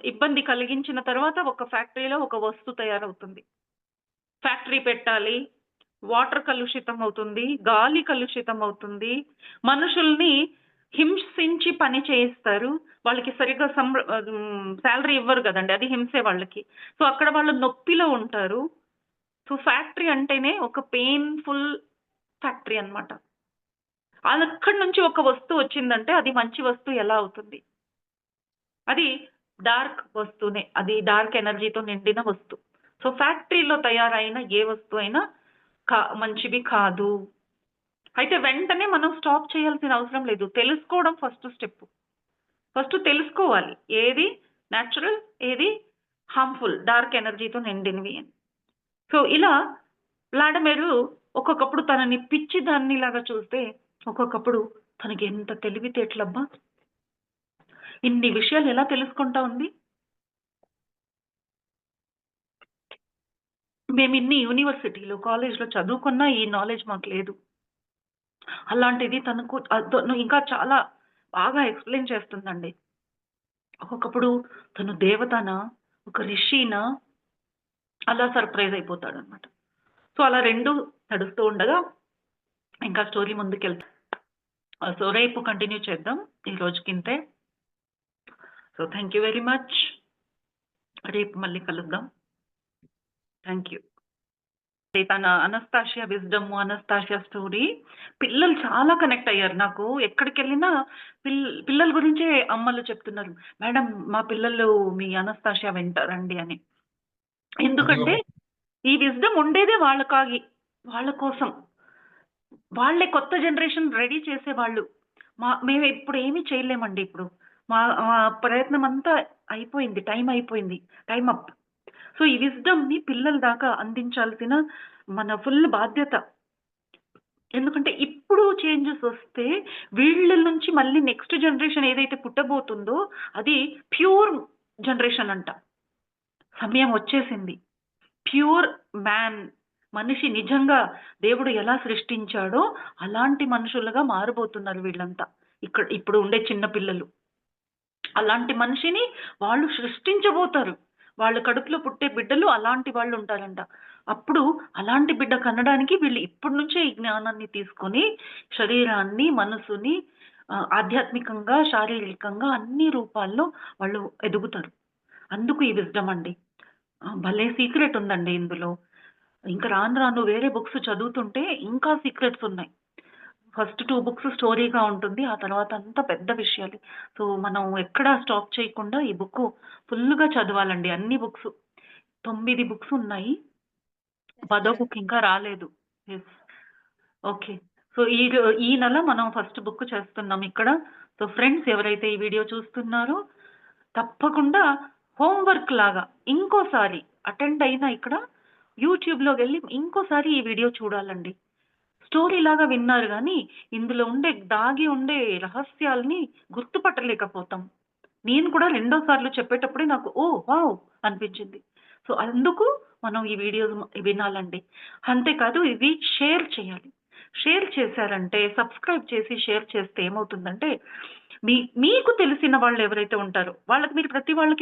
ఇబ్బంది కలిగించిన తర్వాత ఒక ఫ్యాక్టరీలో ఒక వస్తు తయారవుతుంది. ఫ్యాక్టరీ పెట్టాలి, వాటర్ కలుషితం అవుతుంది, గాలి కలుషితం అవుతుంది, మనుషుల్ని హింసించి పని చేయిస్తారు. వాళ్ళకి సరిగ్గా శాలరీ ఇవ్వరు కదండి, అది హింసే వాళ్ళకి. సో అక్కడ వాళ్ళు నొప్పిలో ఉంటారు. సో ఫ్యాక్టరీ అంటేనే ఒక పెయిన్ఫుల్ ఫ్యాక్టరీ అన్నమాట. అక్కడి నుంచి ఒక వస్తువు వచ్చిందంటే అది మంచి వస్తువు ఎలా అవుతుంది? అది డార్క్ వస్తువునే, అది డార్క్ ఎనర్జీతో నిండిన వస్తువు. సో ఫ్యాక్టరీలో తయారైన ఏ వస్తువు అయినా మంచివి కాదు. అయితే వెంటనే మనం స్టాప్ చేయాల్సిన అవసరం లేదు. తెలుసుకోవడం ఫస్ట్ స్టెప్. ఫస్ట్ తెలుసుకోవాలి ఏది న్యాచురల్, ఏది హార్మ్ఫుల్, డార్క్ ఎనర్జీతో నిండినవి అని. సో ఇలా వ్లాడమేరు ఒక్కొక్కప్పుడు తనని పిచ్చి దాన్నిలాగా చూస్తే, ఒక్కొక్కప్పుడు తనకి ఎంత తెలివితేటలబ్బా! ఇన్ని విషయాలు ఎలా తెలుసుకుంటా ఉంది? మేము ఇన్ని యూనివర్సిటీలో, కాలేజ్‌లో చదువుకున్నా ఈ నాలెడ్జ్ మాకు లేదు. అలాంటిది తనకు ఇంకా చాలా బాగా ఎక్స్‌ప్లెయిన్ చేస్తుందండి. ఒక్కొక్కప్పుడు తను దేవతనా? ఒక రిషినా? అలా సర్ప్రైజ్ అయిపోతాడనమాట. సో అలా 2 నడుస్తూ ఉండగా ఇంకా స్టోరీ ముందుకెళ్తా. సో రేపు కంటిన్యూ చేద్దాం. ఈ రోజుకింతే. So thank you very much. రేపు మళ్ళీ కలుద్దాం. Thank you. తన అనస్తాషియా విజ్డమ్, అనస్తాషియా స్టోరీ పిల్లలు చాలా కనెక్ట్ అయ్యారు. నాకు ఎక్కడికెళ్ళినా పిల్లల గురించే అమ్మలు చెప్తున్నారు. మేడం మా పిల్లలు మీ అనస్తాషియా వింటారండి అని. ఎందుకంటే ఈ విజ్డమ్ ఉండేదే వాళ్ళ కోసం. వాళ్ళే కొత్త జనరేషన్ రెడీ చేసేవాళ్ళు. మేము ఇప్పుడు ఏమీ చేయలేమండి ఇప్పుడు. మా మా ప్రయత్నం అంతా అయిపోయింది. టైం అయిపోయింది. Time up. సో ఈ విజ్డమ్‌ని పిల్లల దాకా అందించాల్సిన మన ఫుల్ బాధ్యత. ఎందుకంటే ఇప్పుడు చేంజెస్ వస్తే వీళ్ళ నుంచి మళ్ళీ నెక్స్ట్ జనరేషన్ ఏదైతే పుట్టబోతుందో అది ప్యూర్ జనరేషన్ అంట. సమయం వచ్చేసింది. ప్యూర్ మ్యాన్, మనిషి నిజంగా దేవుడు ఎలా సృష్టించాడో అలాంటి మనుషులుగా మారబోతున్నారు వీళ్ళంతా. ఇప్పుడు ఉండే చిన్న పిల్లలు. అలాంటి మనిషిని వాళ్ళు సృష్టించబోతారు. వాళ్ళ కడుపులో పుట్టే బిడ్డలు అలాంటి వాళ్ళు ఉంటారంట. అప్పుడు అలాంటి బిడ్డ కనడానికి వీళ్ళు ఇప్పటి నుంచే ఈ జ్ఞానాన్ని తీసుకొని శరీరాన్ని, మనసుని ఆధ్యాత్మికంగా, శారీరకంగా అన్ని రూపాల్లో వాళ్ళు ఎదుగుతారు. అందుకు ఈ విజ్డమ్ అండి. భలే సీక్రెట్ ఉందండి ఇందులో. ఇంకా రాను రాను వేరే బుక్స్ చదువుతుంటే ఇంకా సీక్రెట్స్ ఉన్నాయి. ఫస్ట్ 2 బుక్స్ స్టోరీగా ఉంటుంది. ఆ తర్వాత అంతా పెద్ద విషయాలు. సో మనం ఎక్కడా స్టాప్ చేయకుండా ఈ బుక్కు ఫుల్‌గా చదవాలండి. అన్ని బుక్స్. 9 బుక్స్ ఉన్నాయి. 10వ బుక్ ఇంకా రాలేదు. యెస్. ఓకే. సో ఈ నెల మనం ఫస్ట్ బుక్ చేస్తున్నాం ఇక్కడ. సో ఫ్రెండ్స్ ఎవరైతే ఈ వీడియో చూస్తున్నారో తప్పకుండా హోంవర్క్ లాగా ఇంకోసారి అటెండ్ అయినా ఇక్కడ యూట్యూబ్‌లో వెళ్లి ఇంకోసారి ఈ వీడియో చూడాలండి. స్టోరీ లాగా విన్నారు గానీ, ఇందులో దాగి ఉండే రహస్యాల్ని గుర్తుపట్టలేకపోతాం. నేను కూడా రెండోసార్లు చెప్పేటప్పుడే నాకు ఓహ్! వావ్! అనిపించింది. సో అందుకు మనం ఈ వీడియోస్ వినాలండి. అంతేకాదు ఇవి షేర్ చేయాలి. షేర్ చేశారంటే సబ్స్క్రైబ్ చేసి షేర్ చేస్తే ఏమవుతుందంటే, మీకు తెలిసిన వాళ్ళు ఎవరైతే ఉంటారో వాళ్ళకి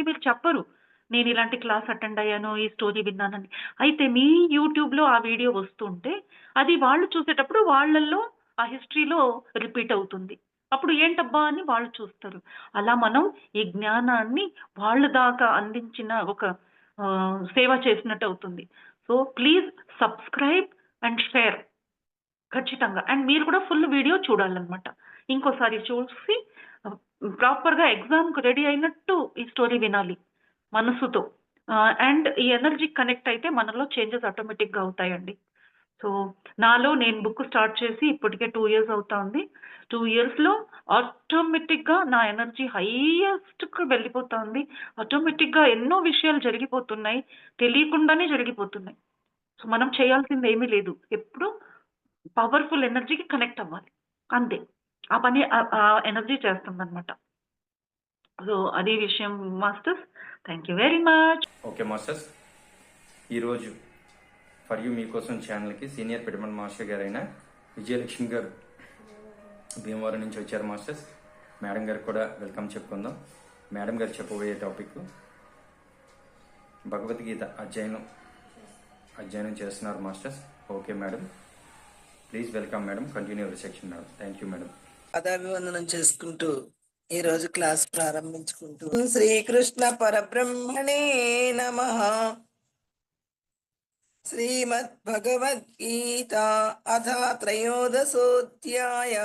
మీరు చెప్పరు. నేను ఇలాంటి క్లాస్ అటెండ్ అయ్యాను, ఈ స్టోరీ విన్నానని. అయితే మీ యూట్యూబ్‌లో ఆ వీడియో వస్తుంటే అది వాళ్ళు చూసేటప్పుడు వాళ్ళల్లో ఆ హిస్టరీలో రిపీట్ అవుతుంది. అప్పుడు ఏంటబ్బా! అని వాళ్ళు చూస్తారు. అలా మనం ఈ జ్ఞానాన్ని వాళ్ళ దాకా అందించిన ఒక సేవ చేసినట్టు అవుతుంది. So please subscribe and share ఖచ్చితంగా. అండ్ మీరు కూడా ఫుల్ వీడియో చూడాలన్నమాట. ఇంకోసారి చూసి ప్రాపర్‌గా ఎగ్జామ్‌కి రెడీ అయినట్టు ఈ స్టోరీ వినాలి మనసుతో. అండ్ ఈ ఎనర్జీ కనెక్ట్ అయితే మనలో చేంజెస్ ఆటోమేటిక్‌గా అవుతాయండి. సో నాలో నేను బుక్ స్టార్ట్ చేసి ఇప్పటికే 2 ఇయర్స్ అవుతా ఉంది. 2 ఇయర్స్‌లో ఆటోమేటిక్‌గా నా ఎనర్జీ హైయెస్ట్‌కి వెళ్ళిపోతా ఉంది. ఆటోమేటిక్‌గా ఎన్నో విషయాలు జరిగిపోతున్నాయి. తెలియకుండానే జరిగిపోతున్నాయి. సో మనం చేయాల్సింది ఏమీ లేదు. ఎప్పుడు పవర్‌ఫుల్ ఎనర్జీకి కనెక్ట్ అవ్వాలి. అంతే. ఆ పని ఆ ఎనర్జీ చేస్తుందన్నమాట. సో అది విషయం masters. Thank you very much. Okay masters. ఈరోజు ఫర్ యూ మీకోసం ఛానల్కి సీనియర్ పిరమిడ్ మాస్టర్ గారైన విజయలక్ష్మి గారు భీమవరం నుంచి వచ్చారు మాస్టర్స్. మేడం గారికి కూడా వెల్కమ్ చెప్పుకుందాం. మేడం గారు చెప్పబోయే టాపిక్ భగవద్గీత అధ్యయనం చేస్తున్నారు masters. Okay madam, please welcome madam. Continue your section madam. Thank you madam. పదాభివందనం చేసుకుంటూ ఈ రోజు క్లాస్ ప్రారంభించుకుంటూ శ్రీకృష్ణ పరబ్రహ్మణే నమః. శ్రీమద్ భగవద్గీత అథ త్రయోదశోధ్యాయ.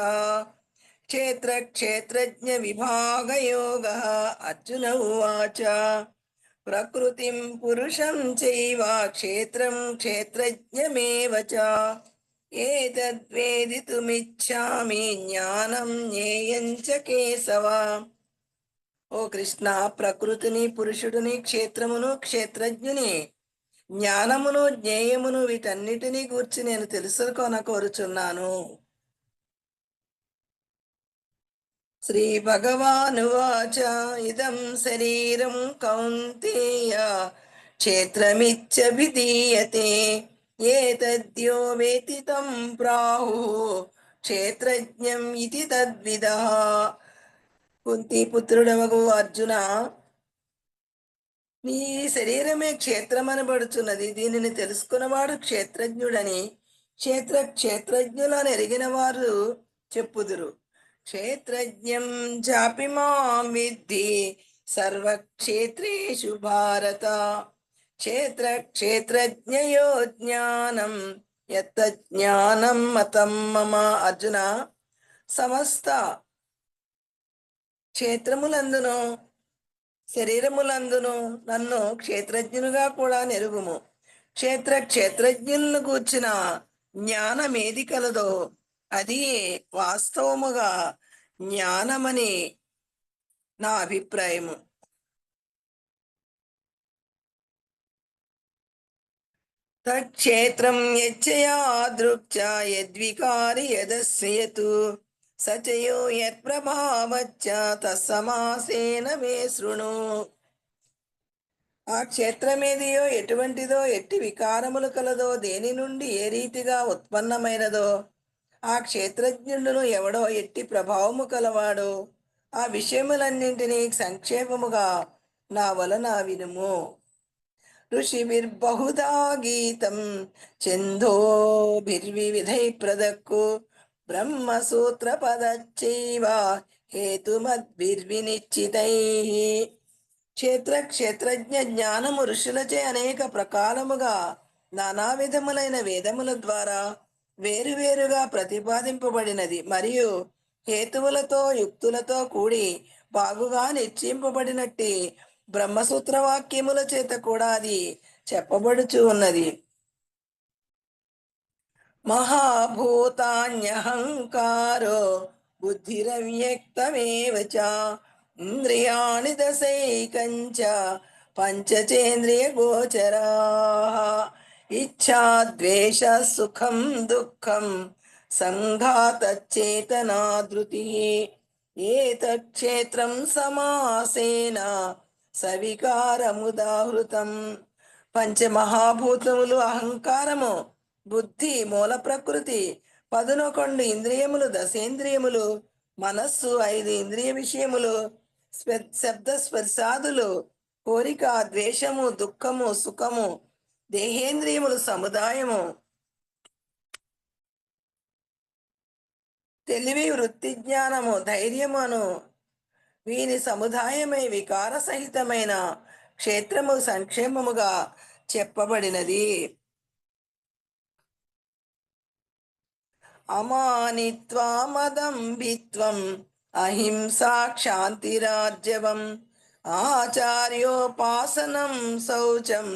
క్షేత్ర క్షేత్రజ్ఞ విభాగ యోగః. అర్జున ఉవాచ ప్రకృతిం పురుషం చైవ క్షేత్రం క్షేత్రజ్ఞమేవ చ ఏతద్వేదితుమిచ్ఛామి జ్ఞానం జ్ఞేయం చ కేశవ. ఓ కృష్ణ, ప్రకృతిని, పురుషుడిని, క్షేత్రమును, క్షేత్రజ్ఞుని, జ్ఞానమును, జ్ఞేయమును వీటన్నిటినీ గూర్చి నేను తెలుసుకొన కోరుచున్నాను. శ్రీ భగవానువాచ ఇదం శరీరం కౌంతేయ క్షేత్రమిత్యభిధీయతే ఏతద్యో వేతి తం ప్రాహుః క్షేత్రజ్ఞం ఇతి తద్విదః. కుంతిపుత్రుడవగు అర్జున, నీ శరీరమే క్షేత్రమనబడుచున్నది. దీనిని తెలుసుకున్నవాడు క్షేత్రజ్ఞుడని క్షేత్రజ్ఞులను ఎరిగిన వారు చెప్పుదురు. క్షేత్రజ్ఞం చాపి మాం విద్ధి సర్వక్షేత్రేషు భారత. క్షేత్రజ్ఞయో జ్ఞానం యత్తజ్ఞానం మతం మమ. అర్జున, సమస్త క్షేత్రములందును శరీరములందును నన్ను క్షేత్రజ్ఞునిగా కూడా నెరుగుము. క్షేత్రజ్ఞులను కూర్చిన జ్ఞానమేది కలదో అది వాస్తవముగా జ్ఞానమని నా అభిప్రాయము. తక్షేత్రం యచ్చయాదృక్చ యద్వికారి యదస్యతు సచయో యత్ప్రభావచ్చ తస్సమాసేన మే శృణు. ఆ క్షేత్రమేదియో, ఎటువంటిదో, ఎట్టి వికారములు కలదో, దేని నుండి ఏ రీతిగా ఉత్పన్నమైనదో, ఆ క్షేత్రజ్ఞుడును ఎవడో, ఎట్టి ప్రభావము కలవాడో, ఆ విషయములన్నింటినీ సంక్షేపముగా నా వలన వినుము. ఋషిభిర్బహుధా గీతం ఛందోభిర్వివిధై ప్రదక్కు బ్రహ్మసూత్ర పదచ్చైవ హేతుమద్భిర్వినిశ్చితై. క్షేత్రజ్ఞ జ్ఞానము ఋషులచే అనేక ప్రకారముగా నానా విధములైన వేదముల ద్వారా వేరువేరుగా ప్రతిపాదింపబడినది మరియు హేతువులతో యుక్తులతో కూడి బాగుగా నిశ్చయింపబడినట్టి బ్రహ్మసూత్ర వాక్యముల చేత కూడా అది చెప్పబడుచు ఉన్నది. మహాభూతాన్యహంకారో బుద్ధిరవ్యక్తమేవ చ ఇంద్రియాణి దశైకంచ పంచచేంద్రియ గోచరాః. ఇచ్ఛా ద్వేష సుఖం దుఃఖం సంఘాతచేతనా ధృతిః. ఏతక్షేత్రం సమాసేన సవికారముదాహృతం. పంచమహాభూతములు అహంకారము, బుద్ధి, మూల ప్రకృతి, 11 ఇంద్రియములు, దశేంద్రియములు, మనస్సు, 5 ఇంద్రియ విషయములు, శబ్ద స్పర్శాదులు, కోరిక, ద్వేషము, దుఃఖము, సుఖము, దేహేంద్రియములు సముదాయము, తెలివి, వృత్తి జ్ఞానము, ధైర్యమును వీని సముదాయమై వికార సహితమైన క్షేత్రము సంక్షేమముగా చెప్పబడినది. అమానిత్వమదంభిత్వం అహింసా క్షాంతిరార్జవం ఆచార్యోపాసనం శౌచం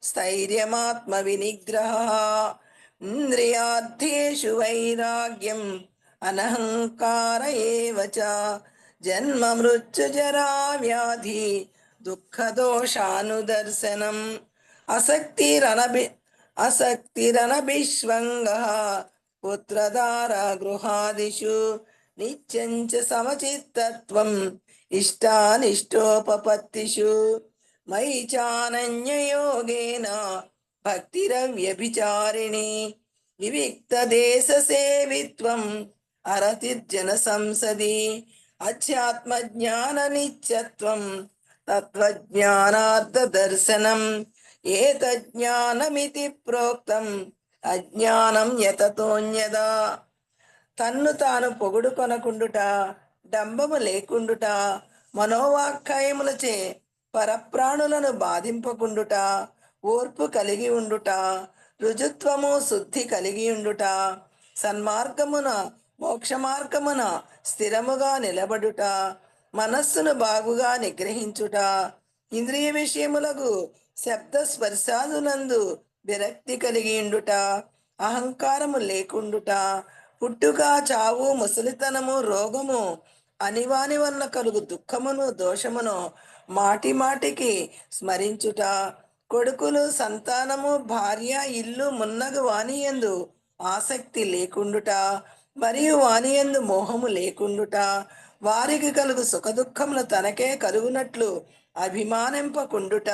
స్థైర్యమాత్మ వినిగ్రహ. ఇంద్రియార్థేషు వైరాగ్యం అనహంకార ఏవ చ జన్మ మృత్యుజరా వ్యాధి దుఃఖదోషానుదర్శనం. అసక్తిరనభిష్వంగః పుత్రదార గృహాదిషు నిత్యం చ సమచిత్తత్వం ఇష్టానిష్టోపపత్తిషు. మయి చానన్యయోగేన భక్తిరవ్యభిచారిణి వివిక్త దేశ సేవిత్వం అరతిర్జన సంసది అధ్యాత్మ జ్ఞాన నిత్యత్వం తత్వజ్ఞానార్థ దర్శనం ఏతజ్ఞానమితి ప్రోక్తం అజ్ఞానం యతతోన్యదా. తన్ను తాను పొగుడు కొనకుండుట, డంబము లేకుండుట, మనోవాక్కాయములచే పరప్రాణులను బాధింపకుండుట, ఓర్పు కలిగి ఉండుట, రుజుత్వము శుద్ధి కలిగి ఉండుట, సన్మార్గమున మోక్షమార్గమున స్థిరముగా నిలబడుట, మనస్సును బాగుగా నిగ్రహించుట, ఇంద్రియ విషయములకు శబ్ద స్పర్శాదునందు విరక్తి కలిగి ఉండుట, అహంకారము లేకుండుట, పుట్టుక చావు ముసలితనము రోగము అనివాని వలన కలుగు దుఃఖమును దోషమును మాటి మాటికి స్మరించుట, కొడుకులు సంతానము భార్య ఇల్లు మున్నగు వానియందు ఆసక్తి లేకుండుట, మరియు వానియందు మోహము లేకుండుట, వారికి కలుగు సుఖదుఖములు తనకే కలుగునట్లు అభిమానింపకుండుట,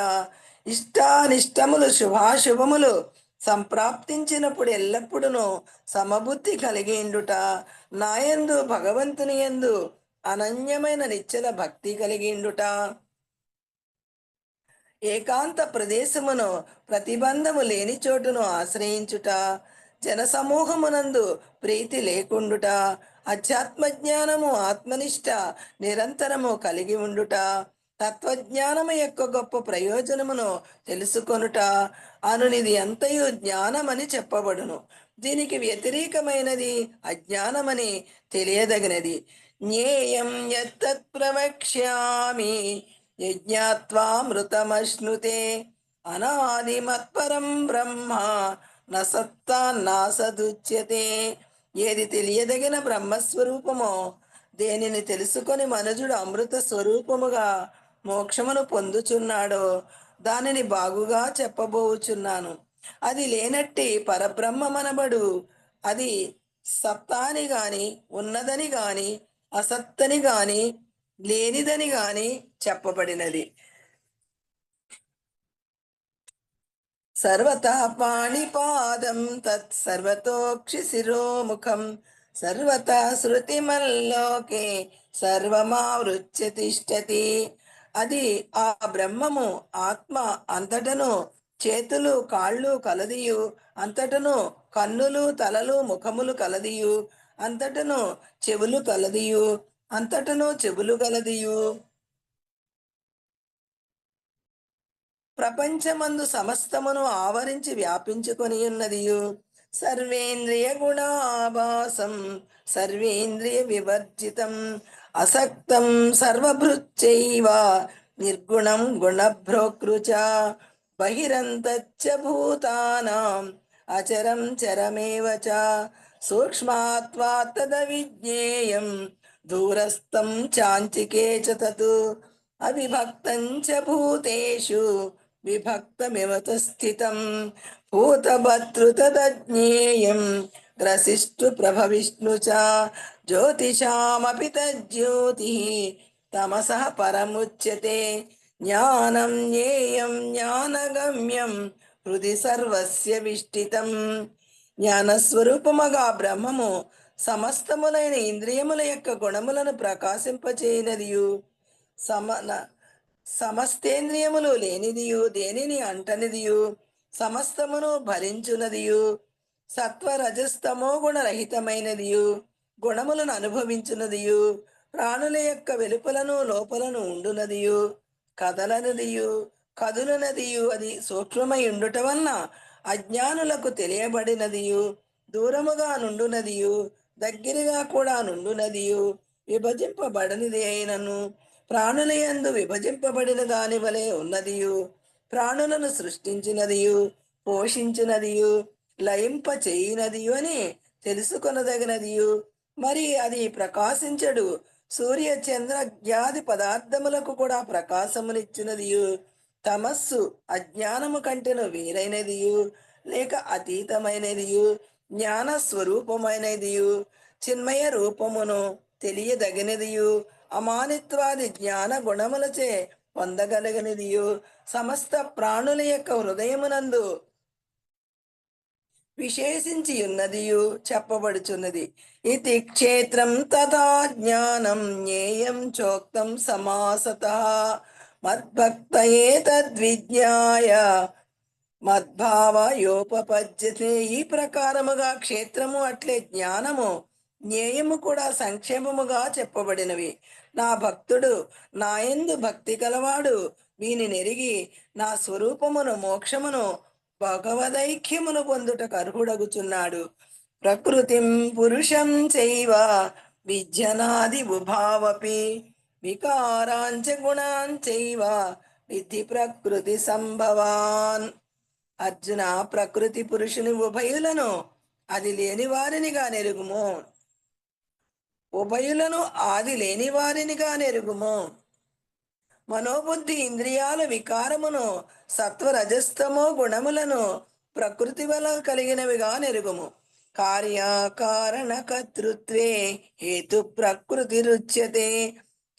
ఇష్టానిష్టములు శుభాశుభములు సంప్రాప్తించినప్పుడు ఎల్లప్పుడూ సమబుద్ధి కలిగిండుట, నాయందు భగవంతుని యందు అనన్యమైన నిశ్చల భక్తి కలిగిండుట, ఏకాంత ప్రదేశమును ప్రతిబంధము లేని చోటును ఆశ్రయించుట, జనసమూహమునందు ప్రీతి లేకుండుట, అధ్యాత్మ జ్ఞానము ఆత్మనిష్ట నిరంతరము కలిగి ఉండుట, తత్వజ్ఞానము యొక్క గొప్ప ప్రయోజనమును తెలుసుకొనుట అనునిది అంతయు జ్ఞానమని చెప్పబడును. దీనికి వ్యతిరేకమైనది అజ్ఞానమని తెలియదగినది. జ్ఞేయం యత్తత్ ప్రవక్ష్యామి యజ్ఞాత్వామృతమశ్నుతే అనాదిమత్పరం బ్రహ్మ నసత్తాన్నాసదుచ్యతే. ఏది తెలియదగిన బ్రహ్మస్వరూపమో దేనిని తెలుసుకొని మనుజుడు అమృత స్వరూపముగా మోక్షమును పొందుచున్నాడో దానిని బాగుగా చెప్పబోచున్నాను. అది లేనట్టి పరబ్రహ్మమనబడు అది సత్తాని గాని ఉన్నదని గాని అసత్తని గాని లేనిదని గాని చెప్పబడినది. సర్వతః పాణిపాదం తత్ సర్వతోక్షి శిరోముఖం సర్వతః శృతిమల్లోకే సర్వమావృత్య తిష్టతి. అది ఆ బ్రహ్మము ఆత్మ అంతటను చేతులు కాళ్ళు కలదియు, అంతటను కన్నులు తలలు ముఖములు కలదియు, అంతటను చెవులు కలదియు, అంతటను చెవులు కలదియు, ప్రపంచమందు సమస్తమును ఆవరించి వ్యాపించుకొని ఉన్నదియు, సర్వేంద్రియ గుణాభాసం సర్వేంద్రియ వివర్జితం అసక్తం సర్వభృచ్చైవ నిర్గుణం గుణభ్రోకృచ బహిరంతచ్చ భూతానాం అచరం చరమేవ చ సూక్ష్మాత్వాత్ తదవిజ్ఞేయం దూరస్థం చాంచికే చ తత్ అవిభక్తం చ భూతేషు విభక్తమివ తు స్థితం భూతభర్తృతజ్ఞేయం గ్రసిష్టు ప్రభవిష్ణు చ జ్యోతిషామపి తజ్జ్యోతి తమసః పరముచ్యతే. జ్ఞానం జ్ఞేయం జ్ఞానగమ్యం హృది సర్వస్య విష్టితం. జ్ఞానస్వరూపముగా బ్రహ్మము సమస్తములైన ఇంద్రియముల యొక్క గుణములను ప్రకాశింపచేయనదియు, సమస్తేంద్రియములు లేనిదియు, దేనిని అంటనిదియు, సమస్తమును భరించునదియు, సత్వరజస్తమో గుణరహితమైనదియు, గుణములను అనుభవించునదియు, ప్రాణుల యొక్క వెలుపలను లోపలను ఉండునదియు, కదలనదియు కదులునదియు, అది సూక్ష్మమై ఉండుట వలన అజ్ఞానులకు తెలియబడినదియు, దూరముగా నుండునదియు దగ్గరగా కూడా నుండునదియు, విభజింపబడనిది అయినను ప్రాణుల యందు విభజింపబడిన దాని వలె ఉన్నదియు, ప్రాణులను సృష్టించినదియు పోషించినదియు లయింప చేయినదియు అని తెలుసుకొనదగినదియు. మరి అది ప్రకాశించడు సూర్య చంద్ర జ్ఞాది పదార్థములకు కూడా ప్రకాశమునిచ్చినదియు, తమస్సు అజ్ఞానము కంటెను వేరైనదియు లేక అతీతమైనదియు, జ్ఞాన స్వరూపమైనదియు, చిన్మయ రూపమును తెలియదగినదియు, అమానిత్వాది జ్ఞాన గుణములచే పొందగలిగినదియు, సమస్త ప్రాణుల యొక్క హృదయమునందు విశేషించి ఉన్నదియు చెప్పబడుచున్నది. ఇది క్షేత్రం తథా జ్ఞానం జ్ఞేయం చోక్తం సమాసతః మద్భక్తయే తద్విజ్ఞాయ మద్భావయోపపద్యతే. ఈ ప్రకారముగా క్షేత్రము అట్లే జ్ఞానము జ్ఞేయము కూడా సంక్షేమముగా చెప్పబడినవి. నా భక్తుడు నాయందు భక్తి కలవాడు వీని నెరిగి నా స్వరూపమును మోక్షమును భగవదైక్యమును పొందుటకు అర్హుడగుచున్నాడు. ప్రకృతిం పురుషం చైవ విజ్ఞనాది ఉభావపి వికారాంచ గుణాంచైవ విద్ధి ప్రకృతి సంభవాన్. అర్జున, ప్రకృతి పురుషుని ఉభయులను అది లేని వారినిగా నెరుగుము. ఉభయులను ఆది లేని వారినిగా నెరుగుము. మనోబుద్ధి ఇంద్రియాల వికారమును సత్వరజస్తమో గుణములను ప్రకృతి వల్ల కలిగినవిగా నెరుగుము. కార్యకారణ కర్తృత్వే హేతు ప్రకృతి రుచ్యతే.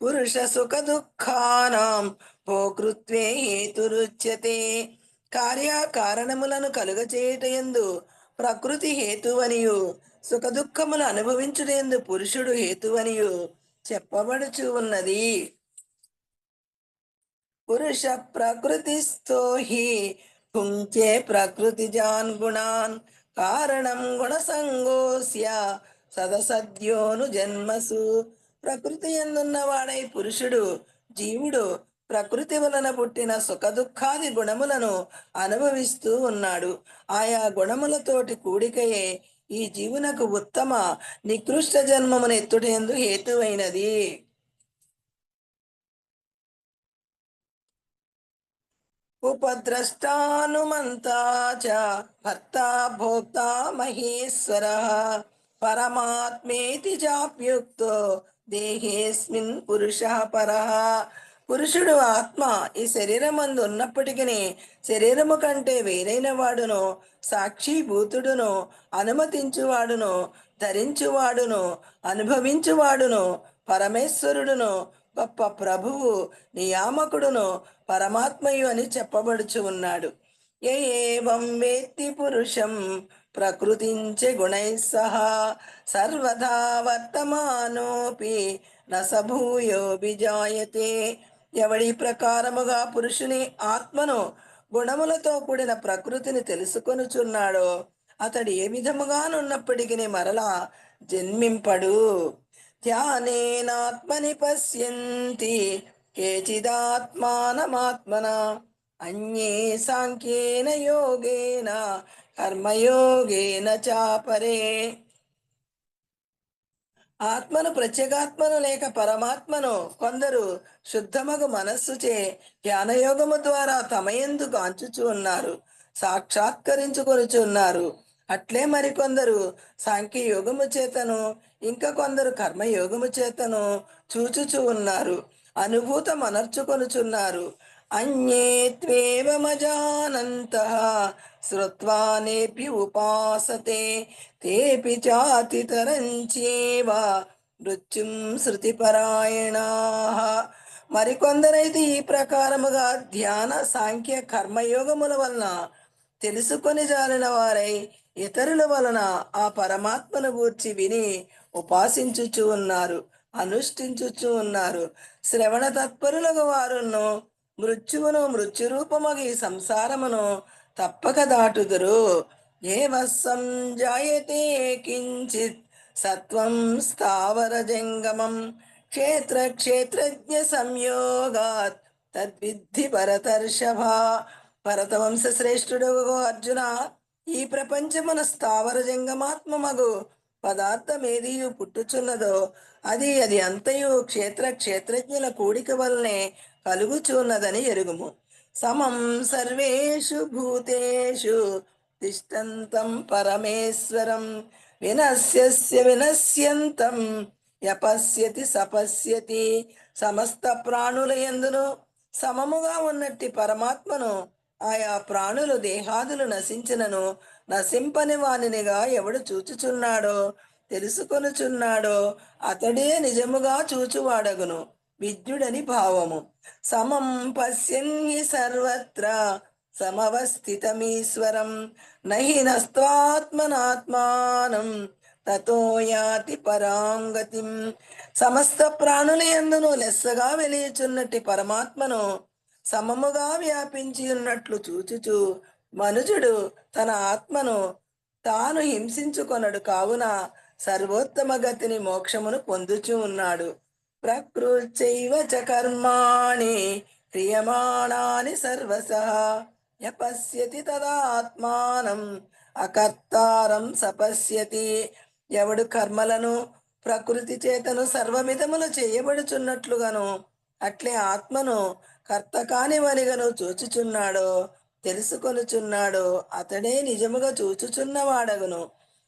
పురుష సుఖ దుఃఖానాం భోకృత్వే హేతురుచ్యతే. కార్యకారణములను కలుగచేయుటయందు ప్రకృతి హేతువనియు సుఖ దుఃఖములు అనుభవించుటయందు పురుషుడు హేతువనియు చెప్పబడుచు ఉన్నది. పురుష ప్రకృతిస్థో హి భుంక్తే ప్రకృతిజాన్ గుణాన్ కారణం గుణసంగోస్య సదసద్యోను జన్మసు. ప్రకృతి ఎందున్నవాడై పురుషుడు జీవుడు ప్రకృతి వలన పుట్టిన సుఖ దుఃఖాది గుణములను అనుభవిస్తూ ఉన్నాడు. ఆయా గుణములతోటి కూడికయే ఈ జీవునకు ఉత్తమ నికృష్ట జన్మమును ఎత్తుటందు హేతువైనది. ఉపద్రష్టానుమంతా చ భర్త భోక్త మహేశ్వర పరమాత్మేతి చాప్యుక్తో దేహేస్మిన్ పురుష పరః. పురుషుడు ఆత్మ ఈ శరీరమందు ఉన్నప్పటికీ శరీరము కంటే వేరైన వాడును, సాక్షిభూతుడును, అనుమతించువాడును, ధరించువాడును, అనుభవించువాడును, పరమేశ్వరుడును, గొప్ప ప్రభువు, నియామకుడును, పరమాత్మయు అని చెప్పబడుచు ఉన్నాడు. ఏవం వేత్తి పురుషం ప్రకృతించ గుణై సహా సర్వదా వర్తమానోపి నసభూయో విజాయతే. ఎవడి ప్రకారముగా పురుషుని ఆత్మను గుణములతో కూడిన ప్రకృతిని తెలుసుకొనుచున్నాడో అతడు ఏ విధముగానున్నప్పటికీ మరలా జన్మింపడు. ధ్యానేనాత్మని పశ్యంతి కేచిదాత్మానమాత్మన అన్యే సాంఖ్యేన యోగేన కర్మయోగేన చాపరే. ఆత్మను ప్రత్యేగాత్మను లేక పరమాత్మను కొందరు శుద్ధమగు మనస్సుచే ధ్యానయోగము ద్వారా తమయందు గాంచుచు ఉన్నారు, సాక్షాత్కరించుకొనుచున్నారు. అట్లే మరికొందరు సాంఖ్యయోగము చేతను, ఇంకా కొందరు కర్మయోగము చేతను చూచుచు ఉన్నారు, అనుభూతం అనర్చుకొనుచున్నారు. అన్యే త్వేవమజానంతః శ్రుత్వానేపి ఉపాసతే తేపి చాతితరంచేవ మృత్యుం శృతిపరాయణాః. మరికొందరైతే ఈ ప్రకారముగా ధ్యాన సాంఖ్య కర్మయోగముల వలన తెలుసుకొని జాలిన వారై ఇతరుల వలన ఆ పరమాత్మను గూర్చి విని ఉపాసించుచు ఉన్నారు, అనుష్ఠించుచు ఉన్నారు. శ్రవణ తత్పరులకు వారును మృత్యువును, మృత్యురూపమగు ఈ సంసారమును తప్పక దాటుదురు. ఏవ సంజాయతే కించిత్ సత్వం స్థావర జంగమం క్షేత్ర క్షేత్రజ్ఞ సంయోగాత్ తద్విద్ధి భరతర్షభ. భరతవంశ శ్రేష్ఠుడు అర్జున, ఈ ప్రపంచమున స్థావర జంగమాత్మమగు పదార్థమేదియు పుట్టుచున్నదో అది అంతయు క్షేత్ర క్షేత్రజ్ఞుల కూడిక వల్లనే కలుగుచున్నదని ఎరుగుము. సమం సర్వేషు భూతేషు తిష్టంతం పరమేశ్వరం వినశ్యస్య వినశ్యంతం యపశ్యతి సపశ్యతి. సమస్త ప్రాణుల యందును సమముగా ఉన్నట్టి పరమాత్మను ఆయా ప్రాణులు దేహాదులు నశించినను నశింపని వానినిగా ఎవడు చూచుచున్నాడో తెలుసుకొనుచున్నాడో అతడే నిజముగా చూచువాడగును, విద్యుడని భావము. సమం పశ్యన్ హి సర్వత్ర సమవస్థితమీశ్వరం నహి నస్త్వాత్మనాత్మానం తతో యాతి పరాంగతిం. సమస్త ప్రాణుల యందును లెస్సగా వెలియుచున్నట్టి పరమాత్మను సమముగా వ్యాపించి ఉన్నట్లు చూచుచు మనుజుడు తన ఆత్మను తాను హింసించుకొనడు, కావున సర్వోత్తమ గతిని మోక్షమును పొందుచూ ఉన్నాడు. ప్రకృత్యైవ చ కర్మాణి క్రియమాణాని సర్వశః యపశ్యతి తదాత్మానం అకర్తారం సపశ్యతి. ఎవడు కర్మలను ప్రకృతి చేతను సర్వవిధములు చేయబడుచున్నట్లుగాను అట్లే ఆత్మను కర్త కాని వనిగను చూచుచున్నాడో తెలుసుకొనుచున్నాడో అతడే నిజముగా చూచుచున్నవాడగును.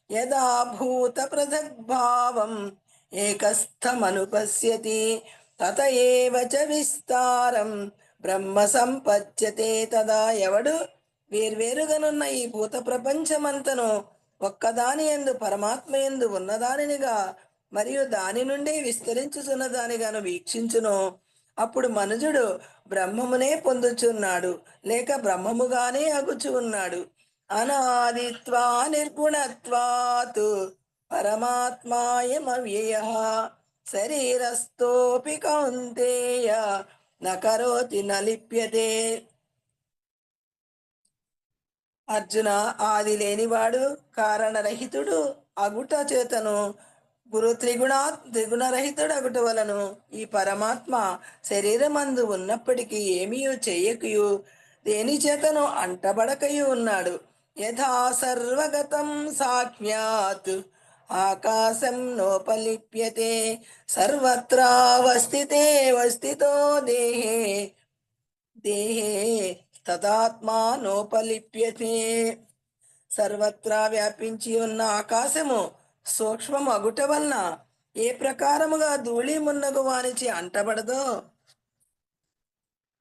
యదా భూత పృథగ్భావం ఏకస్థమనుపశ్యతి తత ఏవ చ విస్తారం బ్రహ్మ సంపద్యతే తదా. ఎవడు వేర్వేరుగానున్న ఈ భూత ప్రపంచమంతను ఒక్కదాని యందు పరమాత్మ యందు ఉన్నదానినిగా మరియు దాని నుండి విస్తరించుచున్న దానిగాను వీక్షించును, అప్పుడు మనుజుడు బ్రహ్మమునే పొందుచున్నాడు లేక బ్రహ్మముగానే అగుచు ఉన్నాడు. అనాదిత్వా నిర్గుణత్వాత్ పరమాత్మాయమవ్యయః శరీరస్థోపి కౌంతేయ న కరోతి న లిప్యతే. అర్జున, ఆది లేనివాడు కారణరహితుడు అగుట చేతను గురు త్రిగుణరహితుడు అగుట వలను ఈ పరమాత్మ శరీరమందు ఉన్నప్పటికీ ఏమీయూ చెయ్యకయు దేని చేతను అంటబడకయు ఉన్నాడు. యథా సర్వగతం సాక్ష్యాత్ ఆకాశం నోపలిప్యతే సర్వత్రావస్థితో దేహే దేహే తదాత్మా నోపలిప్యతే. సర్వత్రా వ్యాపించి ఉన్న ఆకాశము సూక్ష్మము అగుట వలన ఏ ప్రకారముగా ధూళి మున్నగు వానిచి అంటబడదో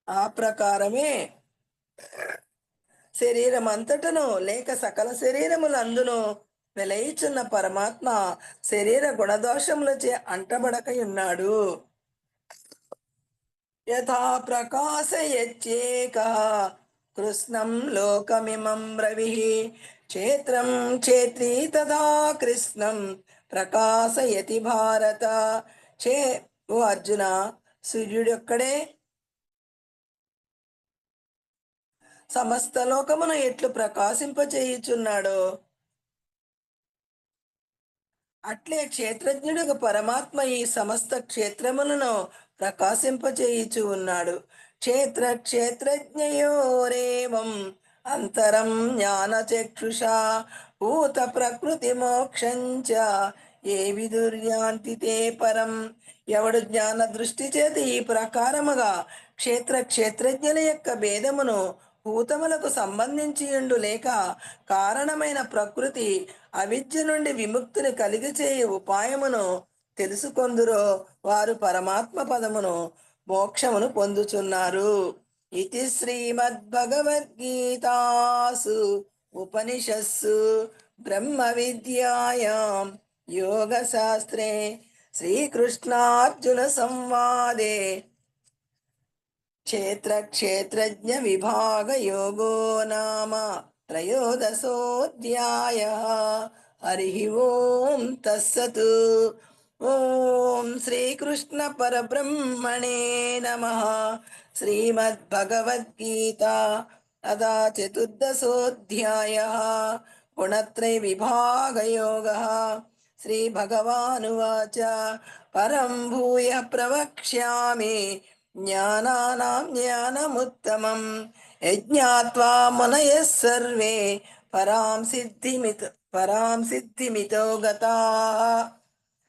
ఆ ప్రకారమే శరీరమంతటను లేక సకల శరీరములందును వెలయిచున్న పరమాత్మ శరీర గుణదోషములచే అంటబడకయున్నాడు. యథా ప్రకాశయచ్చేకః కృష్ణం లోకమిమం రవిః క్షేత్రం క్షేత్రీ తథా కృష్ణం ప్రకాశయతి భారత. ఓ అర్జున, సూర్యుడొక్కడే సమస్త లోకమును ఎట్లు ప్రకాశింపచేయుచున్నాడో అట్లే క్షేత్రజ్ఞుడు పరమాత్మ ఈ సమస్త క్షేత్రములను ప్రకాశింపచేయుచు ఉన్నాడు. క్షేత్రజ్ఞయోరేవం అంతరం జ్ఞానచక్షుషా భూత ప్రకృతి మోక్షంచ ఏ విదుర్యాంతి తే పరం. ఎవడు జ్ఞాన దృష్టి చేత ఈ ప్రకారముగా క్షేత్రజ్ఞుల యొక్క భేదమును భూతములకు సంబంధించియుండు లేక కారణమైన ప్రకృతి అవిద్య నుండి విముక్తిని కలిగి చేయు ఉపాయమును తెలుసుకొందురో వారు పరమాత్మ పదమును మోక్షమును పొందుచున్నారు. ఇది శ్రీమద్భగవద్గీతాసు ఉపనిషత్సు బ్రహ్మ విద్యాయాం యోగ శాస్త్రే శ్రీకృష్ణార్జున సంవాదే క్షేత్రజ్ఞ విభాగ యోగో నామ త్రయోదశోऽధ్యాయః. హరి ఓం తస్సత్. ఓం శ్రీకృష్ణ పరబ్రహ్మణే నమః. శ్రీమద్భగవద్గీత అదా చతుర్దశోऽధ్యాయः. గుణత్రయ విభాగ యోగः. శ్రీ భగవానువాచ పరం భూయ ప్రవక్ష్యామి జ్ఞానానాం జ్ఞానముత్తమం యజ్ఞాత్వా మునయః సర్వే పరాం సిద్ధిమితో గతాః.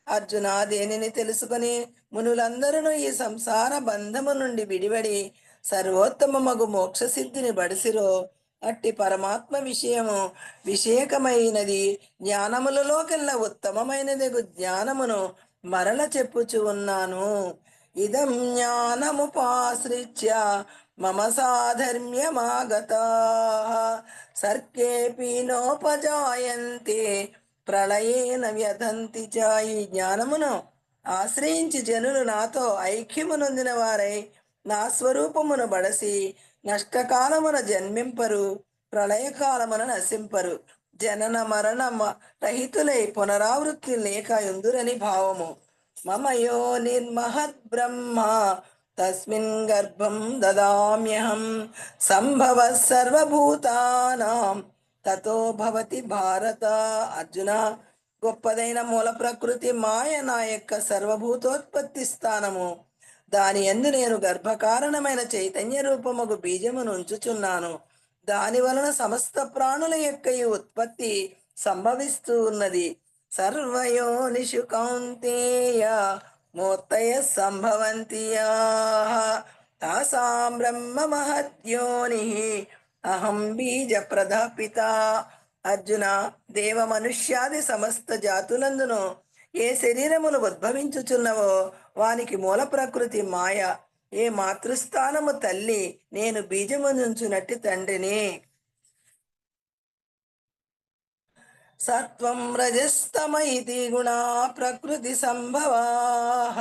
అర్జున, దేనిని తెలుసుకొని మునులందరూ ఈ సంసార బంధము నుండి విడివడి సర్వోత్తమమగు మోక్ష సిద్ధిని బడిసిరో అట్టి పరమాత్మ విషయము విషేకమైనది జ్ఞానములలోకెల్లా ఉత్తమమైనదగు జ్ఞానమును మరల చెప్పుచు ఉన్నాను. ఇదం జ్ఞానముపాశ్రిత్య మమ సాధర్మ్యమాగతాః సర్కేపి నోపజాయంతే ప్రళయేన వ్యధంతి చ. ఈ జ్ఞానమును ఆశ్రయించి జనులు నాతో ఐక్యము నొందిన వారై నా స్వరూపమును బడసి నష్టకాలమున జన్మింపరు, ప్రళయకాలమున నశింపరు, జనన మరణ రహితులై పునరావృత్తి లేక ఎందురని భావము. మమ యో నిర్మహద్ బ్రహ్మ తస్మిన్ గర్భం దదామ్యహం సంభవ సర్వభూతానాం తతో భవతి భారత. అర్జున, గొప్పదైన మూల ప్రకృతి మాయ నా యొక్క సర్వభూతోత్పత్తి స్థానము. దాని యందు నేను గర్భకారణమైన చైతన్య రూపముగు బీజమును ఉంచుచున్నాను. దాని వలన సమస్త ప్రాణుల యొక్క ఈ ఉత్పత్తి సంభవిస్తూ ఉన్నది. సర్వయోనిషు కౌంతేయ మూర్తయ సంభవంతి యాః తాసాం బ్రహ్మ మహద్యోని అహం బీజ ప్రదాపిత. అర్జున, దేవ మనుష్యాది సమస్త జాతులందును ఏ శరీరములు ఉద్భవించుచున్నవో వానికి మూల ప్రకృతి మాయ. ఏ మాతృస్థానము తల్లి, నేను బీజమునుంచునట్టి తండ్రిని. సత్వం రజస్తమ ఇతి గుణా ప్రకృతి సంభవాః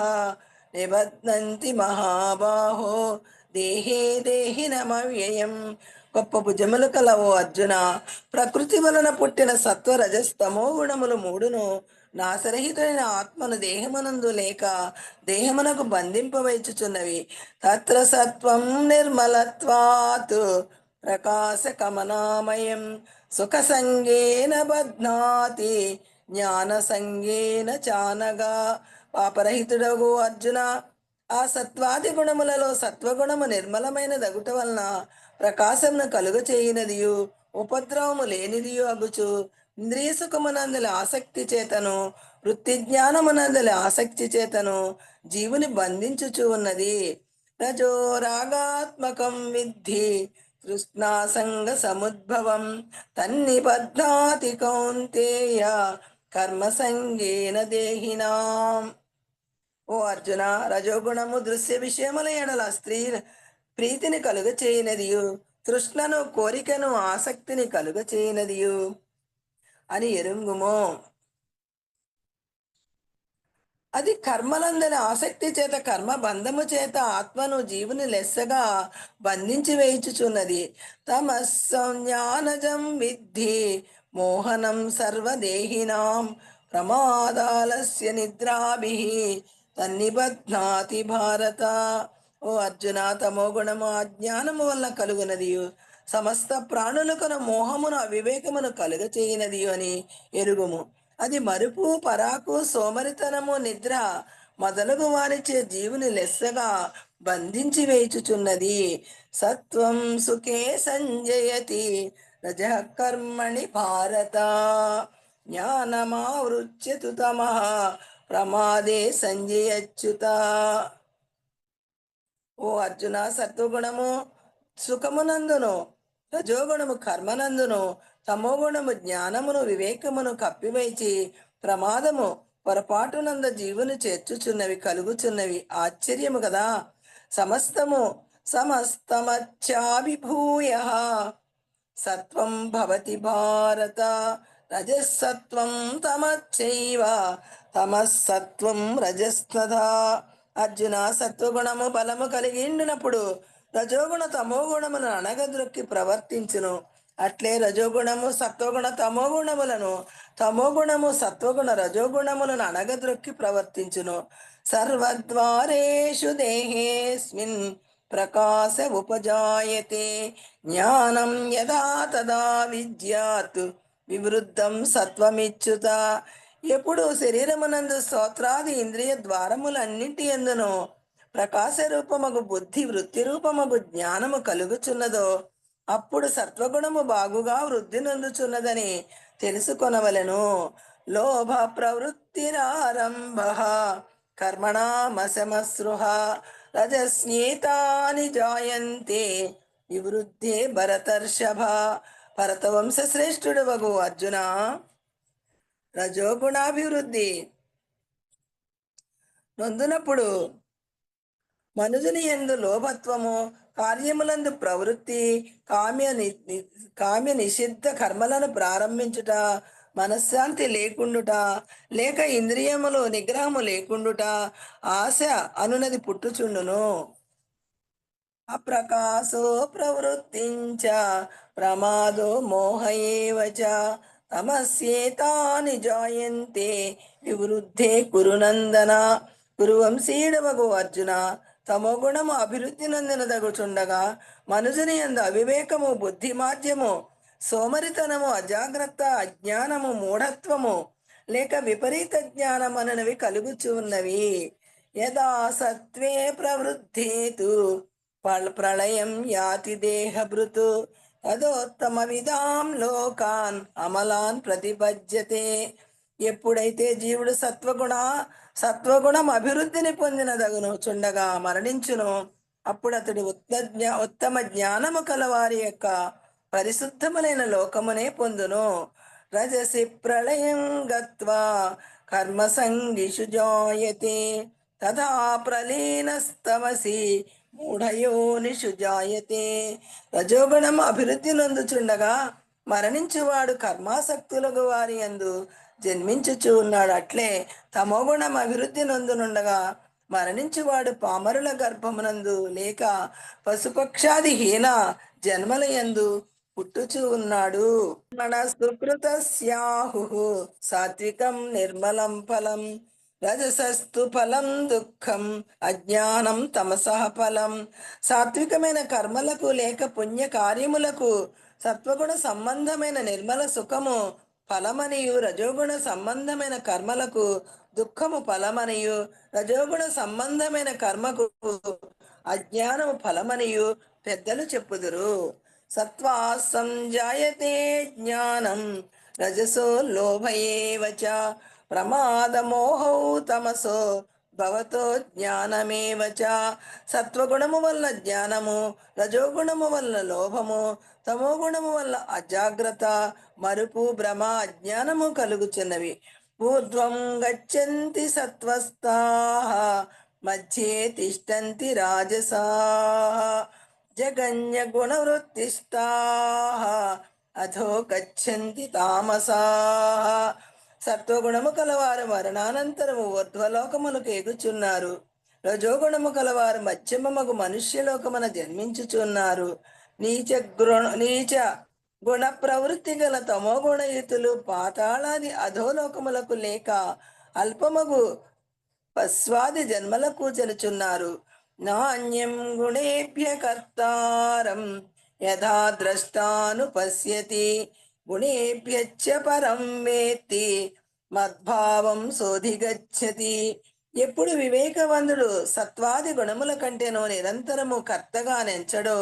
నిబధ్నంతి మహాబాహో దేహే దేహినమవ్యయం. గొప్ప భుజములు కలవో అర్జున, ప్రకృతి వలన పుట్టిన సత్వ రజస్తమో గుణములు మూడును నాశరహితుడైన ఆత్మను దేహమునందు లేక దేహమునకు బంధింపవైచుచున్నవి. తత్ర సత్వం నిర్మలత్వాత్ ప్రకాశ కమనామయం సుఖ సంగేన బధ్నాతి జ్ఞాన సంగేన చానగా. పాపరహితుడగు అర్జున, ఆ సత్వాది గుణములలో సత్వగుణము నిర్మలమైన దగుట వలన ప్రకాశమును కలుగ చేయినదియు ఉపద్రవము లేనిదియు అగుచు ఇంద్రియ సుఖమునందల ఆసక్తి చేతను వృత్తి జ్ఞానమునందల ఆసక్తి చేతను జీవుని బంధించుచు ఉన్నది. రజో రాగాత్మకం విద్ధి తృష్ణాసంగ సముద్భవం తన్నిబధ్నాతి కౌంతేయ కర్మ సంగేన దేహినాం. ఓ అర్జున, రజోగుణము దృశ్య విషయముల ఎడల స్త్రీ ప్రీతిని కలుగ చేయనదియు తృష్ణను కోరికను ఆసక్తిని కలుగ చేయనదియు అని ఎరుంగుము. అది కర్మలందరి ఆసక్తి చేత కర్మ బంధము చేత ఆత్మను జీవుని లెస్సగా బంధించి వేయించుచున్నది. తమస్సంజ్ఞానజం విద్ధి మోహనం సర్వదేహినాం ప్రమాదాలస్య నిద్రాభిః తన్నిబధ్నాతి భారత. ఓ అర్జున, తమో గుణము అజ్ఞానము వల్ల కలుగునదియు సమస్త ప్రాణులకును మోహమును అవివేకమును కలుగ చేయనదియు అని ఎరుగుము. అది మరుపు, పరాకు, సోమరితనము, నిద్ర మొదలగు వారిచే జీవుని లెస్సగా బంధించి వేచుచున్నది. సత్వం సుఖే సంజయతి రజః కర్మణి భారత జ్ఞానమావృచ్యతు తమః ప్రమాదే సంజయచ్యుత. ఓ అర్జున, సత్వగుణము సుఖమునందును, రజోగుణము కర్మనందును, తమోగుణము జ్ఞానమును వివేకమును కప్పివేచి ప్రమాదము పొరపాటునంద జీవుని చేర్చుచున్నవి కలుగుచున్నవి. ఆశ్చర్యము కదా. సమస్తమచ్చాభిభూయ సత్వం భవతి భారత రజసత్వం తమచ్చైవ తమస్సత్వం రజస్తథా. అర్జున, సత్వగుణము బలము కలిగిండినప్పుడు రజోగుణ తమోగుణములను అణగద్రొక్కి ప్రవర్తించును. అట్లే రజోగుణము సత్వగుణ తమోగుణములను, తమోగుణము సత్వగుణ రజోగుణములను అణగద్రొక్కి ప్రవర్తించును. సర్వద్వారేషు దేహేస్మిన్ ప్రకాశ ఉపజాయతే జ్ఞానం యదా తదా విద్యాత్ వివృద్ధం సత్వమిచ్యుత. ఎప్పుడు శరీరమునందు స్తోత్రాది ఇంద్రియ ద్వారములన్నింటి ఎందును ప్రకాశ రూపమగు బుద్ధి, వృత్తి రూపమగు జ్ఞానము కలుగుచున్నదో అప్పుడు సత్వగుణము బాగుగా వృద్ధి నొందుచున్నదని తెలుసుకొనవలెను. లోభ ప్రవృత్తిరారంభ కర్మణామశమస్పృహ రజస్యేతాని జాయంతే వివృద్ధే భరతర్షభ. భరతవంశ శ్రేష్ఠుడు వగు అర్జున, రజోగుణాభివృద్ధి నొందునప్పుడు మనుజుని యందు లోభత్వము, కార్యములందు ప్రవృత్తి, కామ్య నిషిద్ధ కర్మలను ప్రారంభించుట, మనశ్శాంతి లేకుండుట, లేక ఇంద్రియములు నిగ్రహము లేకుండుట, ఆశ అనునది పుట్టుచుండును. అప్రకాశో ప్రవృత్తించ ప్రమాదో మోహ ఏవ చ తమస్యేతాని జాయంతే వివృద్ధే కురునందన. కురువంశీయుడవగు అర్జున, తమో గుణము అభివృద్ధి నందినదగుచుండగా మనుజుని యందు అవివేకము, బుద్ధిమాద్యము, సోమరితనము, అజాగ్రత్త, అజ్ఞానము, మూఢత్వము లేక విపరీత జ్ఞానమనవి కలుగుచు ఉన్నవి. యదా సత్వే ప్రవృద్ధేతు ప్రళయం యాతి దేహభృతు తదోత్తమ విధాం లోకాన్ అమలాన్ ప్రతిపద్యతే. ఎప్పుడైతే జీవుడు సత్వగుణం అభివృద్ధిని పొందినదగును చుండగా మరణించును, అప్పుడు అతడు ఉత్తమ జ్ఞానము కలవారి యొక్క పరిశుద్ధములైన లోకమునే పొందును. రజసి ప్రళయం గత్వా కర్మసంగిషు జాయతే తథా ప్రలీనస్తమసి మూఢయోనిషు జాయతే. రజోగుణం అభివృద్ధి నొందుచుండగా మరణించువాడు కర్మాసక్తులకు వారి యందు జన్మించుచు ఉన్నాడు. అట్లే తమోగుణం అభివృద్ధి నొందునుండగా మరణించువాడు పామరుల గర్భమునందు లేక పశుపక్షాది హీన జన్మల యందు పుట్టుచూ ఉన్నాడు. మన సుకృతస్యాహు సాత్వికం నిర్మలం ఫలం రజసస్తు ఫలం దుఃఖం అజ్ఞానం తమసః ఫలం. సాత్వికమైన కర్మలకు లేక పుణ్య కార్యములకు సత్వగుణ సంబంధమైన నిర్మల సుఖము ఫలమనియు, రజోగుణ సంబంధమైన కర్మలకు దుఃఖము ఫలమనియు, రజోగుణ సంబంధమైన కర్మకు అజ్ఞానము ఫలమనియు పెద్దలు చెప్పుదురు. సత్వా సంజాయతే జ్ఞానం రజసో లోభ ఏవ చ ప్రమాదమోహౌ తమసో భవతో జ్ఞానమేవ చ. సత్వగుణము వల్ల జ్ఞానము, రజోగుణము వల్ల లోభము, తమోగుణము వల్ల అజాగ్రత్త, మరుపు, భ్రమ, అజ్ఞానము కలుగుచున్నవి. ఊర్ధ్వం గచ్చంతి సత్వస్థాః మధ్యే తిష్టంతి రాజసాః జగన్య గుణవృత్తిస్థాః అధో గచ్చంతి తామసాః. సత్వగుణము కలవారు మరణానంతరము ఊర్ధ్వలోకములకు ఎగుచున్నారు. రజోగుణము కలవారు మధ్యమమగు మనుష్యలోకమున జన్మించుచున్నారు. నీచ గుణ ప్రవృత్తి గల తమోగుణయుతులు పాతాళాది అధోలోకములకు లేక అల్పమగు పశ్వాది జన్మలకు చెలుచున్నారు. నాణ్యం గుణేభ్య కర్తారం యథా ద్రష్టాను పశ్యతి గుణేభ్యచ్చ పరం వేత్తి మద్భావం శోధిగచ్చతి. ఎప్పుడు వివేకవంతుడు సత్వాది గుణముల కంటేనో నిరంతరము కర్తగా నెంచడో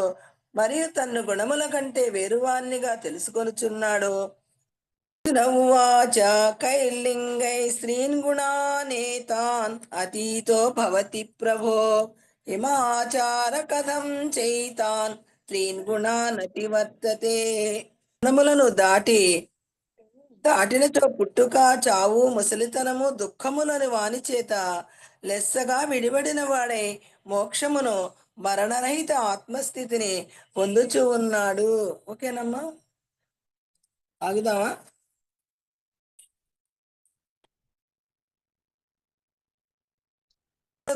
మరియు తన్ను గుణముల కంటే వేరువాన్నిగా తెలుసుకొనుచున్నాడో. ఉవాచ కైర్లింగై స్త్రీన్ గుణానేతాన్ అతీతో భవతి ప్రభో హిమాచార కథం చైతాన్ స్త్రీన్ గుణానతి వర్తతే. గుణములను దాటినచో పుట్టుక, చావు, ముసలితనము, దుఃఖములను వాని చేత లెస్సగా విడిబడిన వాడై మోక్షమును, మరణరహిత ఆత్మస్థితిని పొందుచూ ఉన్నాడు. ఓకేనమ్మా, ఆగుదామా?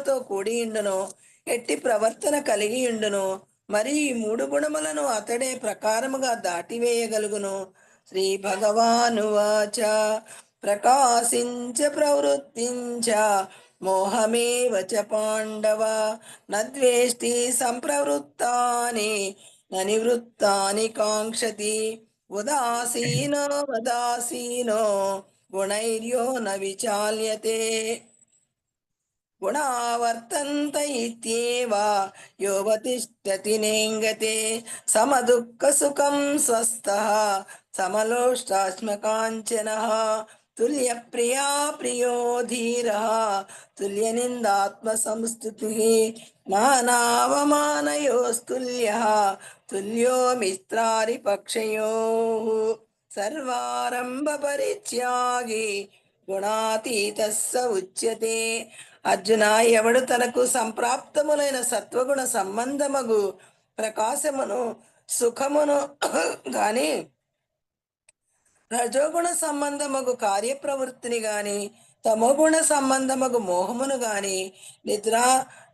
తో కూడి ఉండును, ఎట్టి ప్రవర్తన కలిగి ఉండును, మరి ఈ మూడు గుణములను అతడే ప్రకారముగా దాటివేయగలుగును. శ్రీ భగవానువాచ ప్రకాశించ ప్రవృత్తించ మోహమేవ చ పాండవ నద్వేష్టి సంప్రవృత్తాని ననివృత్తాని కాంక్షతి ఉదాసీనో గుణైర్యో న విచాల్యతే. గుణావర్తంత ఇత్యేవ యోవతిష్టతి నేంగతే సమదుఃఖ సుఖం స్వస్థః సమలోష్టాశ్మకాంచనః తుల్య ప్రియా ప్రియో ధీరః తుల్య నిందాత్మ సంస్తుతిః మానావమానయోస్తుల్యః తుల్యో మిత్రారి పక్షయోః సర్వారంభ పరిత్యాగి గుణాతీత ఉచ్యతే. అర్జున, ఎవడు తనకు సంప్రాప్తములైన సత్వగుణ సంబంధమగు ప్రకాశమును, సుఖమును గాని రజోగుణ సంబంధమగు కార్యప్రవృత్తిని గాని తమోగుణ సంబంధమగు మోహమును గాని నిద్రా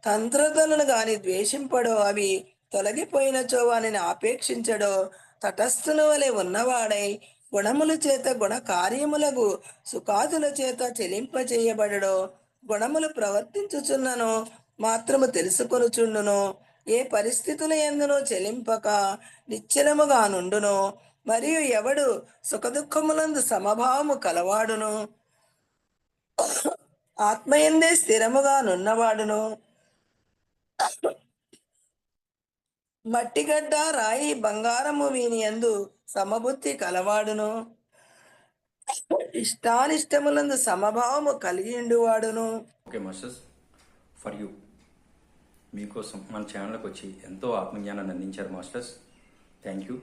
తంత్రతలను గాని ద్వేషింపడో అవి తొలగిపోయినచో వానిని ఆపేక్షించడో, తటస్థుల వలె ఉన్నవాడై గుణముల చేత గుణ కార్యములకు సుఖాదుల చేత చెలింపచేయబడడో, గుణములు ప్రవర్తించుచున్నను మాత్రము తెలుసుకొనుచుండును, ఏ పరిస్థితుల యందునో చెలింపక నిశ్చలముగా నుండును. మరియు ఎవడు సుఖదుఖములందు సమభావము కలవాడును, ఆత్మయందే స్థిరముగా నున్నవాడును, మట్టిగడ్డ రాయి బంగారము వీని యందు సమబుద్ధి కలవాడును, ఇష్టానిష్టములందు సమభావము కలిగి ఉండువాడును. ఓకే మాస్టర్స్, ఫర్ యూ మీకోసం మన ఛానల్కి వచ్చి ఎంతో ఆత్మజ్ఞానాన్ని అందించారు మాస్టర్స్. Thank you.